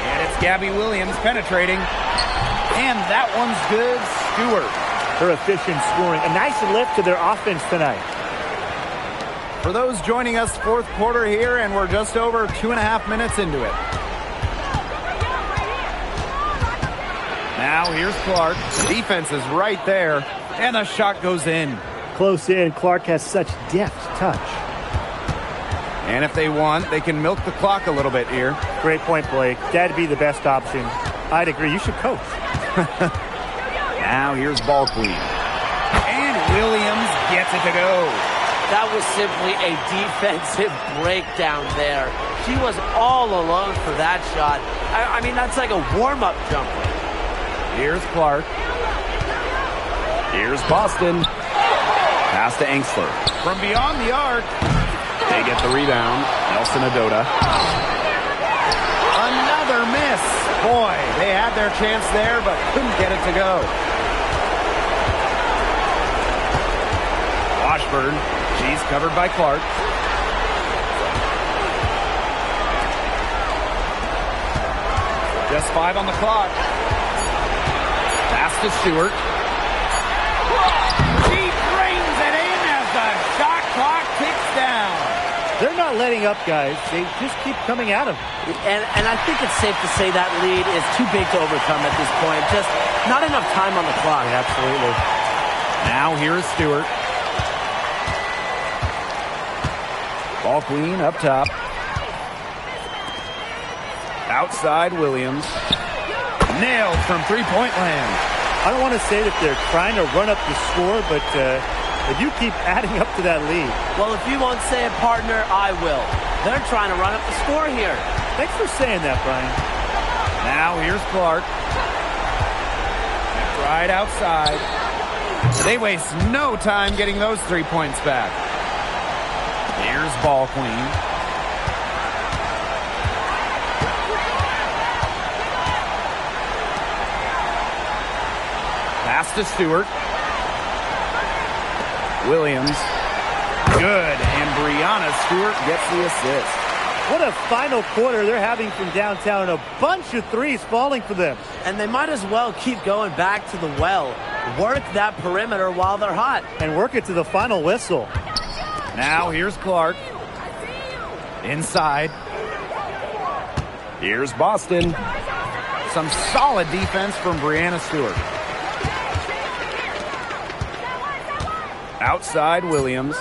Speaker 1: And it's Gabby Williams penetrating. And that one's good. Stewart.
Speaker 5: Her efficient scoring. A nice lift to their offense tonight.
Speaker 1: For those joining us, fourth quarter here, and we're just over 2.5 minutes into it. Now here's Clark. Defense is right there, and the shot goes in.
Speaker 5: Close in. Clark has such deft touch.
Speaker 1: And if they want, they can milk the clock a little bit here.
Speaker 5: Great point, Blake. That'd be the best option. I'd agree. You should coach.
Speaker 1: Now here's Ball Queen. And Williams gets it to go.
Speaker 8: That was simply a defensive breakdown there. She was all alone for that shot. I mean, that's like a warm-up jumper.
Speaker 1: Here's Clark.
Speaker 3: Here's Boston. Pass to Engstler.
Speaker 1: From beyond the arc.
Speaker 3: They get the rebound. Nelson Adota.
Speaker 1: Another miss. Boy, they had their chance there, but couldn't get it to go. Washburn. She's covered by Clark. Just 5 on the clock. Pass to Stewart. She brings it in as the shot clock ticks down.
Speaker 5: They're not letting up, guys. They just keep coming at them.
Speaker 8: And I think it's safe to say that lead is too big to overcome at this point. Just not enough time on the clock.
Speaker 5: Absolutely.
Speaker 1: Now here's Stewart. Ball Queen up top. Outside Williams. Nailed from three-point land.
Speaker 5: I don't want to say that they're trying to run up the score, but they do keep adding up to that lead.
Speaker 8: Well, if you won't say it, partner, I will. They're trying to run up the score here.
Speaker 5: Thanks for saying that, Brian.
Speaker 1: Now here's Clark. Right outside. They waste no time getting those 3 points back. Here's Ball Queen. Pass to Stewart. Williams. Good. And Brianna Stewart gets the assist.
Speaker 5: What a final quarter they're having from downtown. A bunch of threes falling for them.
Speaker 8: And they might as well keep going back to the well. Work that perimeter while they're hot.
Speaker 5: And work it to the final whistle.
Speaker 1: Now here's Clark. Inside.
Speaker 3: Here's Boston.
Speaker 1: Some solid defense from Brianna Stewart. Outside Williams.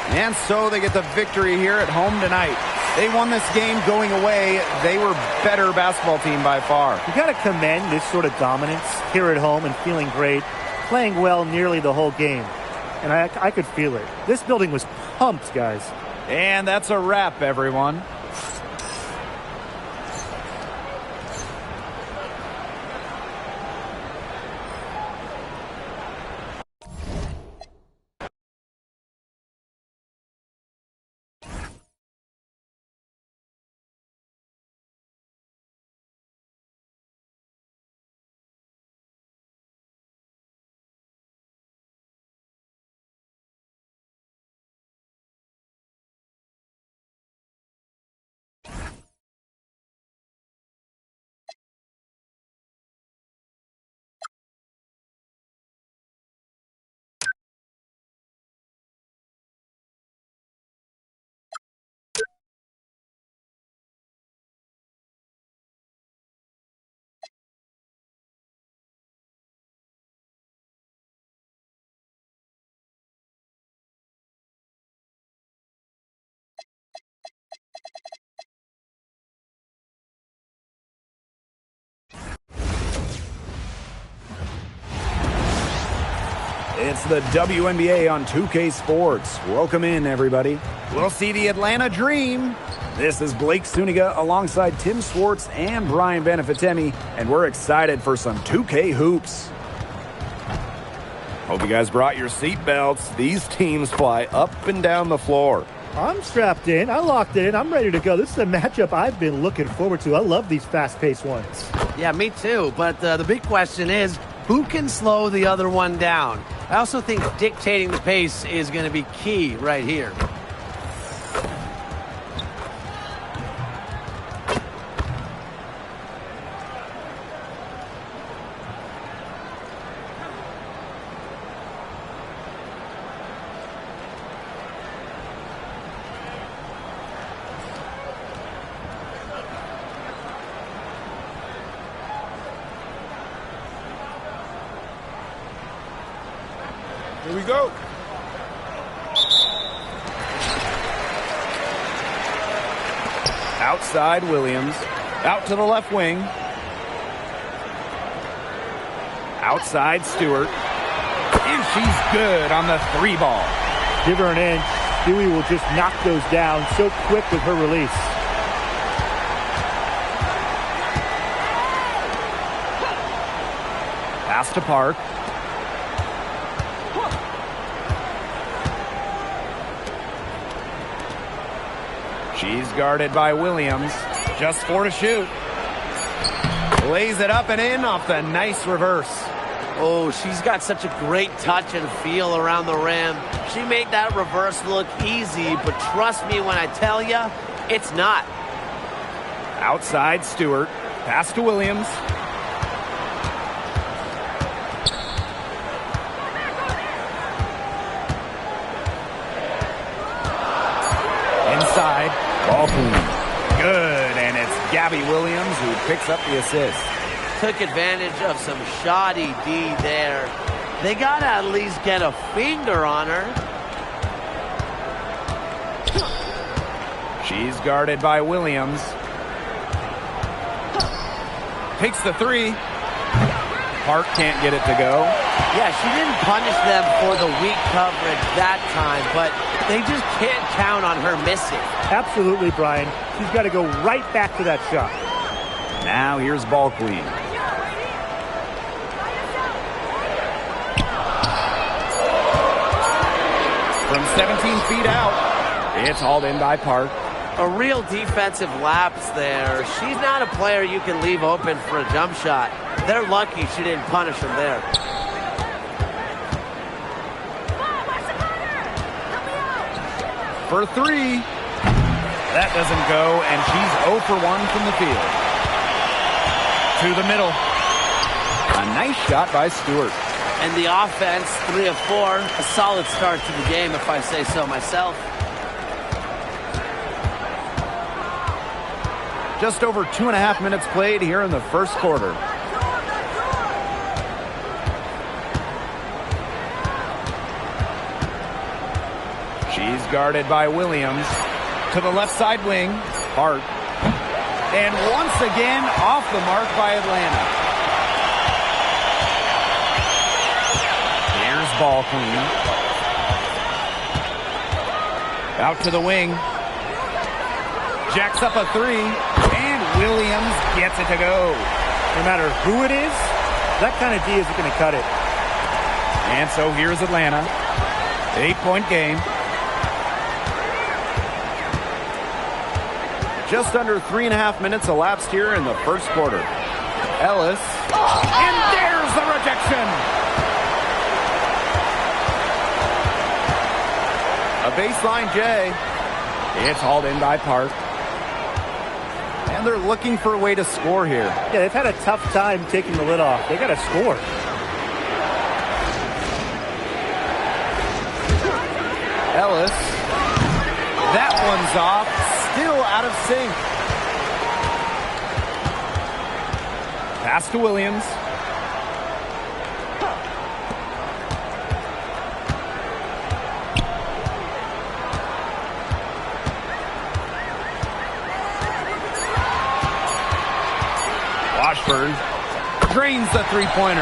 Speaker 1: And so they get the victory here at home tonight. They won this game going away. They were better basketball team by far.
Speaker 5: You got to commend this sort of dominance here at home and feeling great, playing well nearly the whole game. And I could feel it. This building was pumped, guys.
Speaker 1: And that's a wrap, everyone. It's the WNBA on 2K Sports. Welcome in, everybody. We'll see the Atlanta Dream. This is Blake Suniga alongside Tim Swartz and Brian Benefitemi, and we're excited for some 2K hoops. Hope you guys brought your seat belts. These teams fly up and down the floor.
Speaker 5: I'm strapped in. I locked it in. I'm ready to go. This is a matchup I've been looking forward to. I love these fast-paced ones.
Speaker 4: Yeah, me too. But the big question is, who can slow the other one down? I also think dictating the pace is going to be key right here.
Speaker 7: Here we go.
Speaker 1: Outside Williams. Out to the left wing. Outside Stewart. And she's good on the 3 ball.
Speaker 5: Give her an inch. Stewie will just knock those down so quick with her release.
Speaker 1: Pass to Park. She's guarded by Williams. Just 4 to shoot. Lays it up and in off the nice reverse.
Speaker 8: Oh, she's got such a great touch and feel around the rim. She made that reverse look easy, but trust me when I tell you, it's not.
Speaker 1: Outside Stewart. Pass to Williams. Inside. Ball clean. Good, and it's Gabby Williams who picks up the assist.
Speaker 8: Took advantage of some shoddy D there. They got to at least get a finger on her.
Speaker 1: She's guarded by Williams. Takes the 3. Park can't get it to go.
Speaker 8: Yeah, she didn't punish them for the weak coverage that time, but they just can't count on her missing.
Speaker 5: Absolutely, Brian. She's got to go right back to that shot.
Speaker 1: Now here's ball clean. From 17 feet out, it's hauled in by Park.
Speaker 8: A real defensive lapse there. She's not a player you can leave open for a jump shot. They're lucky she didn't punish them there.
Speaker 1: For 3. That doesn't go, and she's 0 for 1 from the field. To the middle. A nice shot by Stewart.
Speaker 8: And the offense, 3 of 4. A solid start to the game, if I say so myself.
Speaker 1: Just over 2.5 minutes played here in the first quarter. She's guarded by Williams. To the left side wing, Hart. And once again, off the mark by Atlanta. Here's ball clean. Out to the wing. Jacks up a 3. And Williams gets it to go.
Speaker 5: No matter who it is, that kind of D isn't going to cut it.
Speaker 1: And so here's Atlanta. 8-point game. Just under 3.5 minutes elapsed here in the first quarter. Ellis. And there's the rejection. A baseline J. It's hauled in by Park. And they're looking for a way to score here.
Speaker 5: Yeah, they've had a tough time taking the lid off. They got to score.
Speaker 1: Ellis. That one's off. Still out of sync. Pass to Williams. Washburn drains the 3-pointer.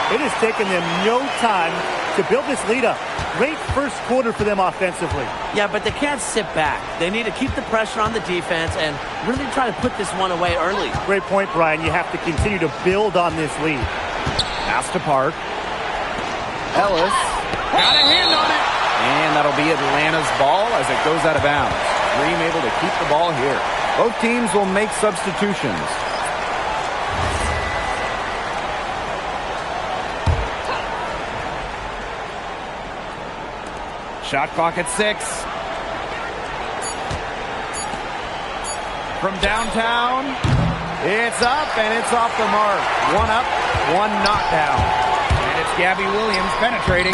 Speaker 5: It has taken them no time to build this lead up. Great first quarter for them offensively.
Speaker 8: Yeah, but they can't sit back. They need to keep the pressure on the defense and really try to put this one away early.
Speaker 5: Great point, Brian. You have to continue to build on this lead.
Speaker 1: Pass to Park. Ellis got a hand on it. And that'll be Atlanta's ball as it goes out of bounds. Dream able to keep the ball here. Both teams will make substitutions. Shot clock at 6. From downtown, it's up and it's off the mark. 1 up, 1 not down. And it's Gabby Williams penetrating.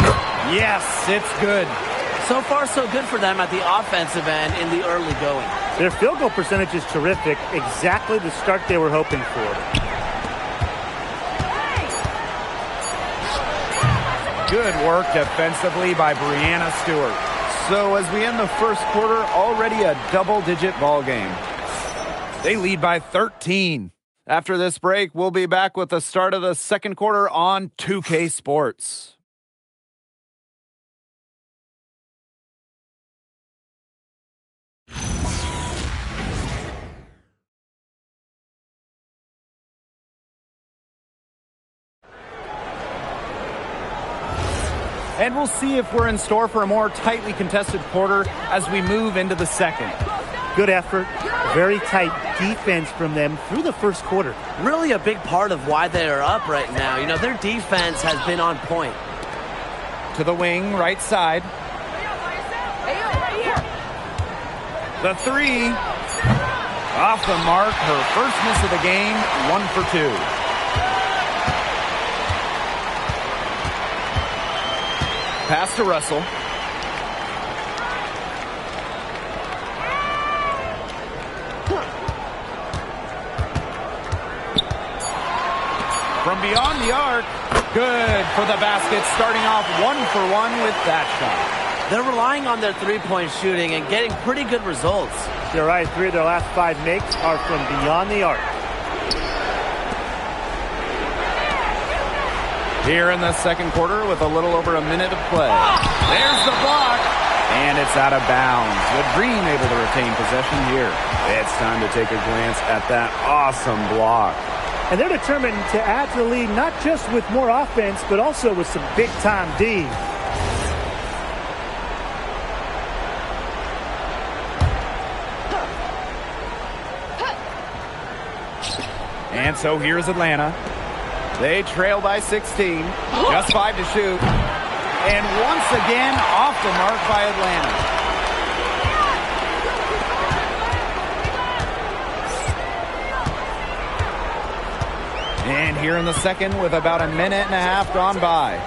Speaker 1: Yes, it's good.
Speaker 8: So far, so good for them at the offensive end in the early going.
Speaker 5: Their field goal percentage is terrific. Exactly the start they were hoping for.
Speaker 1: Good work defensively by Breanna Stewart. So as we end the first quarter, already a double-digit ball game. They lead by 13. After this break, we'll be back with the start of the second quarter on 2K Sports. And we'll see if we're in store for a more tightly contested quarter as we move into the second.
Speaker 5: Good effort. Very tight defense from them through the first quarter.
Speaker 8: Really a big part of why they are up right now. You know, their defense has been on point.
Speaker 1: To the wing, right side. The three. Off the mark. Her first miss of the game. 1 for 2. Pass to Russell. From beyond the arc. Good for the basket. Starting off 1 for 1 with that shot.
Speaker 8: They're relying on their three-point shooting and getting pretty good results.
Speaker 5: You're right. 3 of their last 5 makes are from beyond the arc.
Speaker 1: Here in the second quarter with a little over a minute of play. There's the block. And it's out of bounds. The Dream able to retain possession here. It's time to take a glance at that awesome block.
Speaker 5: And they're determined to add to the lead, not just with more offense, but also with some big-time D.
Speaker 1: And so here's Atlanta. They trail by 16. Just 5 to shoot. And once again, off the mark by Atlanta. And here in the second with about a minute and a half gone by.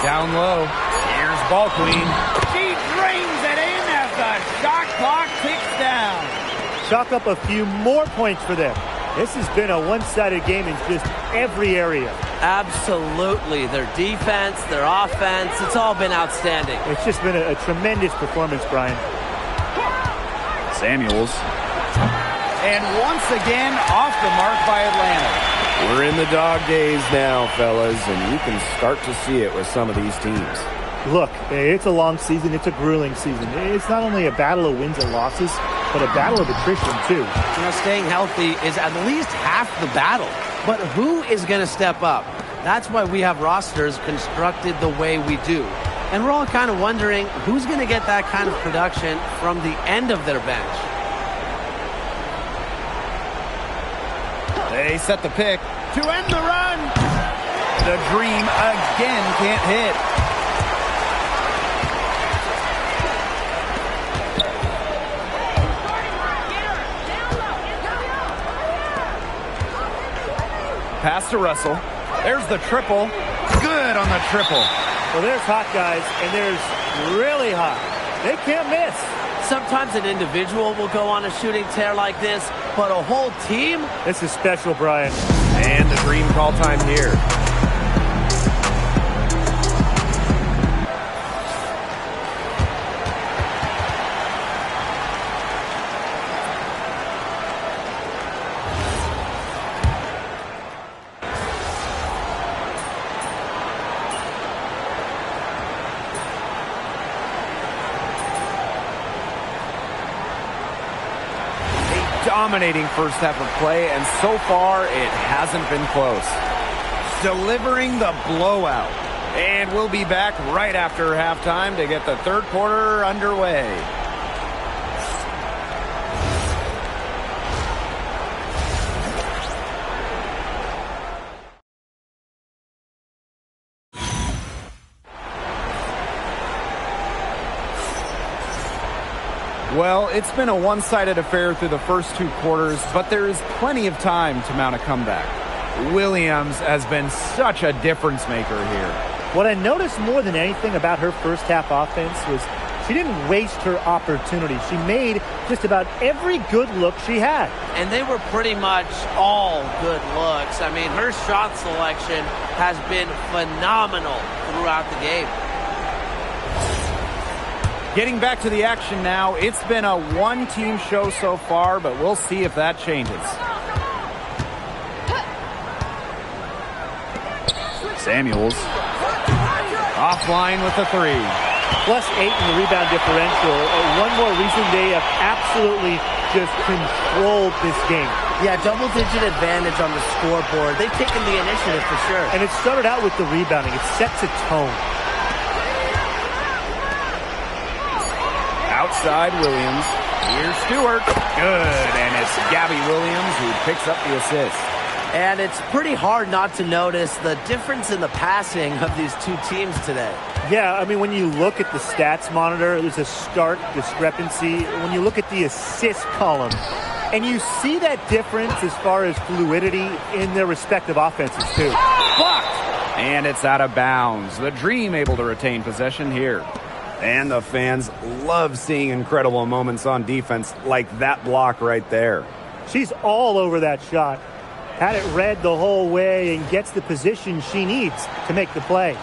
Speaker 1: Down low. Here's Ball Queen. She brings it in as the shot clock ticks down.
Speaker 5: Chalk up a few more points for them. This has been a one-sided game in just every area.
Speaker 8: Absolutely. Their defense, their offense, it's all been outstanding.
Speaker 5: It's just been a tremendous performance, Brian.
Speaker 1: Samuels. And once again, off the mark by Atlanta.
Speaker 3: We're in the dog days now, fellas, and you can start to see it with some of these teams.
Speaker 5: Look, it's a long season. It's a grueling season. It's not only a battle of wins and losses, but a battle of attrition, too.
Speaker 8: You know, staying healthy is at least half the battle. But who is going to step up? That's why we have rosters constructed the way we do. And we're all kind of wondering who's going to get that kind of production from the end of their bench.
Speaker 1: They set the pick to end the run. The Dream again can't hit. Pass to Russell. There's the triple. Good on the triple.
Speaker 5: Well, there's hot guys, and there's really hot. They can't miss.
Speaker 8: Sometimes an individual will go on a shooting tear like this, but a whole team?
Speaker 5: This is special, Brian.
Speaker 3: And the Dream call time here.
Speaker 1: Dominating first half of play, and so far it hasn't been close. Delivering the blowout. And we'll be back right after halftime to get the third quarter underway. Well, it's been a one-sided affair through the first 2 quarters, but there is plenty of time to mount a comeback. Williams has been such a difference maker here.
Speaker 5: What I noticed more than anything about her first half offense was She didn't waste her opportunity. She made just about every good look she had.
Speaker 8: And they were pretty much all good looks. I mean, her shot selection has been phenomenal throughout the game.
Speaker 1: Getting back to the action now, it's been a one-team show so far, but we'll see if that changes. Samuels. Offline with the three.
Speaker 5: +8 in the rebound differential. One more reason they have absolutely just controlled this game.
Speaker 4: Yeah, double-digit advantage on the scoreboard. They've taken the initiative for sure.
Speaker 5: And it started out with the rebounding. It sets a tone.
Speaker 1: Outside Williams. Here's Stewart. Good, and it's Gabby Williams who picks up the assist.
Speaker 4: And it's pretty hard not to notice the difference in the passing of these two teams today.
Speaker 5: Yeah, I mean, when you look at the stats monitor, there's a stark discrepancy. When you look at the assist column, and you see that difference as far as fluidity in their respective offenses, too.
Speaker 1: Blocked! And it's out of bounds. The Dream able to retain possession here. And the fans love seeing incredible moments on defense like that block right there.
Speaker 5: She's all over that shot. Had it read the whole way and gets the position she needs to make the play.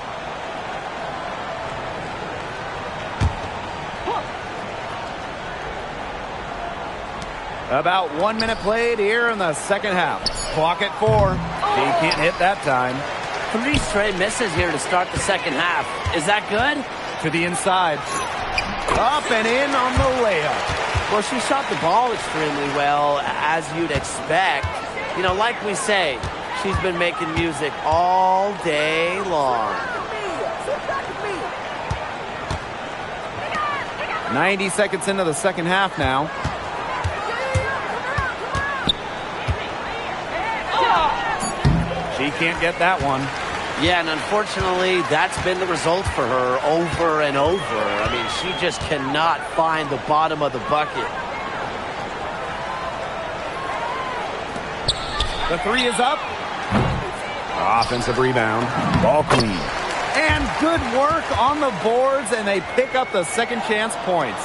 Speaker 1: About 1 minute played here in the second half. Clock at 4. She can't hit that time.
Speaker 4: 3 straight misses here to start the second half. Is that good?
Speaker 1: To the inside. Up and in on the layup.
Speaker 4: Well, she shot the ball extremely well, as you'd expect. You know, like we say, she's been making music all day long.
Speaker 1: 90 seconds into the second half now. She can't get that one.
Speaker 4: Yeah, and unfortunately, that's been the result for her over and over. I mean, she just cannot find the bottom of the bucket.
Speaker 1: The three is up. Offensive rebound. Ball clean. And good work on the boards, and they pick up the second chance points.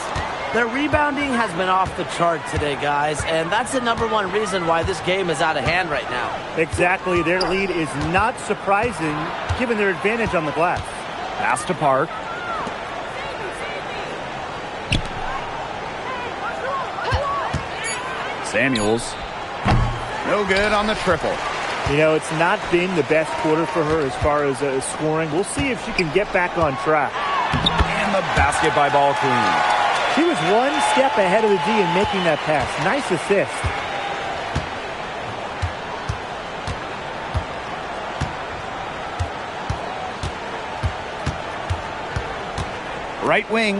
Speaker 4: Their rebounding has been off the chart today, guys, and that's the #1 reason why this game is out of hand right now.
Speaker 5: Exactly. Their lead is not surprising, given their advantage on the glass.
Speaker 1: Pass to Park. Samuels. No good on the triple.
Speaker 5: You know, it's not been the best quarter for her as far as scoring. We'll see if she can get back on track.
Speaker 1: And the basket by Ball Queen.
Speaker 5: She was one step ahead of the D in making that pass. Nice assist.
Speaker 1: Right wing.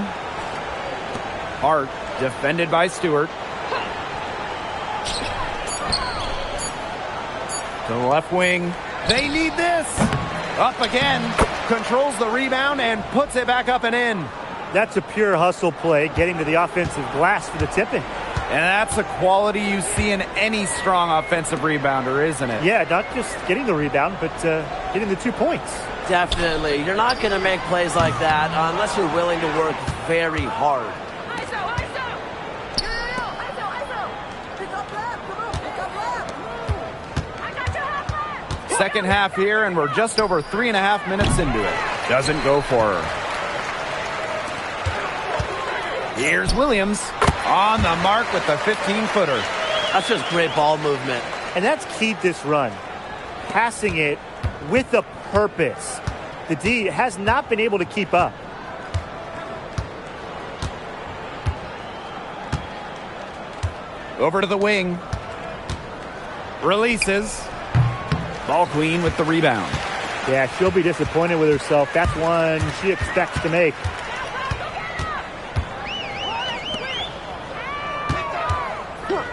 Speaker 1: Hart defended by Stewart. To the left wing. They need this. Up again. Controls the rebound and puts it back up and in.
Speaker 5: That's a pure hustle play, getting to the offensive glass for the tipping.
Speaker 1: And that's a quality you see in any strong offensive rebounder, isn't it?
Speaker 5: Yeah, not just getting the rebound, but getting the 2 points.
Speaker 4: Definitely. You're not going to make plays like that unless you're willing to work very hard.
Speaker 1: Second half here, and we're just over 3.5 minutes into it. Doesn't go for her. Here's Williams on the mark with the 15-footer.
Speaker 4: That's just great ball movement.
Speaker 5: And that's keyed this run. Passing it with a purpose. The D has not been able to keep up.
Speaker 1: Over to the wing. Releases. Ball Queen with the rebound.
Speaker 5: Yeah, she'll be disappointed with herself. That's one she expects to make.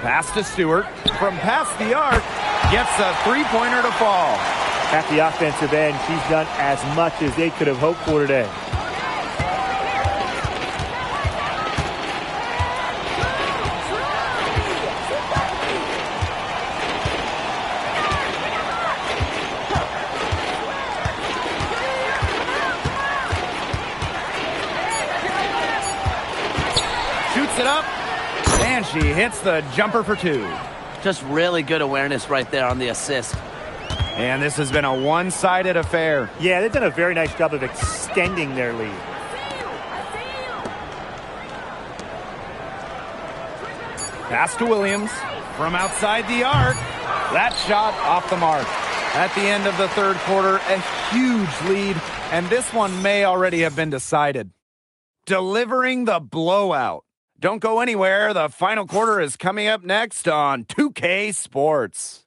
Speaker 1: Pass to Stewart. From past the arc, gets a three-pointer to fall.
Speaker 5: At the offensive end, she's done as much as they could have hoped for today.
Speaker 1: And she hits the jumper for two.
Speaker 8: Just really good awareness right there on the assist.
Speaker 1: And this has been a one-sided affair.
Speaker 5: Yeah, they've done a very nice job of extending their lead.
Speaker 1: Pass to Williams from outside the arc. That shot off the mark. At the end of the third quarter, a huge lead, and this one may already have been decided. Delivering the blowout. Don't go anywhere. The final quarter is coming up next on 2K Sports.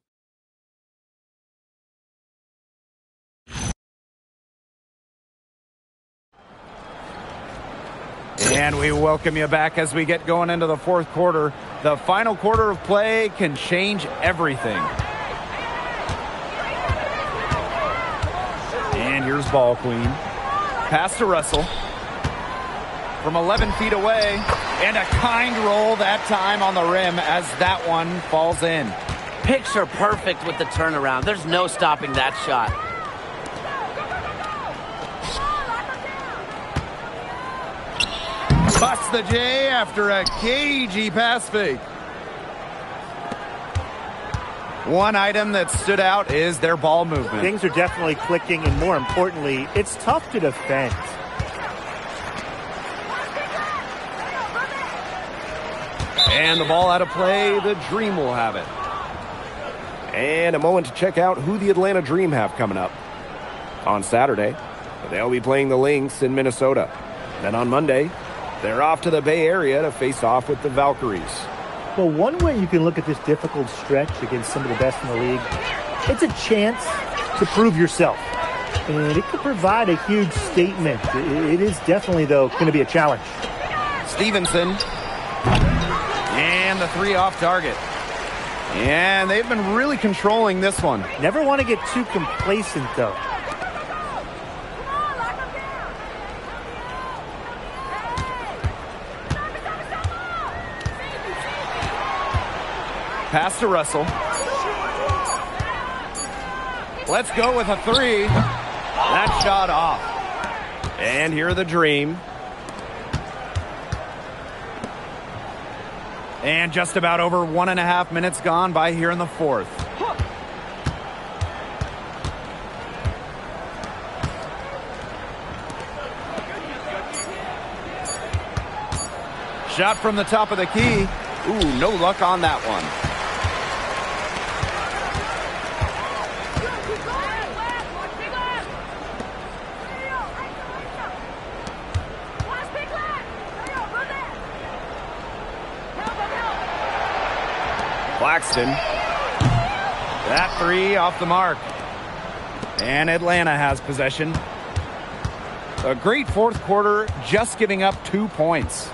Speaker 1: And we welcome you back as we get going into the fourth quarter. The final quarter of play can change everything. And here's ball queen. Pass to Russell. From 11 feet away. And a kind roll that time on the rim as that one falls in.
Speaker 8: Picture perfect with the turnaround. There's no stopping that shot.
Speaker 1: Busts the J after a cagey pass fake. One item that stood out is their ball movement.
Speaker 5: Things are definitely clicking, and more importantly, it's tough to defend.
Speaker 1: And the ball out of play, the Dream will have it.
Speaker 3: And a moment to check out who the Atlanta Dream have coming up. On Saturday, they'll be playing the Lynx in Minnesota. Then on Monday, they're off to the Bay Area to face off with the Valkyries.
Speaker 5: Well, one way you can look at this difficult stretch against some of the best in the league, it's a chance to prove yourself. And it could provide a huge statement. It is definitely, though, going to be a challenge.
Speaker 1: Stevenson. And the three off target. And they've been really controlling this one.
Speaker 5: Never want to get too complacent, though.
Speaker 1: Pass to Russell. Let's go with a three. That shot off.
Speaker 3: And here are the Dream.
Speaker 1: And just about over 1.5 minutes gone by here in the fourth. Shot from the top of the key. Ooh, no luck on that one. Claxton. That three off the mark. And Atlanta has possession. A great fourth quarter, just giving up 2 points.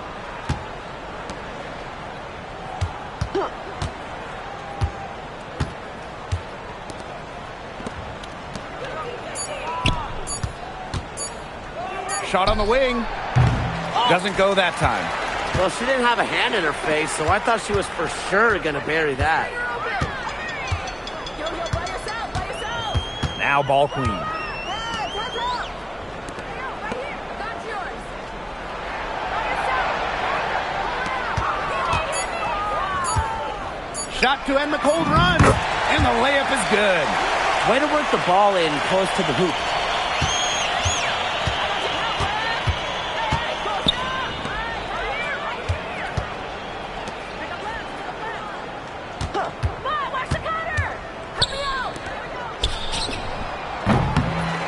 Speaker 1: Shot on the wing. Doesn't go that time.
Speaker 8: Well, she didn't have a hand in her face, so I thought she was for sure going to bury that.
Speaker 1: Now ball queen. Shot to end the cold run. And the layup is good.
Speaker 8: Way to work the ball in close to the hoop.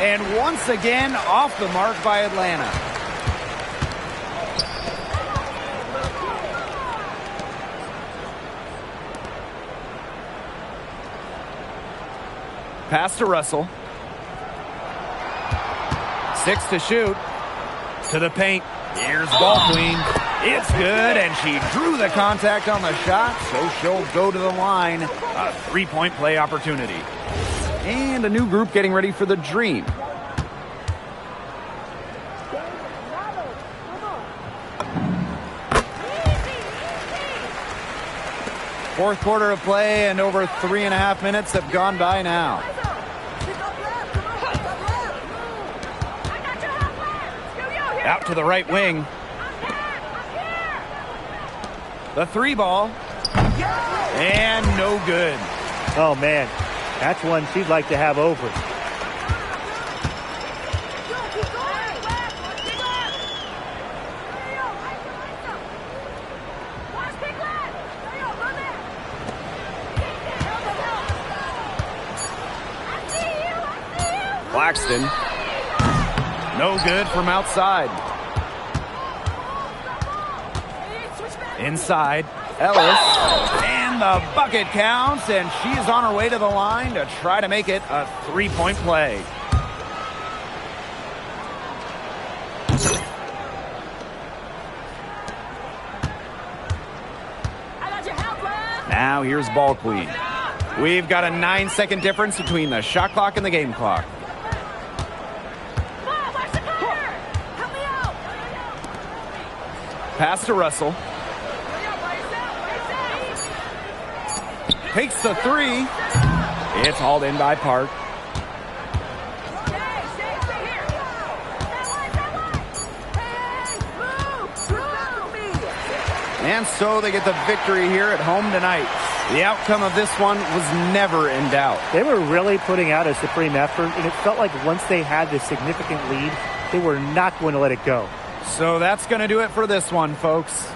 Speaker 1: And once again, off the mark by Atlanta. Pass to Russell. 6 to shoot. To the paint. Here's ball queen. It's good, and she drew the contact on the shot, so she'll go to the line. A three-point play opportunity. And a new group getting ready for the Dream. Fourth quarter of play, and over 3.5 minutes have gone by now. Out to the right wing. The three ball. And no good.
Speaker 5: Oh, man. That's one she'd like to have over.
Speaker 3: Claxton.
Speaker 1: No good from outside. Inside, Ellis. And the bucket counts, and she is on her way to the line to try to make it a three-point play. Now here's Ball Queen. We've got a 9-second difference between the shot clock and the game clock. Pass to Russell. Takes the three. It's hauled in by Park. And so they get the victory here at home tonight. The outcome of this one was never in doubt.
Speaker 5: They were really putting out a supreme effort, and it felt like once they had this significant lead, they were not going to let it go.
Speaker 1: So that's going to do it for this one, folks.